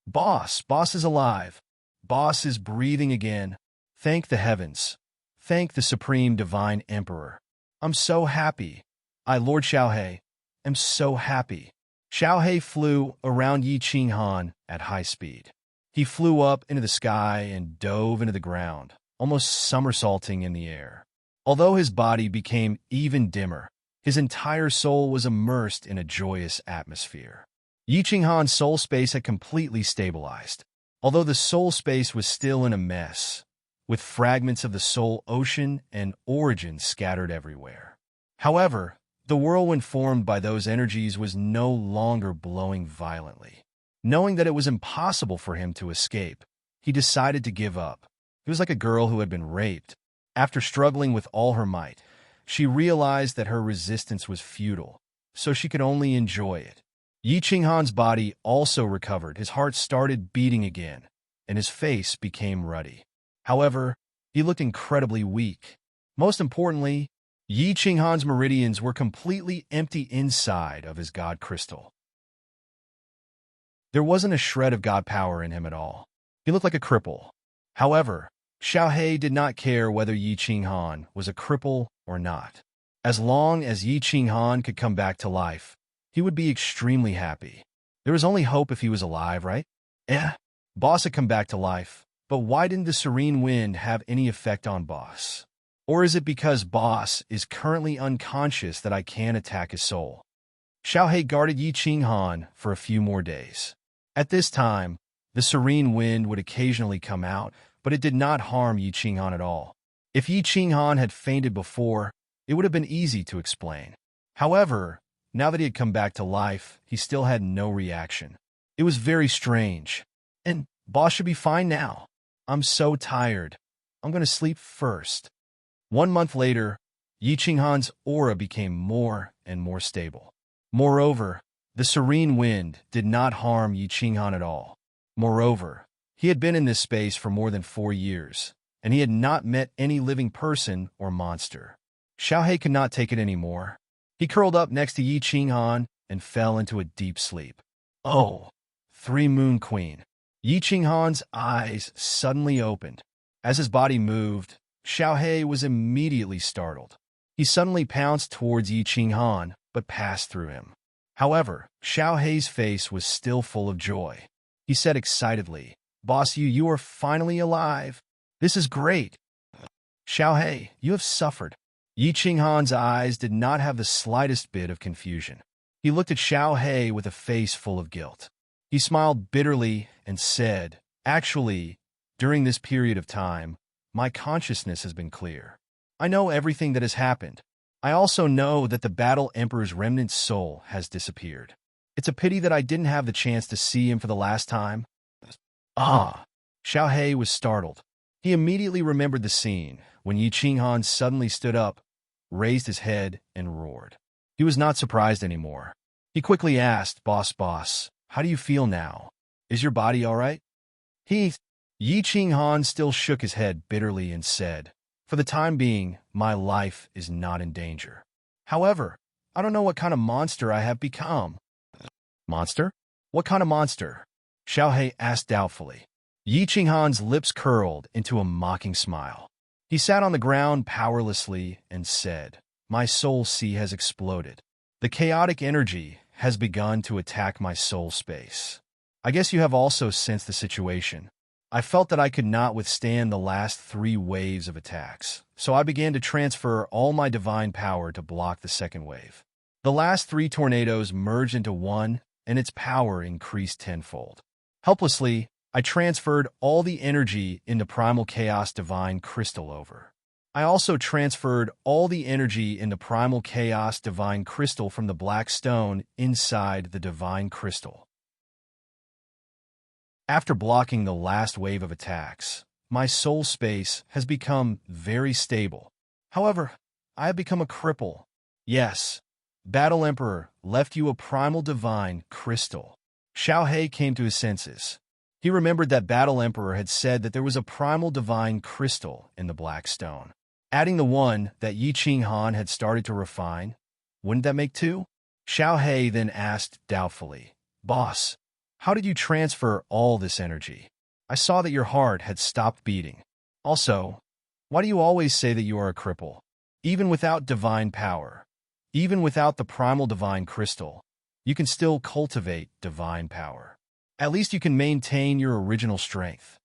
Boss is alive. Boss is breathing again. Thank the heavens. Thank the Supreme Divine Emperor. I'm so happy. I, Lord Xiao Hei, am so happy. Xiao Hei flew around Yi Qinghan at high speed. He flew up into the sky and dove into the ground, almost somersaulting in the air. Although his body became even dimmer, his entire soul was immersed in a joyous atmosphere. Yi Qinghan's soul space had completely stabilized, although the soul space was still in a mess, with fragments of the soul ocean and origin scattered everywhere. However, the whirlwind formed by those energies was no longer blowing violently. Knowing that it was impossible for him to escape, he decided to give up. He was like a girl who had been raped. After struggling with all her might, she realized that her resistance was futile, so she could only enjoy it. Yi Qinghan's body also recovered. His heart started beating again, and his face became ruddy. However, he looked incredibly weak. Most importantly, Yi Qinghan's meridians were completely empty inside of his god crystal. There wasn't a shred of god power in him at all. He looked like a cripple. However, Xiao Hei did not care whether Yi Qinghan was a cripple or not. As long as Yi Qinghan could come back to life, he would be extremely happy. There was only hope if he was alive, right? Boss had come back to life, but why didn't the serene wind have any effect on Boss? Or is it because Boss is currently unconscious that I can't attack his soul? Xiao Hei guarded Yi Qinghan for a few more days. At this time, the serene wind would occasionally come out, but it did not harm Yi Qinghan at all. If Yi Qinghan had fainted before, it would have been easy to explain. However, now that he had come back to life, he still had no reaction. It was very strange. And Boss should be fine now. I'm so tired. I'm going to sleep first. 1 month later, Yi Qinghan's aura became more and more stable. Moreover, the serene wind did not harm Yi Qinghan at all. Moreover, he had been in this space for more than 4 years, and he had not met any living person or monster. Xiao Hei could not take it anymore. He curled up next to Yi Qinghan and fell into a deep sleep. Oh, 3 Moon Queen. Yi Qinghan's eyes suddenly opened. As his body moved, Xiaohei was immediately startled. He suddenly pounced towards Yi Qinghan, but passed through him. However, Xiaohei's face was still full of joy. He said excitedly, "Boss, you are finally alive. This is great. Xiaohei, you have suffered." Yi Qinghan's eyes did not have the slightest bit of confusion. He looked at Xiaohei with a face full of guilt. He smiled bitterly and said, "Actually, during this period of time, my consciousness has been clear. I know everything that has happened. I also know that the Battle Emperor's remnant soul has disappeared. It's a pity that I didn't have the chance to see him for the last time." Ah! Xiaohei was startled. He immediately remembered the scene when Yi Qinghan suddenly stood up, raised his head, and roared. He was not surprised anymore. He quickly asked, Boss, how do you feel now? Is your body all right?" Yi Qinghan still shook his head bitterly and said, "For the time being, my life is not in danger. However, I don't know what kind of monster I have become." "Monster? What kind of monster?" Xiaohei asked doubtfully. Yi Qinghan's lips curled into a mocking smile. He sat on the ground powerlessly and said, "My soul sea has exploded. The chaotic energy has begun to attack my soul space. I guess you have also sensed the situation. I felt that I could not withstand the last 3 waves of attacks, so I began to transfer all my divine power to block the second wave. The last 3 tornadoes merged into one, and its power increased tenfold. Helplessly, I transferred all the energy into Primal Chaos Divine Crystal over. I also transferred all the energy into Primal Chaos Divine Crystal from the Black Stone inside the Divine Crystal. After blocking the last wave of attacks, my soul space has become very stable. However, I have become a cripple. Yes, Battle Emperor left you a Primal Divine Crystal." Xiaohei came to his senses. He remembered that Battle Emperor had said that there was a Primal Divine Crystal in the Black Stone. Adding the one that Yi Qinghan had started to refine, wouldn't that make 2? Xiaohei then asked doubtfully, "Boss, how did you transfer all this energy? I saw that your heart had stopped beating. Also, why do you always say that you are a cripple? Even without divine power, even without the Primal Divine Crystal, you can still cultivate divine power. At least you can maintain your original strength."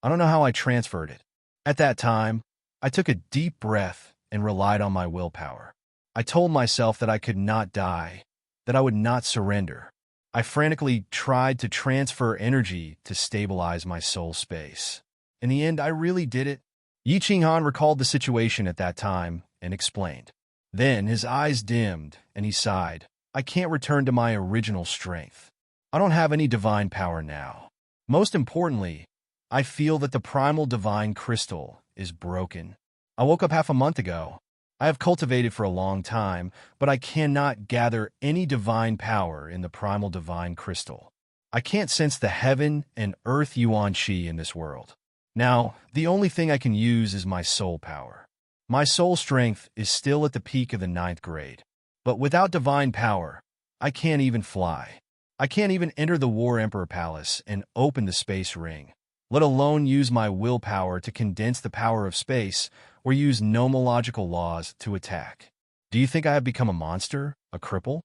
I don't know how I transferred it. At that time, I took a deep breath and relied on my willpower. I told myself that I could not die, that I would not surrender. I frantically tried to transfer energy to stabilize my soul space. In the end, I really did it. Yi Qinghan recalled the situation at that time and explained. Then his eyes dimmed and he sighed. "I can't return to my original strength. I don't have any divine power now. Most importantly, I feel that the Primal Divine Crystal is broken. I woke up half a month ago. I have cultivated for a long time, but I cannot gather any divine power in the Primal Divine Crystal. I can't sense the heaven and earth yuan qi in this world. Now, the only thing I can use is my soul power. My soul strength is still at the peak of the 9th grade. But without divine power, I can't even fly. I can't even enter the War Emperor Palace and open the space ring, let alone use my willpower to condense the power of space or use nomological laws to attack. Do you think I have become a monster, a cripple?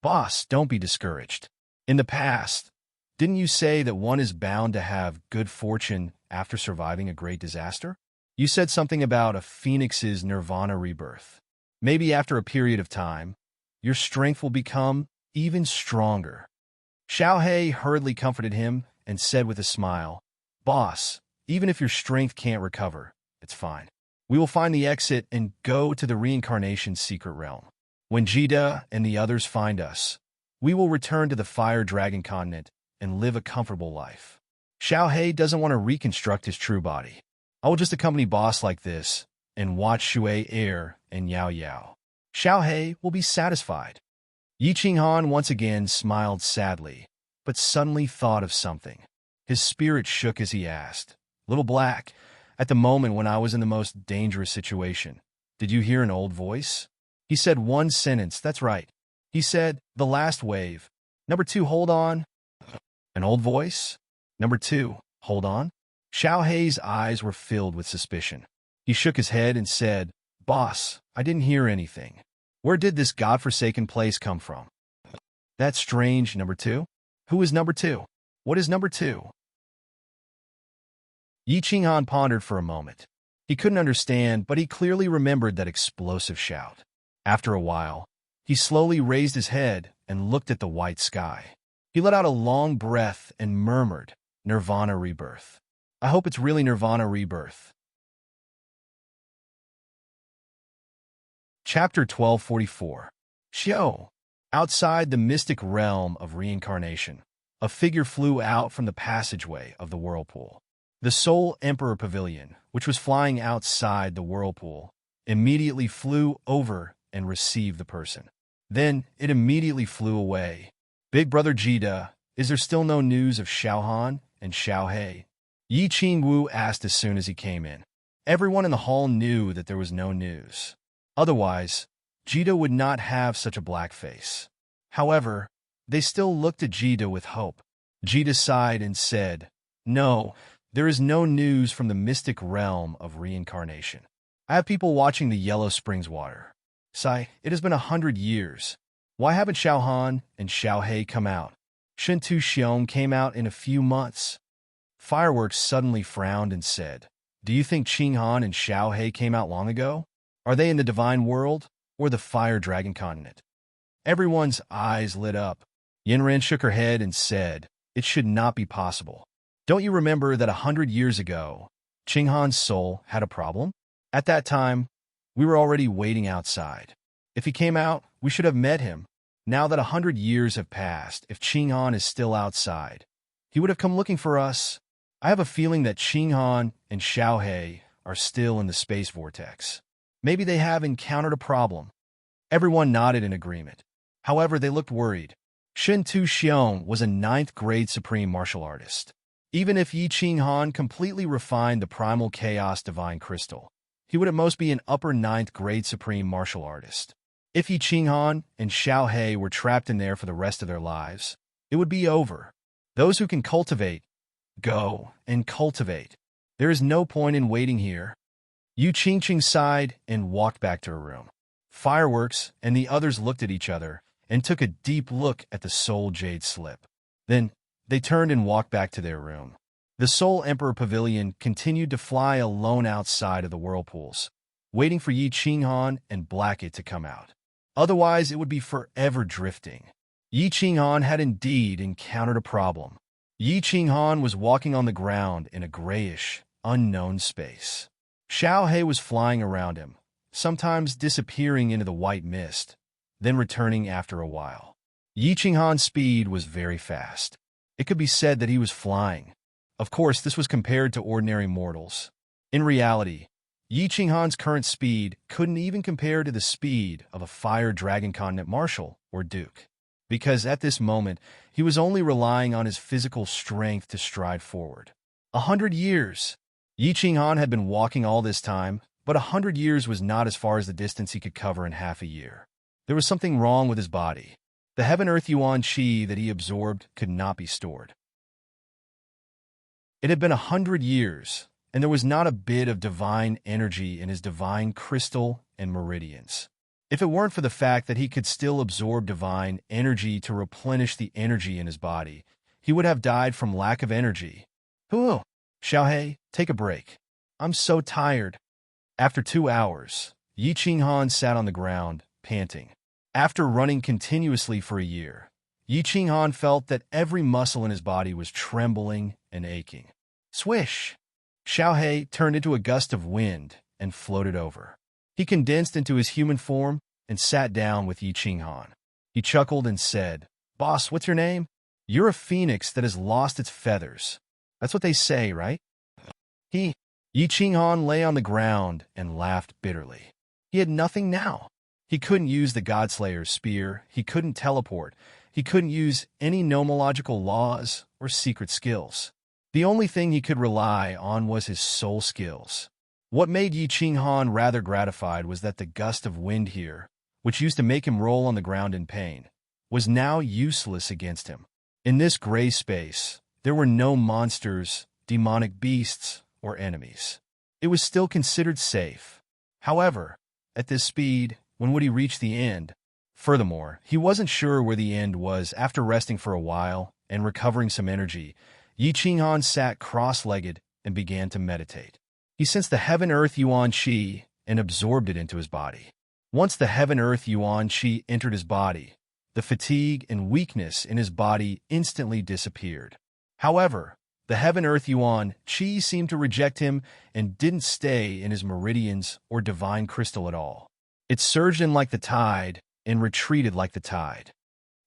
Boss, don't be discouraged. In the past, didn't you say that one is bound to have good fortune after surviving a great disaster? You said something about a phoenix's nirvana rebirth. Maybe after a period of time, your strength will become even stronger." Xiaohei hurriedly comforted him and said with a smile, "Boss, even if your strength can't recover, it's fine. We will find the exit and go to the reincarnation secret realm. When Jida and the others find us, we will return to the Fire Dragon continent and live a comfortable life. Xiaohei doesn't want to reconstruct his true body. I will just accompany Boss like this and watch Shui Air and Yao Yao. Xiaohei will be satisfied." Yi Qinghan once again smiled sadly, but suddenly thought of something. His spirit shook as he asked, "Little Black, at the moment when I was in the most dangerous situation, did you hear an old voice?" He said one sentence, "That's right." He said, "The last wave. Number 2, hold on." An old voice? Number 2, hold on. Xiao Hei's eyes were filled with suspicion. He shook his head and said, Boss, I didn't hear anything. Where did this godforsaken place come from? That's strange, Number 2. Who is Number 2? What is Number 2? Yi Qinghan pondered for a moment. He couldn't understand, but he clearly remembered that explosive shout. After a while, he slowly raised his head and looked at the white sky. He let out a long breath and murmured, Nirvana rebirth. I hope it's really Nirvana rebirth. Chapter 1244. Xiao. Outside the mystic realm of reincarnation, a figure flew out from the passageway of the whirlpool. The Soul Emperor Pavilion, which was flying outside the whirlpool, immediately flew over and received the person. Then it immediately flew away. Big Brother Jida, is there still no news of Xiaohan and Xiao Hei? Yi Qingwu asked as soon as he came in. Everyone in the hall knew that there was no news. Otherwise, Jida would not have such a black face. However, they still looked at Jida with hope. Jida sighed and said, No, there is no news from the mystic realm of reincarnation. I have people watching the Yellow Springs water. Sai, it has been 100 years. Why haven't Xiaohan and Xiao Hei come out? Shintu Xiong came out in a few months. Fireworks suddenly frowned and said, Do you think Qinghan and Xiao Hei came out long ago? Are they in the divine world or the fire dragon continent? Everyone's eyes lit up. Yinran shook her head and said, It should not be possible. Don't you remember that 100 years ago, Qinghan's soul had a problem? At that time, we were already waiting outside. If he came out, we should have met him. Now that 100 years have passed, if Qinghan is still outside, he would have come looking for us. I have a feeling that Qinghan and Xiao Hei are still in the space vortex. Maybe they have encountered a problem. Everyone nodded in agreement. However, they looked worried. Shin Tu Xiong was a 9th grade supreme martial artist. Even if Yi Qinghan completely refined the primal chaos divine crystal, he would at most be an upper 9th grade supreme martial artist. If Yi Qinghan and Xiao Hei were trapped in there for the rest of their lives, it would be over. Those who can cultivate, go and cultivate. There is no point in waiting here. Yu Qingqing sighed and walked back to her room. Fireworks and the others looked at each other and took a deep look at the Soul Jade slip. Then, they turned and walked back to their room. The Soul Emperor Pavilion continued to fly alone outside of the whirlpools, waiting for Yi Qinghan and Blackett to come out. Otherwise, it would be forever drifting. Yi Qinghan had indeed encountered a problem. Yi Qinghan was walking on the ground in a grayish, unknown space. Xiao Hei was flying around him, sometimes disappearing into the white mist, then returning after a while. Yi Qinghan's speed was very fast. It could be said that he was flying. Of course, this was compared to ordinary mortals. In reality, Yi Qinghan's current speed couldn't even compare to the speed of a fire dragon continent marshal or duke, because at this moment, he was only relying on his physical strength to stride forward. 100 years! Yi Qinghan had been walking all this time, but 100 years was not as far as the distance he could cover in half a year. There was something wrong with his body. The heaven-earth yuan qi that he absorbed could not be stored. It had been 100 years, and there was not a bit of divine energy in his divine crystal and meridians. If it weren't for the fact that he could still absorb divine energy to replenish the energy in his body, he would have died from lack of energy. Xiao Hei, take a break. I'm so tired. After 2 hours, Yi Qinghan sat on the ground, panting. After running continuously for a year, Yi Qinghan felt that every muscle in his body was trembling and aching. Swish! Xiao Hei turned into a gust of wind and floated over. He condensed into his human form and sat down with Yi Qinghan. He chuckled and said, Boss, what's your name? You're a phoenix that has lost its feathers. That's what they say, right? Yi Qinghan lay on the ground and laughed bitterly. He had nothing now. He couldn't use the Godslayer's spear, he couldn't teleport, he couldn't use any nomological laws or secret skills. The only thing he could rely on was his soul skills. What made Yi Qinghan rather gratified was that the gust of wind here, which used to make him roll on the ground in pain, was now useless against him. In this gray space, There were no monsters, demonic beasts, or enemies. It was still considered safe. However, at this speed, when would he reach the end? Furthermore, he wasn't sure where the end was. After resting for a while and recovering some energy, Yi Qinghan sat cross-legged and began to meditate. He sensed the heaven-earth yuan qi and absorbed it into his body. Once the heaven-earth yuan qi entered his body, the fatigue and weakness in his body instantly disappeared. However, the heaven-earth yuan qi seemed to reject him and didn't stay in his meridians or divine crystal at all. It surged in like the tide and retreated like the tide.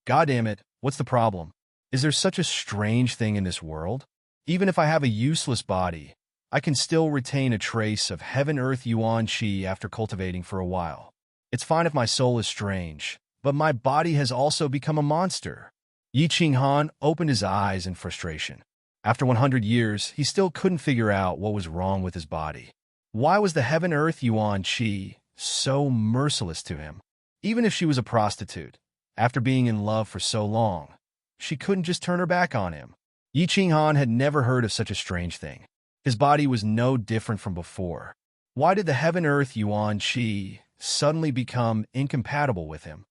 God damn it, what's the problem? Is there such a strange thing in this world? Even if I have a useless body, I can still retain a trace of heaven-earth yuan qi after cultivating for a while. It's fine if my soul is strange, but my body has also become a monster. Yi Qinghan opened his eyes in frustration. After 100 years, he still couldn't figure out what was wrong with his body. Why was the heaven-earth yuan qi so merciless to him? Even if she was a prostitute, after being in love for so long, she couldn't just turn her back on him. Yi Qinghan had never heard of such a strange thing. His body was no different from before. Why did the heaven-earth yuan qi suddenly become incompatible with him?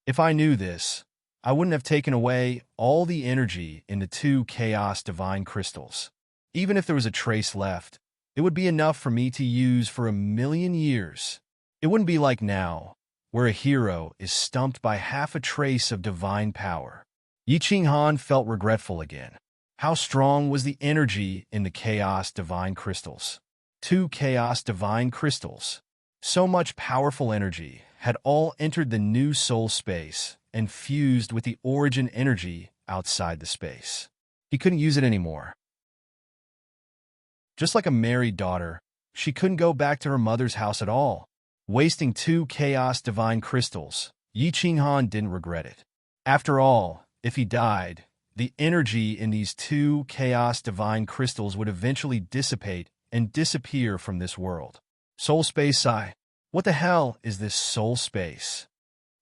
If I knew this, I wouldn't have taken away all the energy in the 2 chaos divine crystals. Even if there was a trace left, it would be enough for me to use for 1,000,000 years. It wouldn't be like now, where a hero is stumped by half a trace of divine power. Yi Qinghan felt regretful again. How strong was the energy in the chaos divine crystals? 2 chaos divine crystals. So much powerful energy had all entered the new soul space and fused with the origin energy outside the space. He couldn't use it anymore. Just like a married daughter, she couldn't go back to her mother's house at all. Wasting 2 chaos divine crystals, Yi Qinghan didn't regret it. After all, if he died, the energy in these 2 chaos divine crystals would eventually dissipate and disappear from this world. Soul space sigh. What the hell is this soul space?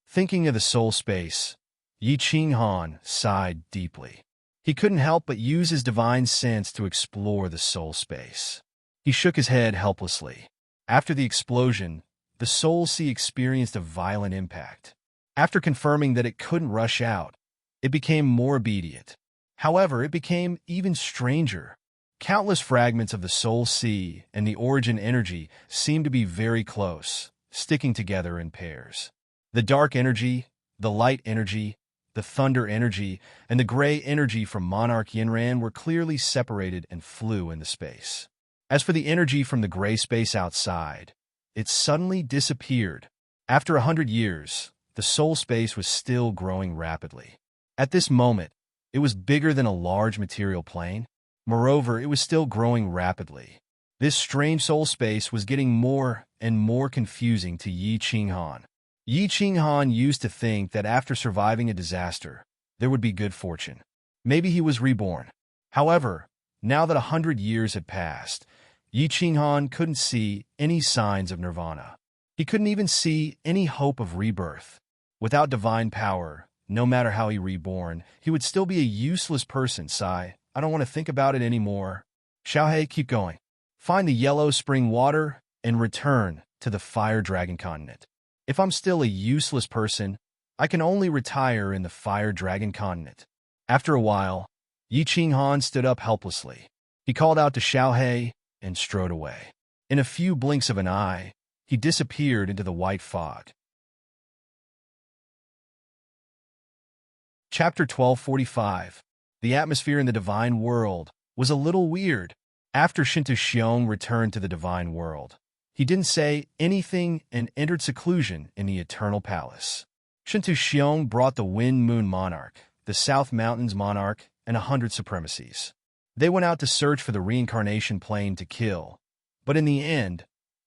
Thinking of the soul space, Yi Qinghan sighed deeply. He couldn't help but use his divine sense to explore the soul space. He shook his head helplessly. After the explosion, the soul sea experienced a violent impact. After confirming that it couldn't rush out, it became more obedient. However, it became even stranger. Countless fragments of the soul sea and the origin energy seemed to be very close, sticking together in pairs. The dark energy, the light energy, the thunder energy, and the gray energy from Monarch Yinran were clearly separated and flew into space. As for the energy from the gray space outside, it suddenly disappeared. After 100 years, the soul space was still growing rapidly. At this moment, it was bigger than a large material plane. Moreover, it was still growing rapidly. This strange soul space was getting more and more confusing to Yi Qinghan. Yi Qinghan used to think that after surviving a disaster, there would be good fortune. Maybe he was reborn. However, now that 100 years had passed, Yi Qinghan couldn't see any signs of nirvana. He couldn't even see any hope of rebirth. Without divine power, no matter how he reborn, he would still be a useless person. Sigh. I don't want to think about it anymore. Xiaohei, keep going. Find the yellow spring water and return to the fire dragon continent. If I'm still a useless person, I can only retire in the fire dragon continent. After a while, Yi Qinghan stood up helplessly. He called out to Xiaohei and strode away. In a few blinks of an eye, he disappeared into the white fog. Chapter 1245. The atmosphere in the divine world was a little weird. After Shinto Xiong returned to the divine world, he didn't say anything and entered seclusion in the eternal palace. Shinto Xiong brought the Wind Moon Monarch, the South Mountains Monarch, and 100 supremacies. They went out to search for the reincarnation plane to kill, but in the end,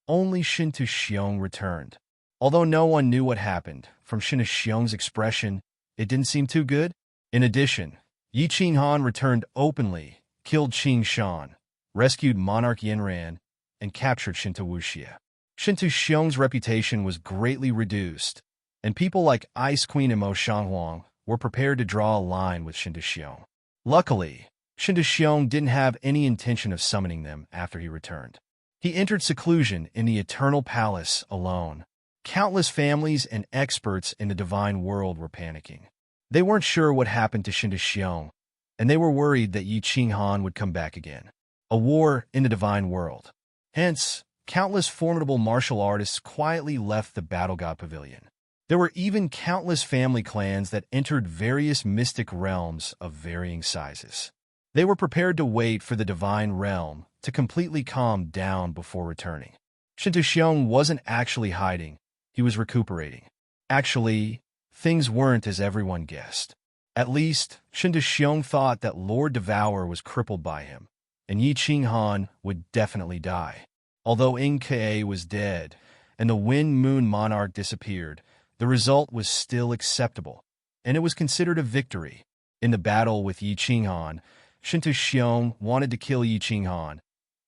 only Shinto Xiong returned. Although no one knew what happened, from Shinto Xiong's expression, it didn't seem too good. In addition, Yi Qinghan returned openly, killed Qing Shan, rescued Monarch Yinran, and captured Shinto Wuxia. Shinto Xiong's reputation was greatly reduced, and people like Ice Queen and Mo Shanghuang were prepared to draw a line with Shinto Xiong. Luckily, Shinta Xiong didn't have any intention of summoning them after he returned. He entered seclusion in the Eternal Palace alone. Countless families and experts in the divine world were panicking. They weren't sure what happened to Shinta Xiong, and they were worried that Yi Qinghan would come back again. A war in the divine world. Hence, countless formidable martial artists quietly left the Battle God Pavilion. There were even countless family clans that entered various mystic realms of varying sizes. They were prepared to wait for the divine realm to completely calm down before returning. Shinta Xiong wasn't actually hiding, he was recuperating. Actually, things weren't as everyone guessed. At least, Shinta Xiong thought that Lord Devourer was crippled by him, and Yi Qinghan would definitely die. Although Nke was dead, and the Wind Moon Monarch disappeared, the result was still acceptable, and it was considered a victory. In the battle with Yi Qinghan, Shinta Xiong wanted to kill Yi Qinghan,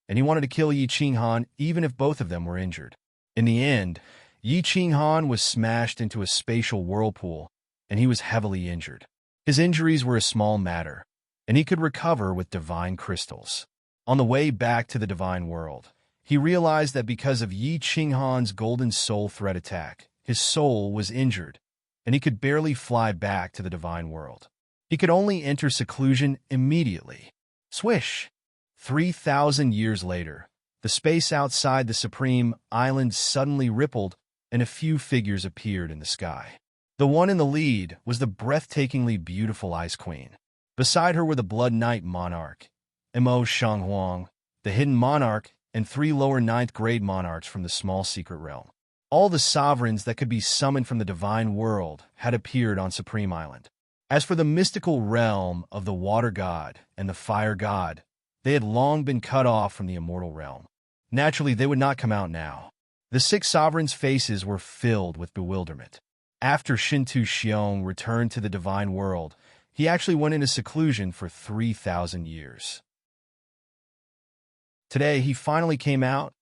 and he wanted to kill Yi Qinghan even if both of them were injured. In the end, Yi Qinghan was smashed into a spatial whirlpool, and he was heavily injured. His injuries were a small matter, and he could recover with divine crystals. On the way back to the divine world, he realized that because of Yi Qinghan's golden soul thread attack, his soul was injured, and he could barely fly back to the divine world. He could only enter seclusion immediately. Swish! 3,000 years later, the space outside the Supreme Island suddenly rippled, and a few figures appeared in the sky. The one in the lead was the breathtakingly beautiful Ice Queen. Beside her were the Blood Knight Monarch, Mo Shanghuang, the Hidden Monarch, and 3 lower 9th grade monarchs from the small secret realm. All the sovereigns that could be summoned from the divine world had appeared on Supreme Island. As for the mystical realm of the Water God and the Fire God, they had long been cut off from the immortal realm. Naturally, they would not come out now. The 6 sovereigns' faces were filled with bewilderment. After Shinta Xiong returned to the divine world, he actually went into seclusion for 3,000 years. Today, he finally came out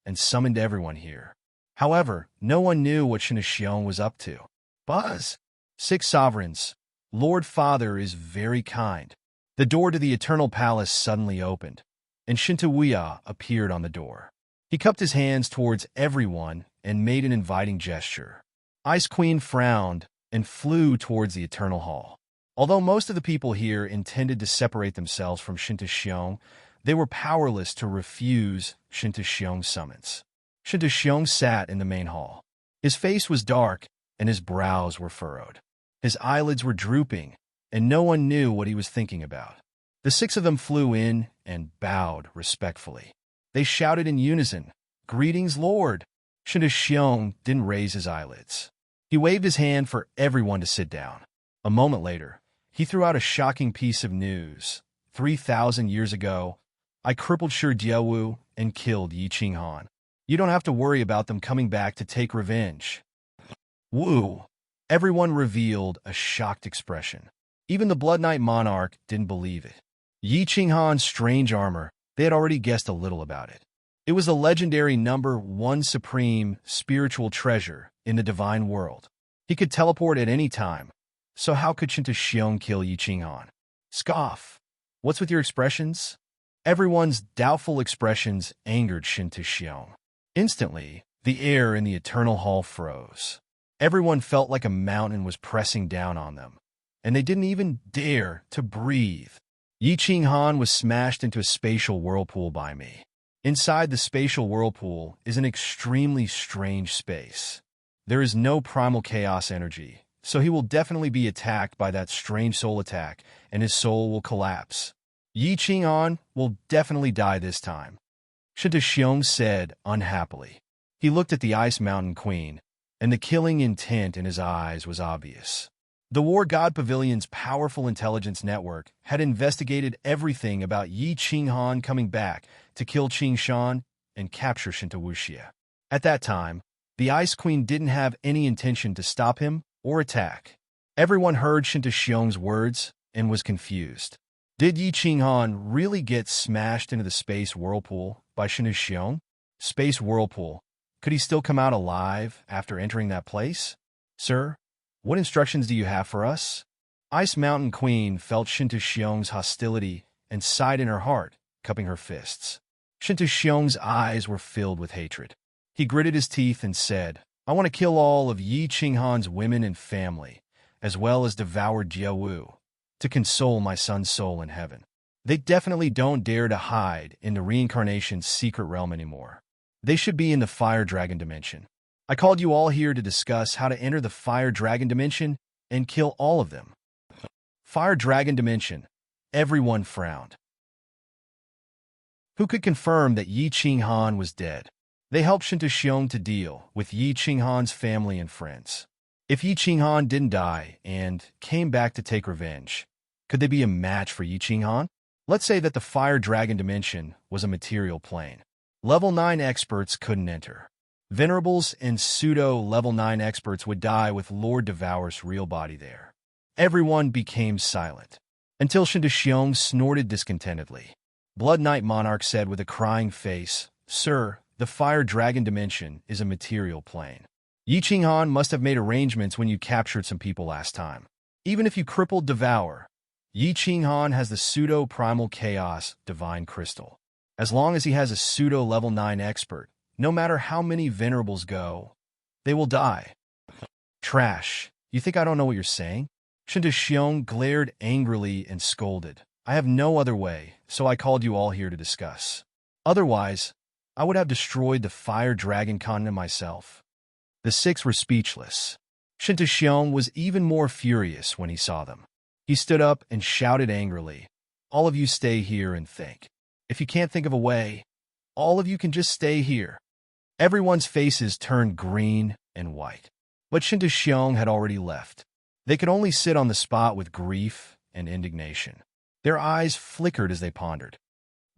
and summoned everyone here. However, no one knew what Shinta Xiong was up to. Buzz! 6 sovereigns. Lord Father is very kind. The door to the Eternal Palace suddenly opened, and Shinta Wuya appeared on the door. He cupped his hands towards everyone and made an inviting gesture. Ice Queen frowned and flew towards the Eternal Hall. Although most of the people here intended to separate themselves from Shinta Xiong, they were powerless to refuse Shinta Xiong's summons. Shinta Xiong sat in the main hall. His face was dark, and his brows were furrowed. His eyelids were drooping, and no one knew what he was thinking about. The 6 of them flew in and bowed respectfully. They shouted in unison, "Greetings, Lord!" Shinta Xiong didn't raise his eyelids. He waved his hand for everyone to sit down. A moment later, he threw out a shocking piece of news. 3,000 years ago, I crippled Shi Jiewu and killed Yi Qinghan. You don't have to worry about them coming back to take revenge. Woo! Everyone revealed a shocked expression. Even the Blood Knight Monarch didn't believe it. Yi Qinghan's strange armor, they had already guessed a little about it. It was the legendary #1 supreme spiritual treasure in the divine world. He could teleport at any time, so how could Shinta Xiong kill Yi Qinghan? Scoff! What's with your expressions? Everyone's doubtful expressions angered Shinta Xiong. Instantly, the air in the Eternal Hall froze. Everyone felt like a mountain was pressing down on them, and they didn't even dare to breathe. Yi Qinghan was smashed into a spatial whirlpool by me. Inside the spatial whirlpool is an extremely strange space. There is no primal chaos energy, so he will definitely be attacked by that strange soul attack, and his soul will collapse. Yi Qinghan will definitely die this time, Shinta Xiong said unhappily. He looked at the Ice Mountain Queen, and the killing intent in his eyes was obvious. The War God Pavilion's powerful intelligence network had investigated everything about Yi Qinghan coming back to kill Qing Shan and capture Shinta Wuxia. At that time, the Ice Queen didn't have any intention to stop him or attack. Everyone heard Shinta Xiong's words and was confused. Did Yi Qinghan really get smashed into the space whirlpool by Shinta Xiong? Space whirlpool. Could he still come out alive after entering that place? Sir, what instructions do you have for us? Ice Mountain Queen felt Shinta Xiong's hostility and sighed in her heart, cupping her fists. Shinta Xiong's eyes were filled with hatred. He gritted his teeth and said, I want to kill all of Yi Qinghan's women and family, as well as devour Jia Wu, to console my son's soul in heaven. They definitely don't dare to hide in the reincarnation's secret realm anymore. They should be in the Fire Dragon dimension. I called you all here to discuss how to enter the Fire Dragon dimension and kill all of them. Fire Dragon dimension. Everyone frowned. Who could confirm that Yi Qinghan was dead? They helped Shinta Xiong to deal with Yi Qinghan's family and friends. If Yi Qinghan didn't die and came back to take revenge, could they be a match for Yi Qinghan? Let's say that the Fire Dragon dimension was a material plane. Level 9 experts couldn't enter. Venerables and pseudo-level 9 experts would die with Lord Devour's real body there. Everyone became silent, until Shinta Xiong snorted discontentedly. Blood Knight Monarch said with a crying face, Sir, the Fire Dragon dimension is a material plane. Yi Qinghan must have made arrangements when you captured some people last time. Even if you crippled Devour, Yi Qinghan has the pseudo-primal chaos divine crystal. As long as he has a pseudo-level 9 expert, no matter how many venerables go, they will die. Trash. You think I don't know what you're saying? Shinta Xiong glared angrily and scolded. I have no other way, so I called you all here to discuss. Otherwise, I would have destroyed the Fire Dragon continent myself. The six were speechless. Shinta Xiong was even more furious when he saw them. He stood up and shouted angrily, All of you stay here and think. If you can't think of a way, all of you can just stay here. Everyone's faces turned green and white. But Shinta Xiong had already left. They could only sit on the spot with grief and indignation. Their eyes flickered as they pondered.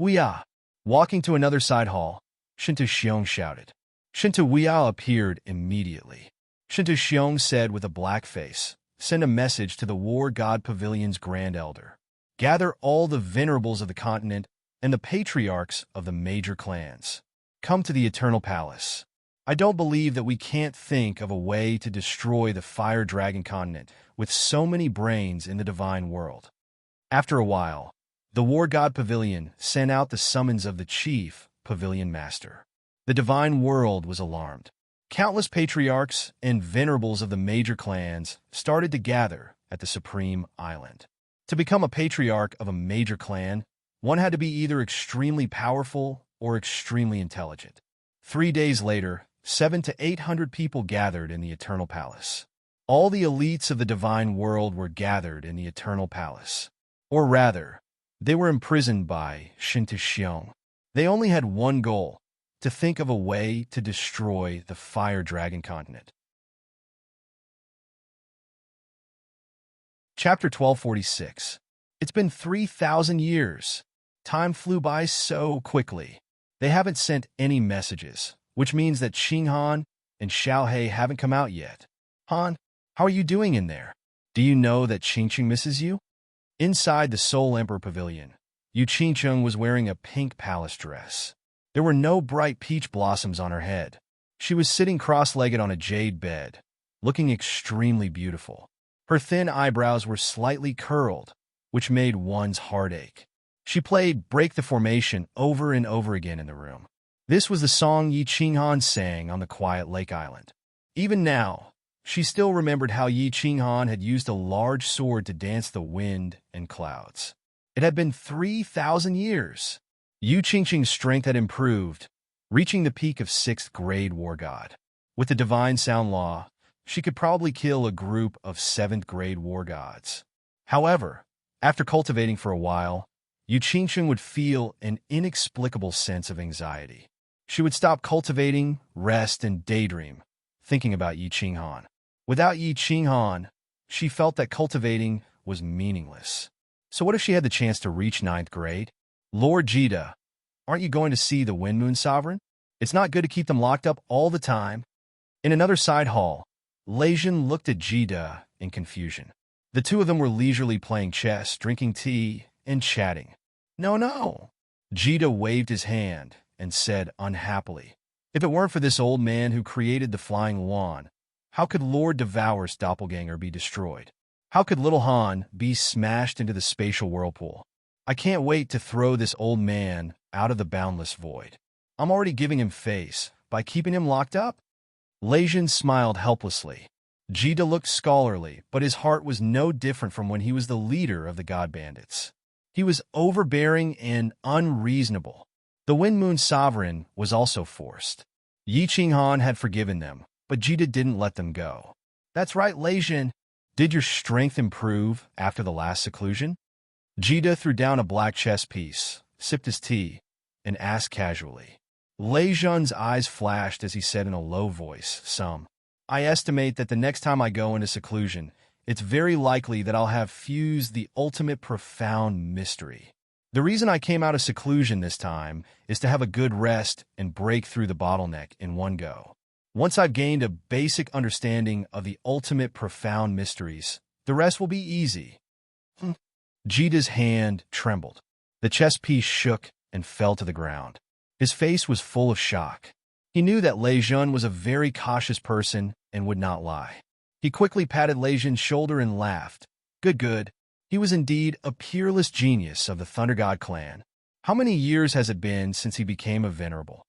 Weia! Walking to another side hall, Shinta Xiong shouted. Shinta Weia appeared immediately. Shinta Xiong said with a black face, Send a message to the War God Pavilion's Grand Elder. Gather all the venerables of the continent and the patriarchs of the major clans. Come to the Eternal Palace. I don't believe that we can't think of a way to destroy the Fire Dragon continent with so many brains in the divine world. After a while, the War God Pavilion sent out the summons of the chief Pavilion Master. The divine world was alarmed. Countless patriarchs and venerables of the major clans started to gather at the Supreme Island. To become a patriarch of a major clan, one had to be either extremely powerful or extremely intelligent. 3 days later, 700 to 800 people gathered in the Eternal Palace. All the elites of the divine world were gathered in the Eternal Palace. Or rather, they were imprisoned by Shinta Xiong. They only had one goal, to think of a way to destroy the Fire Dragon continent. Chapter 1246. It's been 3,000 years. Time flew by so quickly. They haven't sent any messages, which means that Qinghan and Xiaohe haven't come out yet. Han, how are you doing in there? Do you know that Qingqing misses you? Inside the Soul Emperor Pavilion, Yu Qingqing was wearing a pink palace dress. There were no bright peach blossoms on her head. She was sitting cross-legged on a jade bed, looking extremely beautiful. Her thin eyebrows were slightly curled, which made one's heart ache. She played Break the Formation over and over again in the room. This was the song Yi Qinghan sang on the quiet lake island. Even now, she still remembered how Yi Qinghan had used a large sword to dance the wind and clouds. It had been 3,000 years. Yu Qingqing's strength had improved, reaching the peak of 6th grade war god. With the divine sound law, she could probably kill a group of 7th grade war gods. However, after cultivating for a while, Yu Qingqing would feel an inexplicable sense of anxiety. She would stop cultivating, rest, and daydream, thinking about Yi Qinghan. Without Yi Qinghan, she felt that cultivating was meaningless. So what if she had the chance to reach 9th grade? Lord Jida, aren't you going to see the Wind Moon Sovereign? It's not good to keep them locked up all the time. In another side hall, Leijin looked at Jida in confusion. The two of them were leisurely playing chess, drinking tea, and chatting. No. Jida waved his hand and said unhappily, If it weren't for this old man who created the flying wand, how could Lord Devour's doppelganger be destroyed? How could little Han be smashed into the spatial whirlpool? I can't wait to throw this old man out of the boundless void. I'm already giving him face by keeping him locked up. Lejeune smiled helplessly. Jida looked scholarly, but his heart was no different from when he was the leader of the God Bandits. He was overbearing and unreasonable. The Wind Moon Sovereign was also forced. Yi Qinghan had forgiven them, but Jida didn't let them go. That's right, Lejeune. Did your strength improve after the last seclusion? Jida threw down a black chess piece, sipped his tea, and asked casually. Lejeune's eyes flashed as he said in a low voice, I estimate that the next time I go into seclusion, it's very likely that I'll have fused the ultimate profound mystery. The reason I came out of seclusion this time is to have a good rest and break through the bottleneck in one go. Once I've gained a basic understanding of the ultimate profound mysteries, the rest will be easy. Jida's hand trembled. The chess piece shook and fell to the ground. His face was full of shock. He knew that Lejeune was a very cautious person and would not lie. He quickly patted Lejeune's shoulder and laughed. Good. He was indeed a peerless genius of the Thunder God clan. How many years has it been since he became a venerable?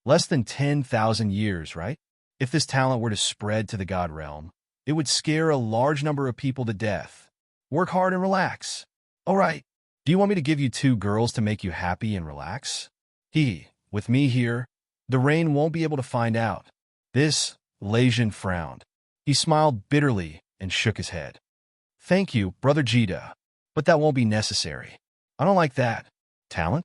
Less than 10,000 years, right? If this talent were to spread to the God realm, it would scare a large number of people to death. Work hard and relax. All right. Do you want me to give you 2 girls to make you happy and relax? With me here, the rain won't be able to find out. This, Lejeune frowned. He smiled bitterly and shook his head. Thank you, Brother Jida, but that won't be necessary. I don't like that. Talent?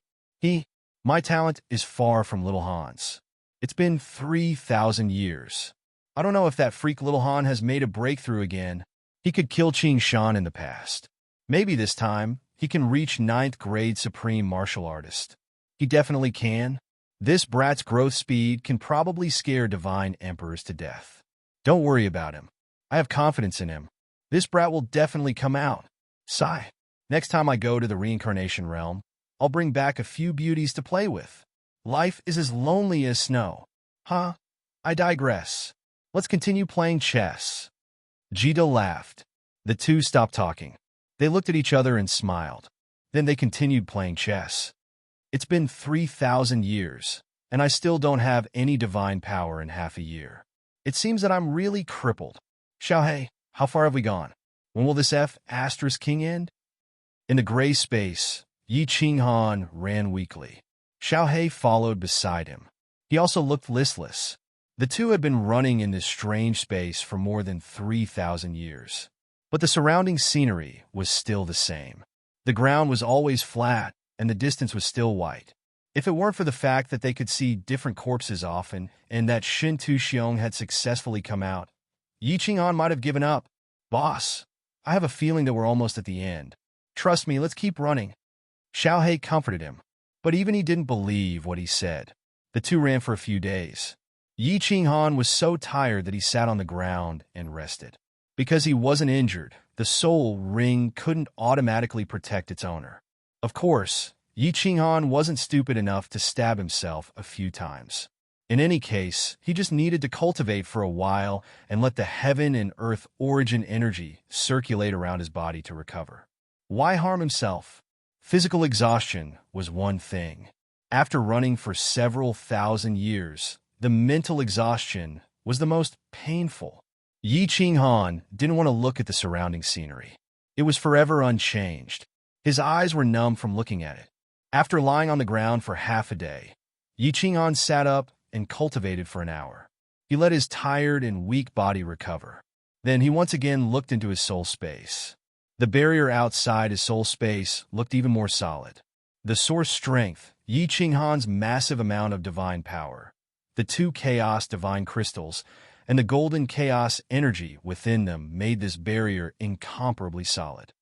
My talent is far from Little Han's. It's been 3,000 years. I don't know if that freak Little Han has made a breakthrough again. He could kill Qing Shan in the past. Maybe this time, he can reach 9th grade supreme martial artist. He definitely can. This brat's growth speed can probably scare divine emperors to death. Don't worry about him. I have confidence in him. This brat will definitely come out. Sigh. Next time I go to the reincarnation realm, I'll bring back a few beauties to play with. Life is as lonely as snow. I digress. Let's continue playing chess. Jida laughed. The two stopped talking. They looked at each other and smiled. Then they continued playing chess. It's been 3,000 years, and I still don't have any divine power in half a year. It seems that I'm really crippled. Xiaohei, how far have we gone? When will this King end? In the gray space, Yi Qinghan ran weakly. Xiaohei followed beside him. He also looked listless. The two had been running in this strange space for more than 3,000 years. But the surrounding scenery was still the same. The ground was always flat, and the distance was still white. If it weren't for the fact that they could see different corpses often, and that Shin Tu Xiong had successfully come out, Yi Qinghan might have given up. Boss, I have a feeling that we're almost at the end. Trust me, let's keep running. Xiaohei comforted him, but even he didn't believe what he said. The two ran for a few days. Yi Qinghan was so tired that he sat on the ground and rested. Because he wasn't injured, the soul ring couldn't automatically protect its owner. Of course, Yi Qinghan wasn't stupid enough to stab himself a few times. In any case, he just needed to cultivate for a while and let the heaven and earth origin energy circulate around his body to recover. Why harm himself? Physical exhaustion was one thing. After running for several thousand years, the mental exhaustion was the most painful. Yi Qinghan didn't want to look at the surrounding scenery. It was forever unchanged. His eyes were numb from looking at it. After lying on the ground for half a day, Yi Qinghan sat up and cultivated for an hour. He let his tired and weak body recover. Then he once again looked into his soul space. The barrier outside his soul space looked even more solid. The source strength, Yi Qinghan's massive amount of divine power, the two chaos divine crystals, and the golden chaos energy within them made this barrier incomparably solid.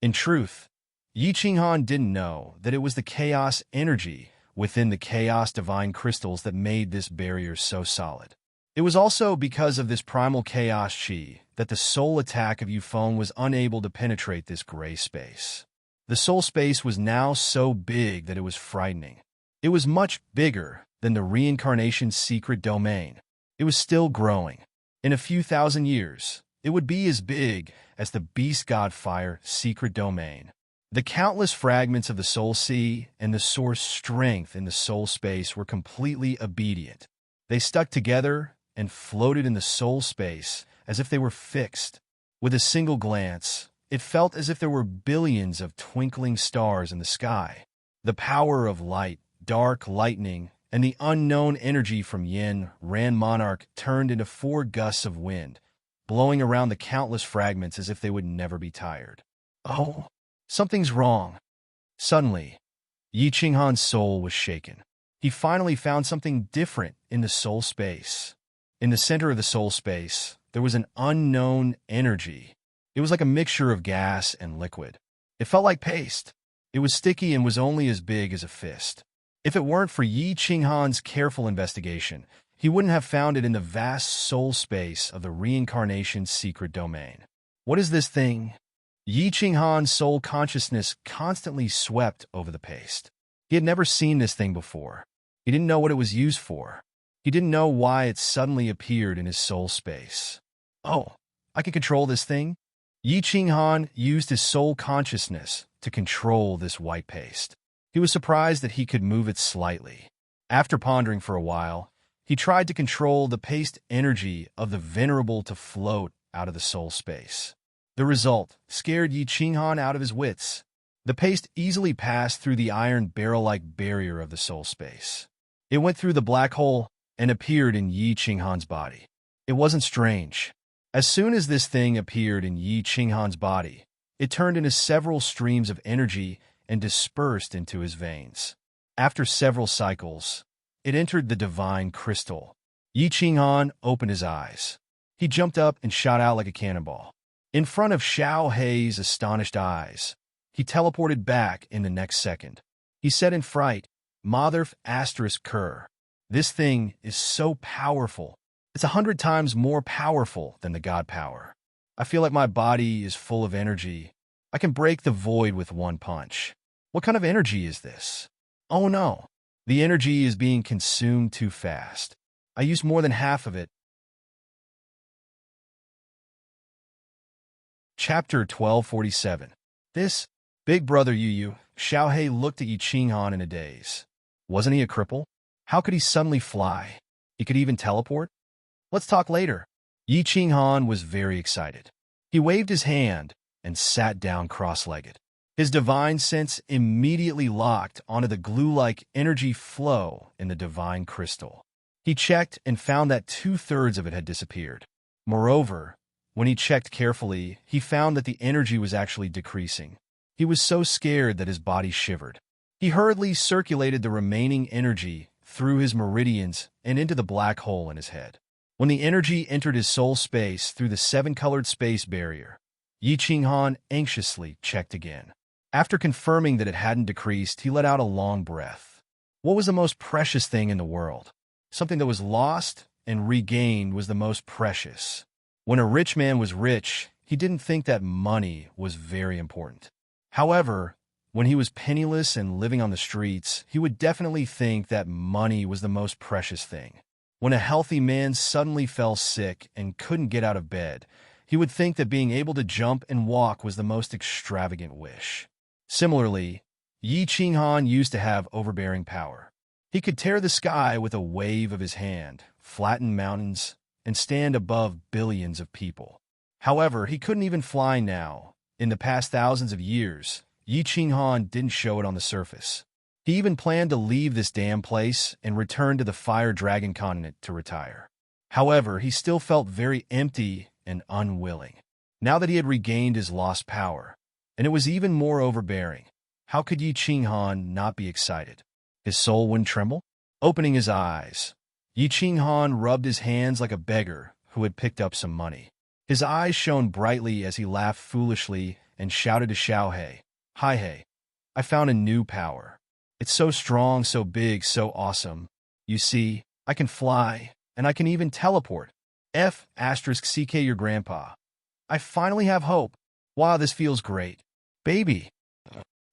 In truth, Yi Qinghan didn't know that it was the chaos energy within the chaos divine crystals that made this barrier so solid. It was also because of this primal chaos chi that the soul attack of Yufeng was unable to penetrate this gray space. The soul space was now so big that it was frightening. It was much bigger than the reincarnation's secret domain. It was still growing. In a few thousand years, it would be as big as the beast god fire secret domain. The countless fragments of the soul sea and the source strength in the soul space were completely obedient. They stuck together and floated in the soul space as if they were fixed. With a single glance, it felt as if there were billions of twinkling stars in the sky. The power of light, dark lightning, and the unknown energy from Yin Ran Monarch turned into 4 gusts of wind, blowing around the countless fragments as if they would never be tired. Oh, something's wrong. Suddenly, Yi Qinghan's soul was shaken. He finally found something different in the soul space. In the center of the soul space, there was an unknown energy. It was like a mixture of gas and liquid. It felt like paste. It was sticky and was only as big as a fist. If it weren't for Yi Qinghan's careful investigation, he wouldn't have found it in the vast soul space of the reincarnation's secret domain. What is this thing? Yi Qinghan's soul consciousness constantly swept over the paste. He had never seen this thing before. He didn't know what it was used for. He didn't know why it suddenly appeared in his soul space. Oh, I can control this thing? Yi Qinghan used his soul consciousness to control this white paste. He was surprised that he could move it slightly. After pondering for a while, he tried to control the paste energy of the venerable to float out of the soul space. The result scared Yi Qinghan out of his wits. The paste easily passed through the iron barrel-like barrier of the soul space. It went through the black hole and appeared in Yi Qinghan's body. It wasn't strange. As soon as this thing appeared in Yi Qinghan's body, it turned into several streams of energy and dispersed into his veins. After several cycles, it entered the divine crystal. Yi Qinghan opened his eyes. He jumped up and shot out like a cannonball. In front of Xiao Hei's astonished eyes, he teleported back in the next second. He said in fright, "Mother asterisk cur. This thing is so powerful. It's 100 times more powerful than the god power. I feel like my body is full of energy. I can break the void with one punch. What kind of energy is this? Oh no, the energy is being consumed too fast. I used more than half of it." Chapter 1247. This, Big Brother Yu, Xiao Hei looked at Yi Qinghan in a daze. Wasn't he a cripple? How could he suddenly fly? He could even teleport? Let's talk later. Yi Qinghan was very excited. He waved his hand and sat down cross-legged. His divine sense immediately locked onto the glue-like energy flow in the divine crystal. He checked and found that 2/3 of it had disappeared. Moreover, when he checked carefully, he found that the energy was actually decreasing. He was so scared that his body shivered. He hurriedly circulated the remaining energy through his meridians and into the black hole in his head. When the energy entered his soul space through the 7-colored space barrier, Yi Qinghan anxiously checked again. After confirming that it hadn't decreased, he let out a long breath. What was the most precious thing in the world? Something that was lost and regained was the most precious. When a rich man was rich, he didn't think that money was very important. However, when he was penniless and living on the streets, he would definitely think that money was the most precious thing. When a healthy man suddenly fell sick and couldn't get out of bed, he would think that being able to jump and walk was the most extravagant wish. Similarly, Yi Qinghan used to have overbearing power. He could tear the sky with a wave of his hand, flatten mountains, and stand above billions of people. However, he couldn't even fly now. In the past thousands of years, Yi Qinghan didn't show it on the surface. He even planned to leave this damn place and return to the Fire Dragon continent to retire. However, he still felt very empty and unwilling. Now that he had regained his lost power, and it was even more overbearing, how could Yi Qinghan not be excited? His soul wouldn't tremble? Opening his eyes, Yi Qinghan rubbed his hands like a beggar who had picked up some money. His eyes shone brightly as he laughed foolishly and shouted to Xiao Hei, "Hi Hei, I found a new power. It's so strong, so big, so awesome. You see, I can fly, and I can even teleport. CK your grandpa. I finally have hope. Wow, this feels great. Baby.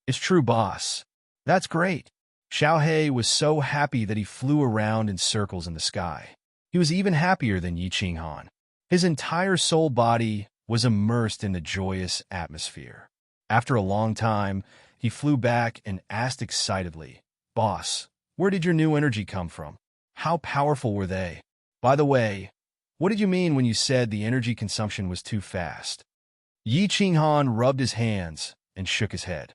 It's true, boss. That's great." Xiao Hei was so happy that he flew around in circles in the sky. He was even happier than Yi Qinghan. His entire soul body was immersed in the joyous atmosphere. After a long time, he flew back and asked excitedly, "Boss, where did your new energy come from? How powerful were they? By the way, what did you mean when you said the energy consumption was too fast?" Yi Qinghan rubbed his hands and shook his head.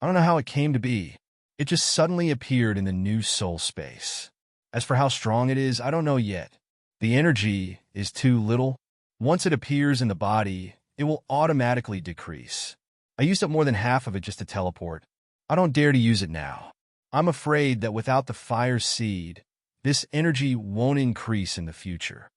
"I don't know how it came to be. It just suddenly appeared in the new soul space. As for how strong it is, I don't know yet. The energy is too little. Once it appears in the body, it will automatically decrease. I used up more than half of it just to teleport. I don't dare to use it now. I'm afraid that without the fire seed, this energy won't increase in the future.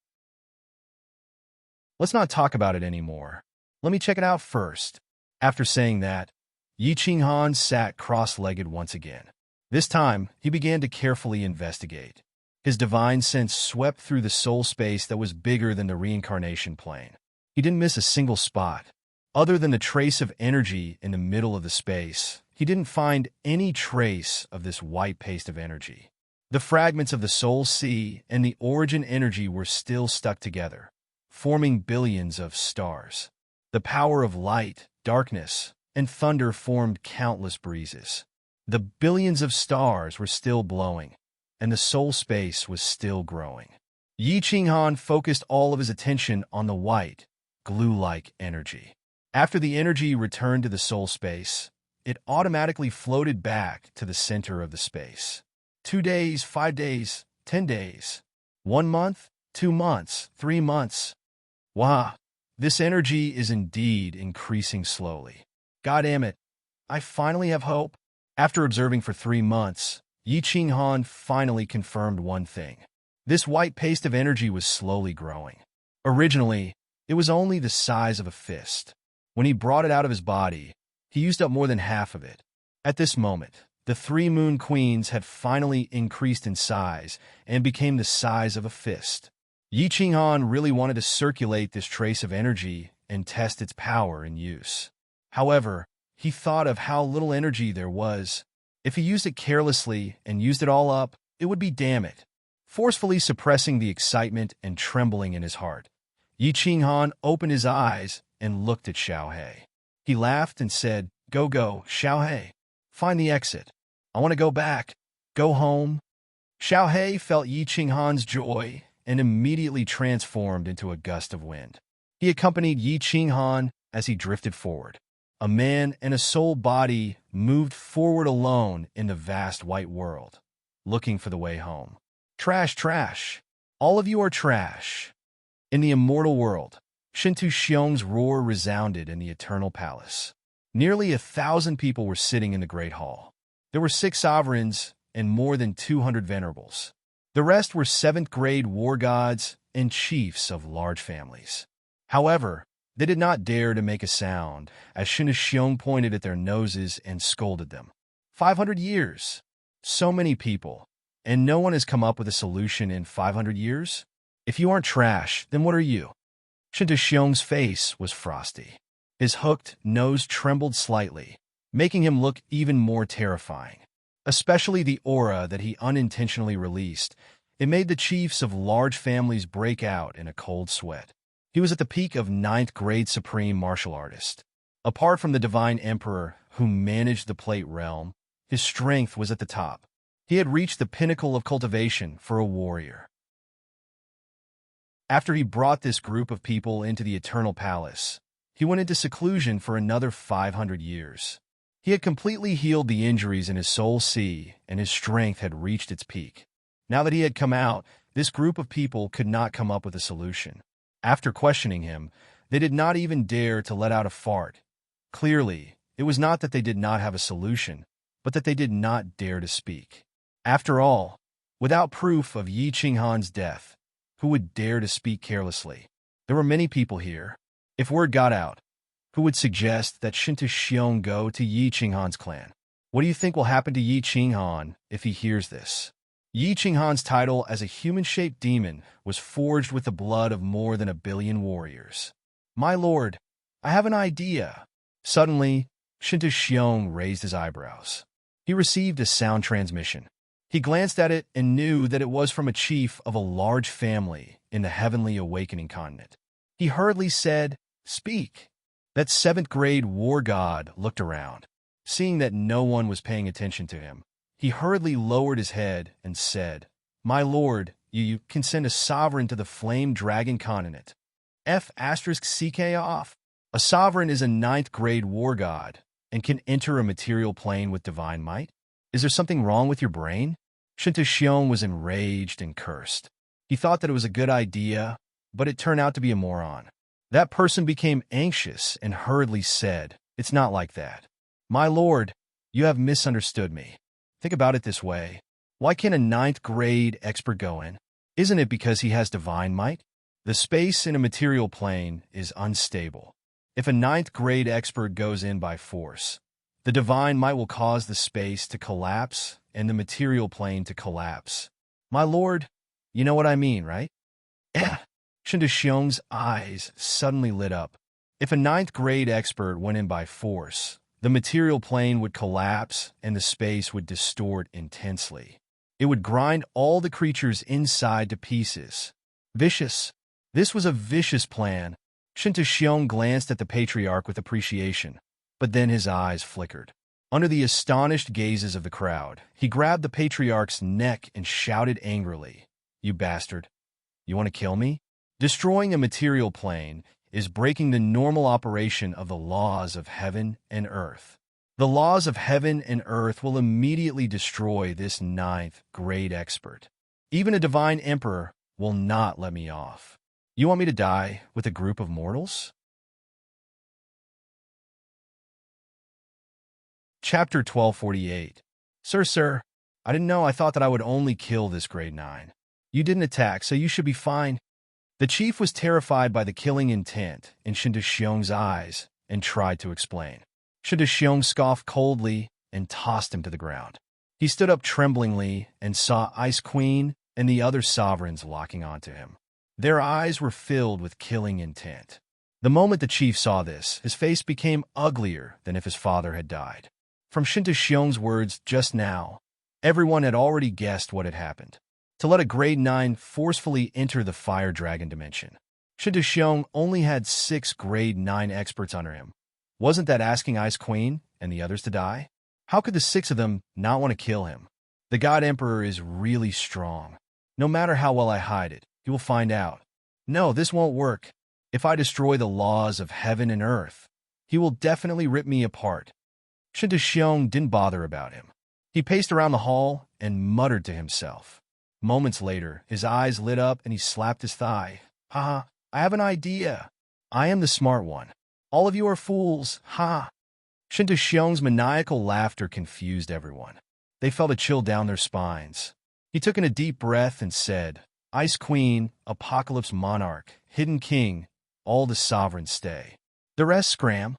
Let's not talk about it anymore. Let me check it out first." After saying that, Yi Qinghan sat cross-legged once again. This time, he began to carefully investigate. His divine sense swept through the soul space that was bigger than the reincarnation plane. He didn't miss a single spot. Other than the trace of energy in the middle of the space, he didn't find any trace of this white paste of energy. The fragments of the soul sea and the origin energy were still stuck together, forming billions of stars. The power of light, darkness, and thunder formed countless breezes. The billions of stars were still blowing, and the soul space was still growing. Yi Qinghan focused all of his attention on the white, glue-like energy. After the energy returned to the soul space, it automatically floated back to the center of the space. 2 days, 5 days, 10 days. 1 month, 2 months, 3 months. Wow, this energy is indeed increasing slowly. God damn it, I finally have hope. After observing for 3 months, Yi Qinghan finally confirmed one thing. This white paste of energy was slowly growing. Originally, it was only the size of a fist. When he brought it out of his body, he used up more than half of it. At this moment, the 3 moon queens had finally increased in size and became the size of a fist. Yi Qinghan really wanted to circulate this trace of energy and test its power in use. However, he thought of how little energy there was. If he used it carelessly and used it all up, it would be damn it. Forcefully suppressing the excitement and trembling in his heart, Yi Qinghan opened his eyes and looked at Xiaohe. He laughed and said, Go, Xiaohe. Find the exit. I want to go back. Go home." Xiaohe felt Yi Qinghan's joy and immediately transformed into a gust of wind. He accompanied Yi Qinghan as he drifted forward. A man and a soul body moved forward alone in the vast white world, looking for the way home. Trash, trash. All of you are trash. In the immortal world, Shintu Xiong's roar resounded in the eternal palace. Nearly 1,000 people were sitting in the great hall. There were 6 sovereigns and more than 200 venerables. The rest were 7th-grade war gods and chiefs of large families. However, they did not dare to make a sound as Shintu Xiong pointed at their noses and scolded them. 500 years. So many people. And no one has come up with a solution in 500 years? If you aren't trash, then what are you? Shintu Xiong's face was frosty. His hooked nose trembled slightly, making him look even more terrifying. Especially the aura that he unintentionally released. It made the chiefs of large families break out in a cold sweat. He was at the peak of 9th-grade supreme martial artist. Apart from the divine emperor who managed the plate realm, his strength was at the top. He had reached the pinnacle of cultivation for a warrior. After he brought this group of people into the eternal palace, he went into seclusion for another 500 years. He had completely healed the injuries in his soul sea, and his strength had reached its peak. Now that he had come out, this group of people could not come up with a solution. After questioning him, they did not even dare to let out a fart. Clearly, it was not that they did not have a solution, but that they did not dare to speak. After all, without proof of Yi Qinghan's death, who would dare to speak carelessly? There were many people here. If word got out, who would suggest that Shintu Xiong go to Yi Qinghan's clan? What do you think will happen to Yi Qinghan if he hears this? Yi Qinghan's title as a human-shaped demon was forged with the blood of more than 1 billion warriors. My lord, I have an idea. Suddenly, Shintu Xiong raised his eyebrows. He received a sound transmission. He glanced at it and knew that it was from a chief of a large family in the Heavenly Awakening continent. He hurriedly said, "Speak." That seventh-grade war god looked around. Seeing that no one was paying attention to him, he hurriedly lowered his head and said, "My lord, you can send a sovereign to the flame dragon continent. F***ck off. A sovereign is a ninth-grade war god and can enter a material plane with divine might. Is there something wrong with your brain?" Shinta was enraged and cursed. He thought that it was a good idea, but it turned out to be a moron. That person became anxious and hurriedly said, "It's not like that. My lord, you have misunderstood me. Think about it this way. Why can't a ninth-grade expert go in? Isn't it because he has divine might? The space in a material plane is unstable. If a ninth-grade expert goes in by force, the divine might will cause the space to collapse and the material plane to collapse. My lord, you know what I mean, right?" Shinta eyes suddenly lit up. If a ninth-grade expert went in by force, the material plane would collapse and the space would distort intensely. It would grind all the creatures inside to pieces. Vicious. This was a vicious plan. Shinta glanced at the patriarch with appreciation, but then his eyes flickered. Under the astonished gazes of the crowd, he grabbed the patriarch's neck and shouted angrily, "You bastard! You want to kill me?" Destroying a material plane is breaking the normal operation of the laws of heaven and earth. The laws of heaven and earth will immediately destroy this ninth-grade expert. Even a divine emperor will not let me off. You want me to die with a group of mortals? Chapter 1248. Sir, I didn't know. I thought that I would only kill this grade 9. You didn't attack, so you should be fine. The chief was terrified by the killing intent in Shinta eyes and tried to explain. Shinta scoffed coldly and tossed him to the ground. He stood up tremblingly and saw Ice Queen and the other sovereigns locking onto him. Their eyes were filled with killing intent. The moment the chief saw this, his face became uglier than if his father had died. From Shinta words just now, everyone had already guessed what had happened. To let a grade 9 forcefully enter the fire dragon dimension. Shinta only had 6 grade 9 experts under him. Wasn't that asking Ice Queen and the others to die? How could the 6 of them not want to kill him? The God Emperor is really strong. No matter how well I hide it, he will find out. No, this won't work. If I destroy the laws of heaven and earth, he will definitely rip me apart. Shinta didn't bother about him. He paced around the hall and muttered to himself. Moments later, his eyes lit up and he slapped his thigh. "Ha! I have an idea. I am the smart one. All of you are fools. Ha!" Shinta maniacal laughter confused everyone. They felt a chill down their spines. He took in a deep breath and said, "Ice Queen, Apocalypse Monarch, Hidden King, all the sovereigns stay. The rest scram."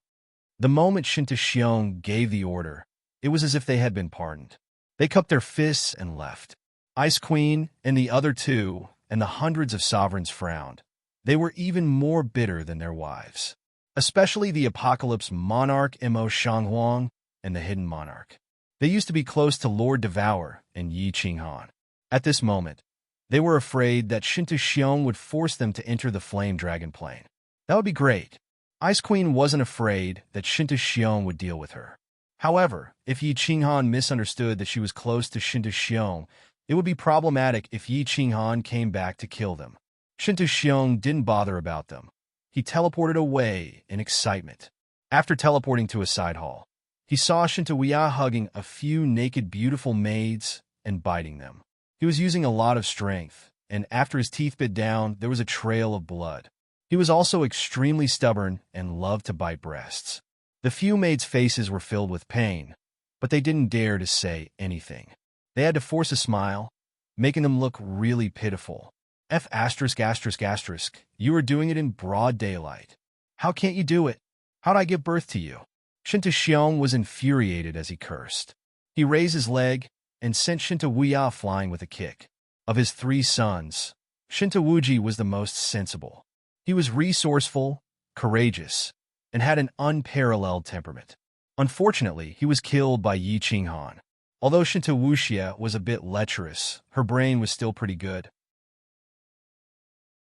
The moment Shinta gave the order, it was as if they had been pardoned. They cupped their fists and left. Ice Queen and the other 2 and the hundreds of sovereigns frowned. They were even more bitter than their wives, especially the Apocalypse Monarch Mo Shanghuang and the Hidden Monarch. They used to be close to Lord Devour and Yi Qinghan. At this moment, they were afraid that Shinta would force them to enter the flame dragon plane. That would be great. Ice Queen wasn't afraid that Shinta would deal with her. However, if Yi Qinghan misunderstood that she was close to Shinta, it would be problematic if Yi Qinghan came back to kill them. Shinta didn't bother about them. He teleported away in excitement. After teleporting to a side hall, he saw Shinta hugging a few naked beautiful maids and biting them. He was using a lot of strength, and after his teeth bit down, there was a trail of blood. He was also extremely stubborn and loved to bite breasts. The few maids' faces were filled with pain, but they didn't dare to say anything. They had to force a smile, making them look really pitiful. You are doing it in broad daylight. How can't you do it? How'd I give birth to you? Shinta was infuriated as he cursed. He raised his leg and sent Shinta flying with a kick. Of his 3 sons, Shinta was the most sensible. He was resourceful, courageous, and had an unparalleled temperament. Unfortunately, he was killed by Yi Qinghan. Although Shinta was a bit lecherous, her brain was still pretty good.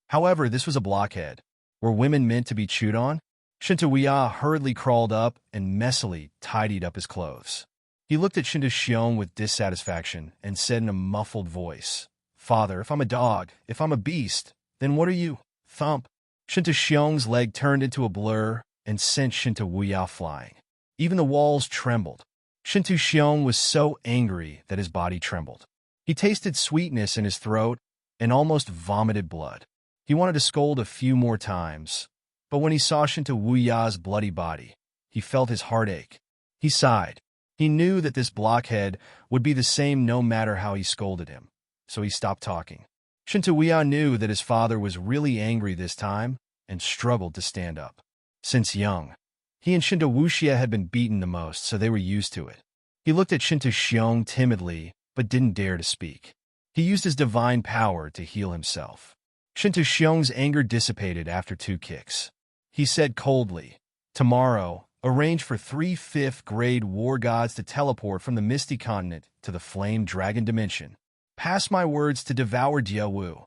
However, this was a blockhead. Were women meant to be chewed on? Shintawiya hurriedly crawled up and messily tidied up his clothes. He looked at Shinta Xiong with dissatisfaction and said in a muffled voice, "Father, if I'm a dog, if I'm a beast, then what are you?" Thump. Shinta Xiong's leg turned into a blur and sent Shintawiya flying. Even the walls trembled. Shinta Xiong was so angry that his body trembled. He tasted sweetness in his throat and almost vomited blood. He wanted to scold a few more times, but when he saw Shintawiya's bloody body, he felt his heart ache. He sighed. He knew that this blockhead would be the same no matter how he scolded him, so he stopped talking. Shintawiya knew that his father was really angry this time and struggled to stand up. Since young, he and Shinta Wuxia had been beaten the most, so they were used to it. He looked at Shinta Xiong timidly, but didn't dare to speak. He used his divine power to heal himself. Shinta Xiong's anger dissipated after 2 kicks. He said coldly, "Tomorrow, arrange for 3 5th-grade war gods to teleport from the Misty continent to the Flame Dragon dimension. Pass my words to devour Diawu."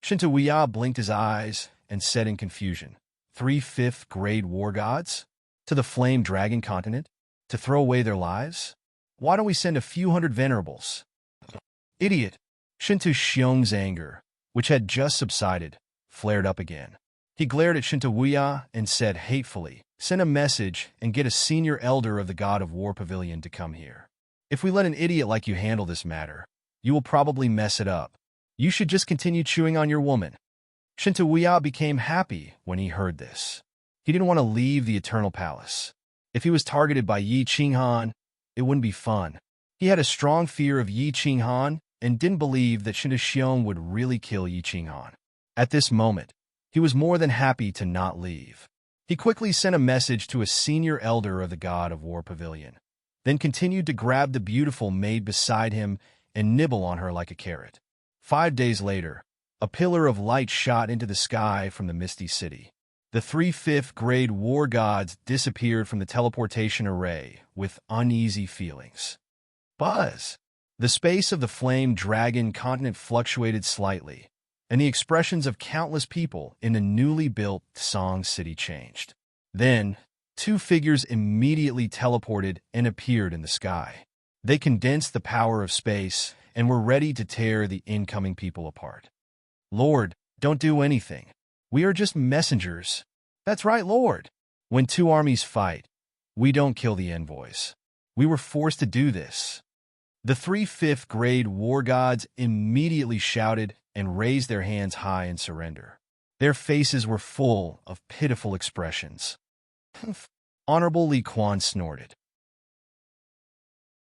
Shintawiya blinked his eyes and said in confusion, 3 5th-grade war gods? To the Flame Dragon continent? To throw away their lives? Why don't we send a few hundred venerables? Idiot! Shinta Xiong's anger, which had just subsided, flared up again. He glared at Shintawiya and said hatefully, "Send a message and get a senior elder of the God of War Pavilion to come here. If we let an idiot like you handle this matter, you will probably mess it up. You should just continue chewing on your woman." Shintawiya became happy when he heard this. He didn't want to leave the Eternal Palace. If he was targeted by Yi Qinghan, it wouldn't be fun. He had a strong fear of Yi Qinghan and didn't believe that Shinta Xiong would really kill Yi Qinghan. At this moment, he was more than happy to not leave. He quickly sent a message to a senior elder of the God of War Pavilion, then continued to grab the beautiful maid beside him and nibble on her like a carrot. 5 days later, a pillar of light shot into the sky from the Misty City. The 3 5th-grade war gods disappeared from the teleportation array with uneasy feelings. Buzz! The space of the Flame Dragon continent fluctuated slightly, and the expressions of countless people in the newly built Song City changed. Then, 2 figures immediately teleported and appeared in the sky. They condensed the power of space and were ready to tear the incoming people apart. "Lord, don't do anything. We are just messengers." "That's right, Lord. When 2 armies fight, we don't kill the envoys. We were forced to do this." The 3 5th-grade war gods immediately shouted and raised their hands high in surrender. Their faces were full of pitiful expressions. Honorable Li Quan snorted.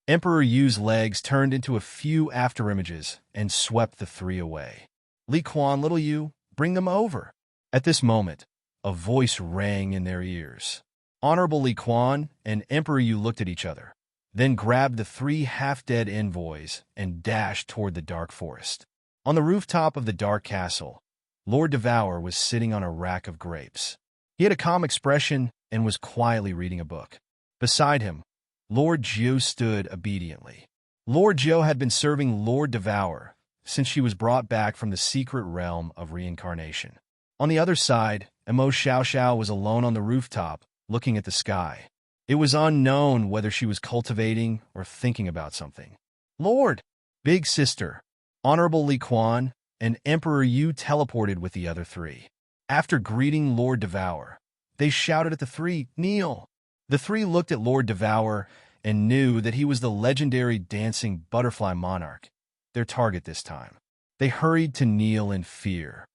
Emperor Yu's legs turned into a few afterimages and swept the 3 away. "Li Quan, little Yu, bring them over." At this moment, a voice rang in their ears. Honorable Li Quan and Emperor Yu looked at each other, then grabbed the 3 half-dead envoys and dashed toward the dark forest. On the rooftop of the dark castle, Lord Devour was sitting on a rack of grapes. He had a calm expression and was quietly reading a book. Beside him, Lord Jiu stood obediently. Lord Jiu had been serving Lord Devour since she was brought back from the secret realm of reincarnation. On the other side, Emo Xiao Xiao was alone on the rooftop, looking at the sky. It was unknown whether she was cultivating or thinking about something. "Lord, Big Sister, Honorable Li Quan, and Emperor Yu teleported with the other 3. After greeting Lord Devour, they shouted at the 3, "Kneel!" The 3 looked at Lord Devour and knew that he was the legendary dancing butterfly monarch, their target this time. They hurried to kneel in fear.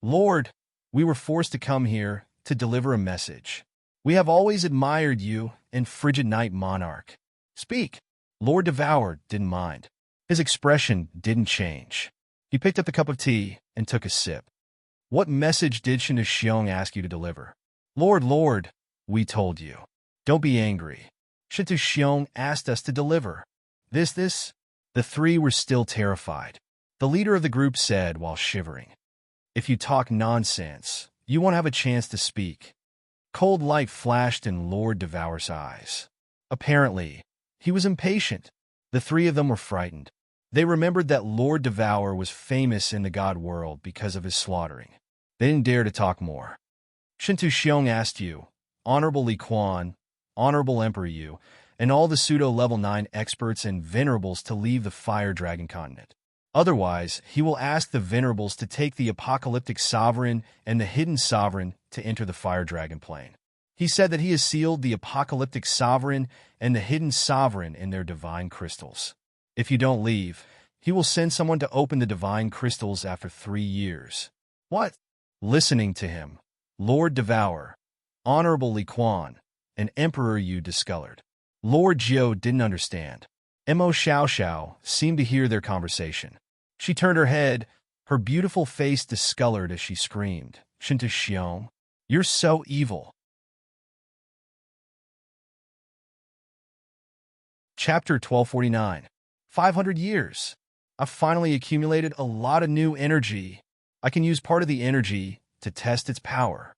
"Lord, we were forced to come here to deliver a message. We have always admired you and Frigid Night Monarch. Speak." Lord Devour didn't mind. His expression didn't change. He picked up the cup of tea and took a sip. "What message did Shinta Xiong ask you to deliver?" Lord, we told you. Don't be angry. Shinta Xiong asked us to deliver. This? The 3 were still terrified. The leader of the group said while shivering, "If you talk nonsense, you won't have a chance to speak." Cold light flashed in Lord Devour's eyes. Apparently, he was impatient. The 3 of them were frightened. They remembered that Lord Devour was famous in the god world because of his slaughtering. They didn't dare to talk more. Shintu Xiong asked you, Honorable Li Quan, Honorable Emperor Yu, and all the pseudo-level 9 experts and venerables to leave the Fire Dragon continent. Otherwise, he will ask the venerables to take the apocalyptic sovereign and the hidden sovereign to enter the Fire Dragon plane. He said that he has sealed the apocalyptic sovereign and the hidden sovereign in their divine crystals. If you don't leave, he will send someone to open the divine crystals after 3 years. What? Listening to him, Lord Devour, Honorable Li Quan, and Emperor Yu discolored. Lord Jiu didn't understand. Mo Xiao Xiao seemed to hear their conversation. She turned her head, her beautiful face discolored as she screamed, Shintu Xiong, you're so evil. Chapter 1249. 500 years. I've finally accumulated a lot of new energy. I can use part of the energy to test its power.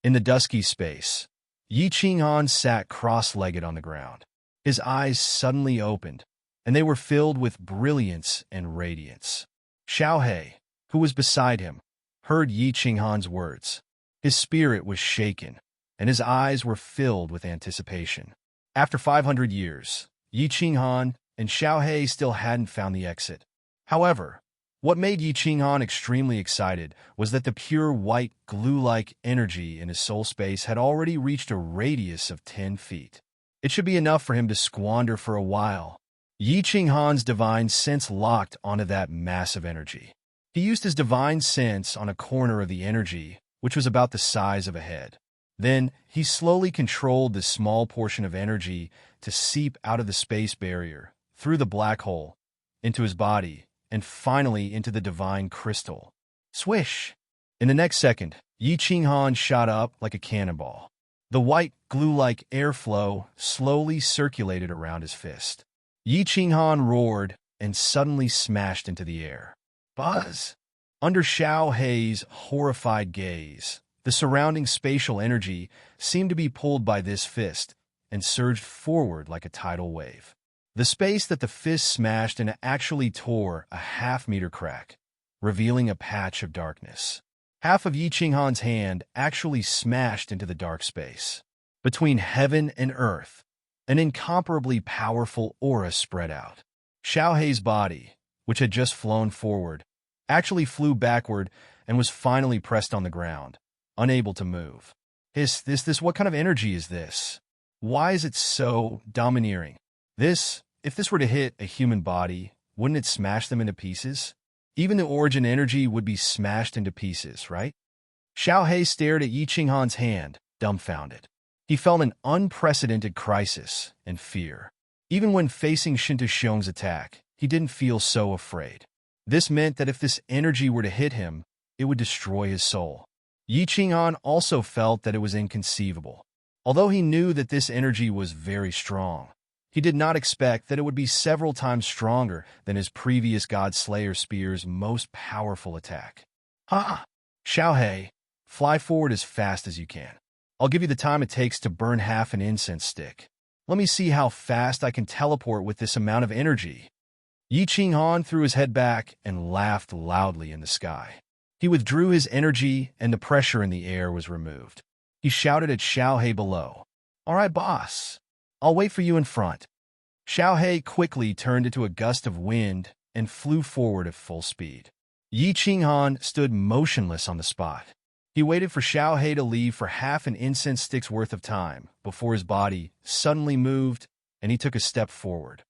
In the dusky space, Yi Qinghan sat cross-legged on the ground. His eyes suddenly opened, and they were filled with brilliance and radiance. Xiao He, who was beside him, heard Yi Qinghan's words. His spirit was shaken, and his eyes were filled with anticipation. After 500 years, Yi Qinghan and Xiao He still hadn't found the exit. However, what made Yi Qinghan extremely excited was that the pure white, glue-like energy in his soul space had already reached a radius of 10 feet. It should be enough for him to squander for a while. Yi Qinghan's divine sense locked onto that massive energy. He used his divine sense on a corner of the energy, which was about the size of a head. Then, he slowly controlled this small portion of energy to seep out of the space barrier, through the black hole, into his body, and finally into the divine crystal. Swish! In the next second, Yi Qinghan shot up like a cannonball. The white, glue-like airflow slowly circulated around his fist. Yi Qinghan roared and suddenly smashed into the air. Buzz! Under Xiao He's horrified gaze, the surrounding spatial energy seemed to be pulled by this fist and surged forward like a tidal wave. The space that the fist smashed in actually tore a half-meter crack, revealing a patch of darkness. Half of Yi Qinghan's hand actually smashed into the dark space. Between heaven and earth, an incomparably powerful aura spread out. Xiao He's body, which had just flown forward, actually flew backward and was finally pressed on the ground, unable to move. What kind of energy is this? Why is it so domineering? If this were to hit a human body, wouldn't it smash them into pieces? Even the origin energy would be smashed into pieces, right? Xiao He stared at Yi Qinghan's hand, dumbfounded. He felt an unprecedented crisis and fear. Even when facing Shintu Xiong's attack, he didn't feel so afraid. This meant that if this energy were to hit him, it would destroy his soul. Yi Qinghan also felt that it was inconceivable. Although he knew that this energy was very strong, he did not expect that it would be several times stronger than his previous God Slayer spear's most powerful attack. Ha! Xiao He, fly forward as fast as you can. I'll give you the time it takes to burn half an incense stick. Let me see how fast I can teleport with this amount of energy. Yi Qinghan threw his head back and laughed loudly in the sky. He withdrew his energy and the pressure in the air was removed. He shouted at Xiao He below. All right, boss. I'll wait for you in front. Xiao He quickly turned into a gust of wind and flew forward at full speed. Yi Qinghan stood motionless on the spot. He waited for Xiao He to leave for half an incense stick's worth of time before his body suddenly moved and he took a step forward.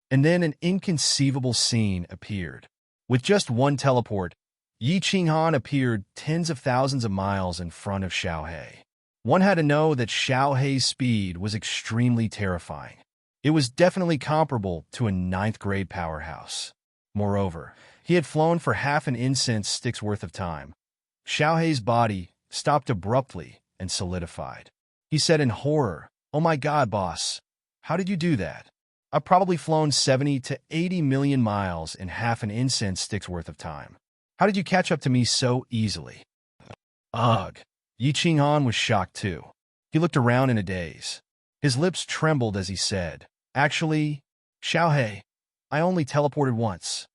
And then an inconceivable scene appeared. With just one teleport, Yi Qinghan appeared tens of thousands of miles in front of Xiao He. One had to know that Xiao He's speed was extremely terrifying. It was definitely comparable to a 9th-grade powerhouse. Moreover, he had flown for half an incense stick's worth of time. Xiao He's body stopped abruptly and solidified. He said in horror, "Oh my God, boss, how did you do that? I've probably flown 70 to 80 million miles in half an incense stick's worth of time. How did you catch up to me so easily?" Ugh. Yi Qinghan was shocked too. He looked around in a daze. His lips trembled as he said, "Actually, Xiao He, I only teleported once."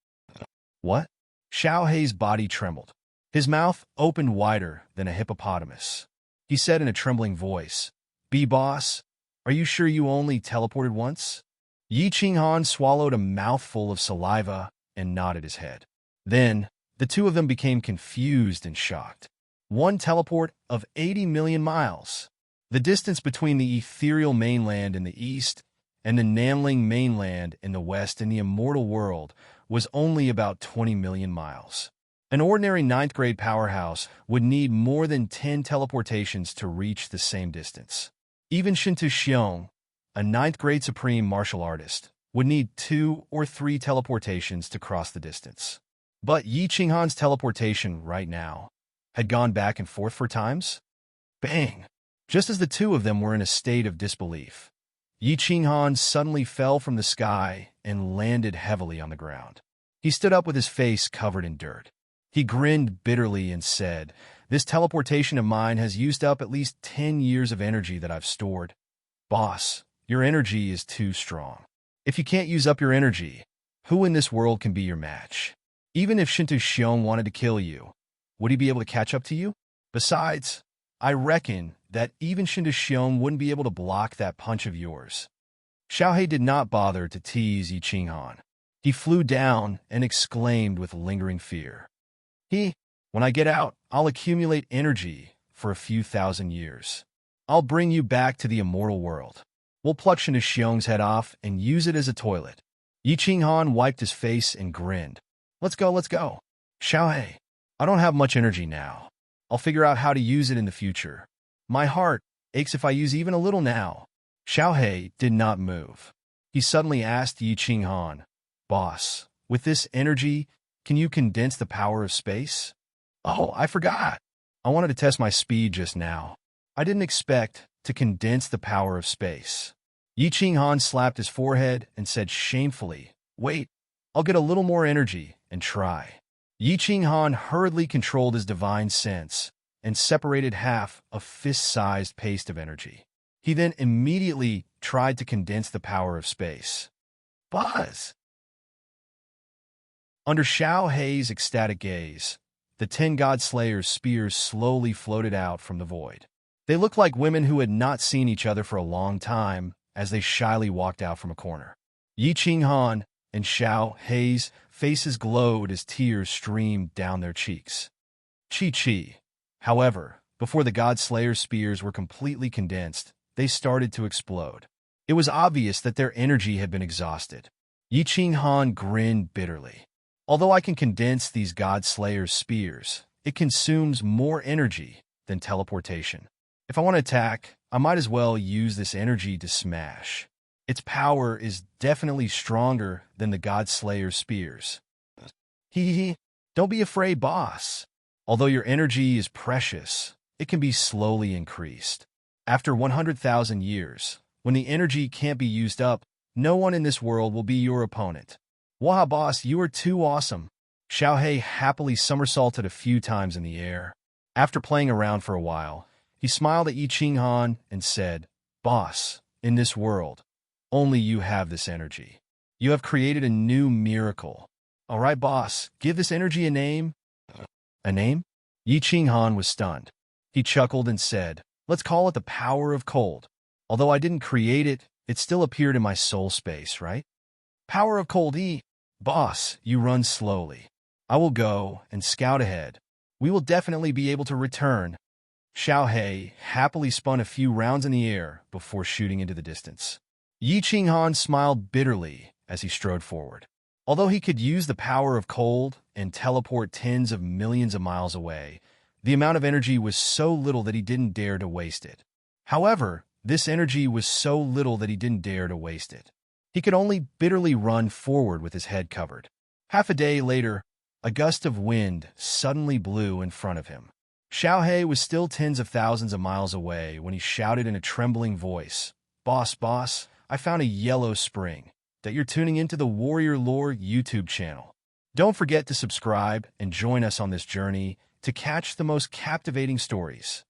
What? Xiao He's body trembled. His mouth opened wider than a hippopotamus. He said in a trembling voice, "Boss, are you sure you only teleported once?" Yi Qinghan swallowed a mouthful of saliva and nodded his head. Then, the two of them became confused and shocked. One teleport of 80 million miles. The distance between the ethereal mainland in the east and the Namling mainland in the west in the immortal world was only about 20 million miles. An ordinary ninth-grade powerhouse would need more than 10 teleportations to reach the same distance. Even Shintu Xiong, a ninth-grade supreme martial artist, would need 2 or 3 teleportations to cross the distance. But Yi Qinghan's teleportation right now had gone back and forth 4 times. Bang! Just as the two of them were in a state of disbelief, Yi Qinghan suddenly fell from the sky and landed heavily on the ground. He stood up with his face covered in dirt. He grinned bitterly and said, "This teleportation of mine has used up at least 10 years of energy that I've stored. Boss, your energy is too strong. If you can't use up your energy, who in this world can be your match? Even if Shintu Xiong wanted to kill you, would he be able to catch up to you? Besides, I reckon that even Shintu Xiong wouldn't be able to block that punch of yours." Xiaohei did not bother to tease Yi Qinghan. He flew down and exclaimed with lingering fear, "When I get out, I'll accumulate energy for a few thousand years. I'll bring you back to the immortal world. We'll pluck Shintu Xiong's head off and use it as a toilet." Yi Qinghan wiped his face and grinned. Let's go. Xiaohei, I don't have much energy now. I'll figure out how to use it in the future. My heart aches if I use even a little now." Xiaohei did not move. He suddenly asked Yi Qinghan, "Boss, with this energy, can you condense the power of space?" "Oh, I forgot. I wanted to test my speed just now. I didn't expect to condense the power of space." Yi Qinghan slapped his forehead and said shamefully, "Wait, I'll get a little more energy and try." Yi Qinghan hurriedly controlled his divine sense and separated half a fist-sized paste of energy. He then immediately tried to condense the power of space. Buzz! Under Xiaohei's ecstatic gaze, the 10 God Slayers' spears slowly floated out from the void. They looked like women who had not seen each other for a long time as they shyly walked out from a corner. Yi Qinghan and Xiaohei's faces glowed as tears streamed down their cheeks. Chi. However, before the God Slayers' spears were completely condensed, they started to explode. It was obvious that their energy had been exhausted. Yi Qinghan grinned bitterly. "Although I can condense these God Slayers' spears, it consumes more energy than teleportation. If I want to attack, I might as well use this energy to smash. Its power is definitely stronger than the God Slayers' spears." Don't be afraid, boss. Although your energy is precious, it can be slowly increased. After 100,000 years, when the energy can't be used up, no one in this world will be your opponent. Wow, boss, you are too awesome. Xiaohei happily somersaulted a few times in the air. After playing around for a while, he smiled at Yi Qinghan and said, "Boss, in this world, only you have this energy. You have created a new miracle. All right, boss, give this energy a name." "A name?" Yi Qinghan was stunned. He chuckled and said, "Let's call it the power of cold. Although I didn't create it, it still appeared in my soul space, right? Power of cold. Boss, you run slowly. I will go and scout ahead. We will definitely be able to return." Xiaohei happily spun a few rounds in the air before shooting into the distance. Yi Qinghan smiled bitterly as he strode forward. Although he could use the power of cold and teleport tens of millions of miles away, the amount of energy was so little that he didn't dare to waste it. However, this energy was so little that he didn't dare to waste it. He could only bitterly run forward with his head covered. Half a day later, a gust of wind suddenly blew in front of him. Xiaohei was still tens of thousands of miles away when he shouted in a trembling voice, Boss, I found a yellow spring. That you're tuning into the Warrior Lore YouTube channel. Don't forget to subscribe and join us on this journey to catch the most captivating stories.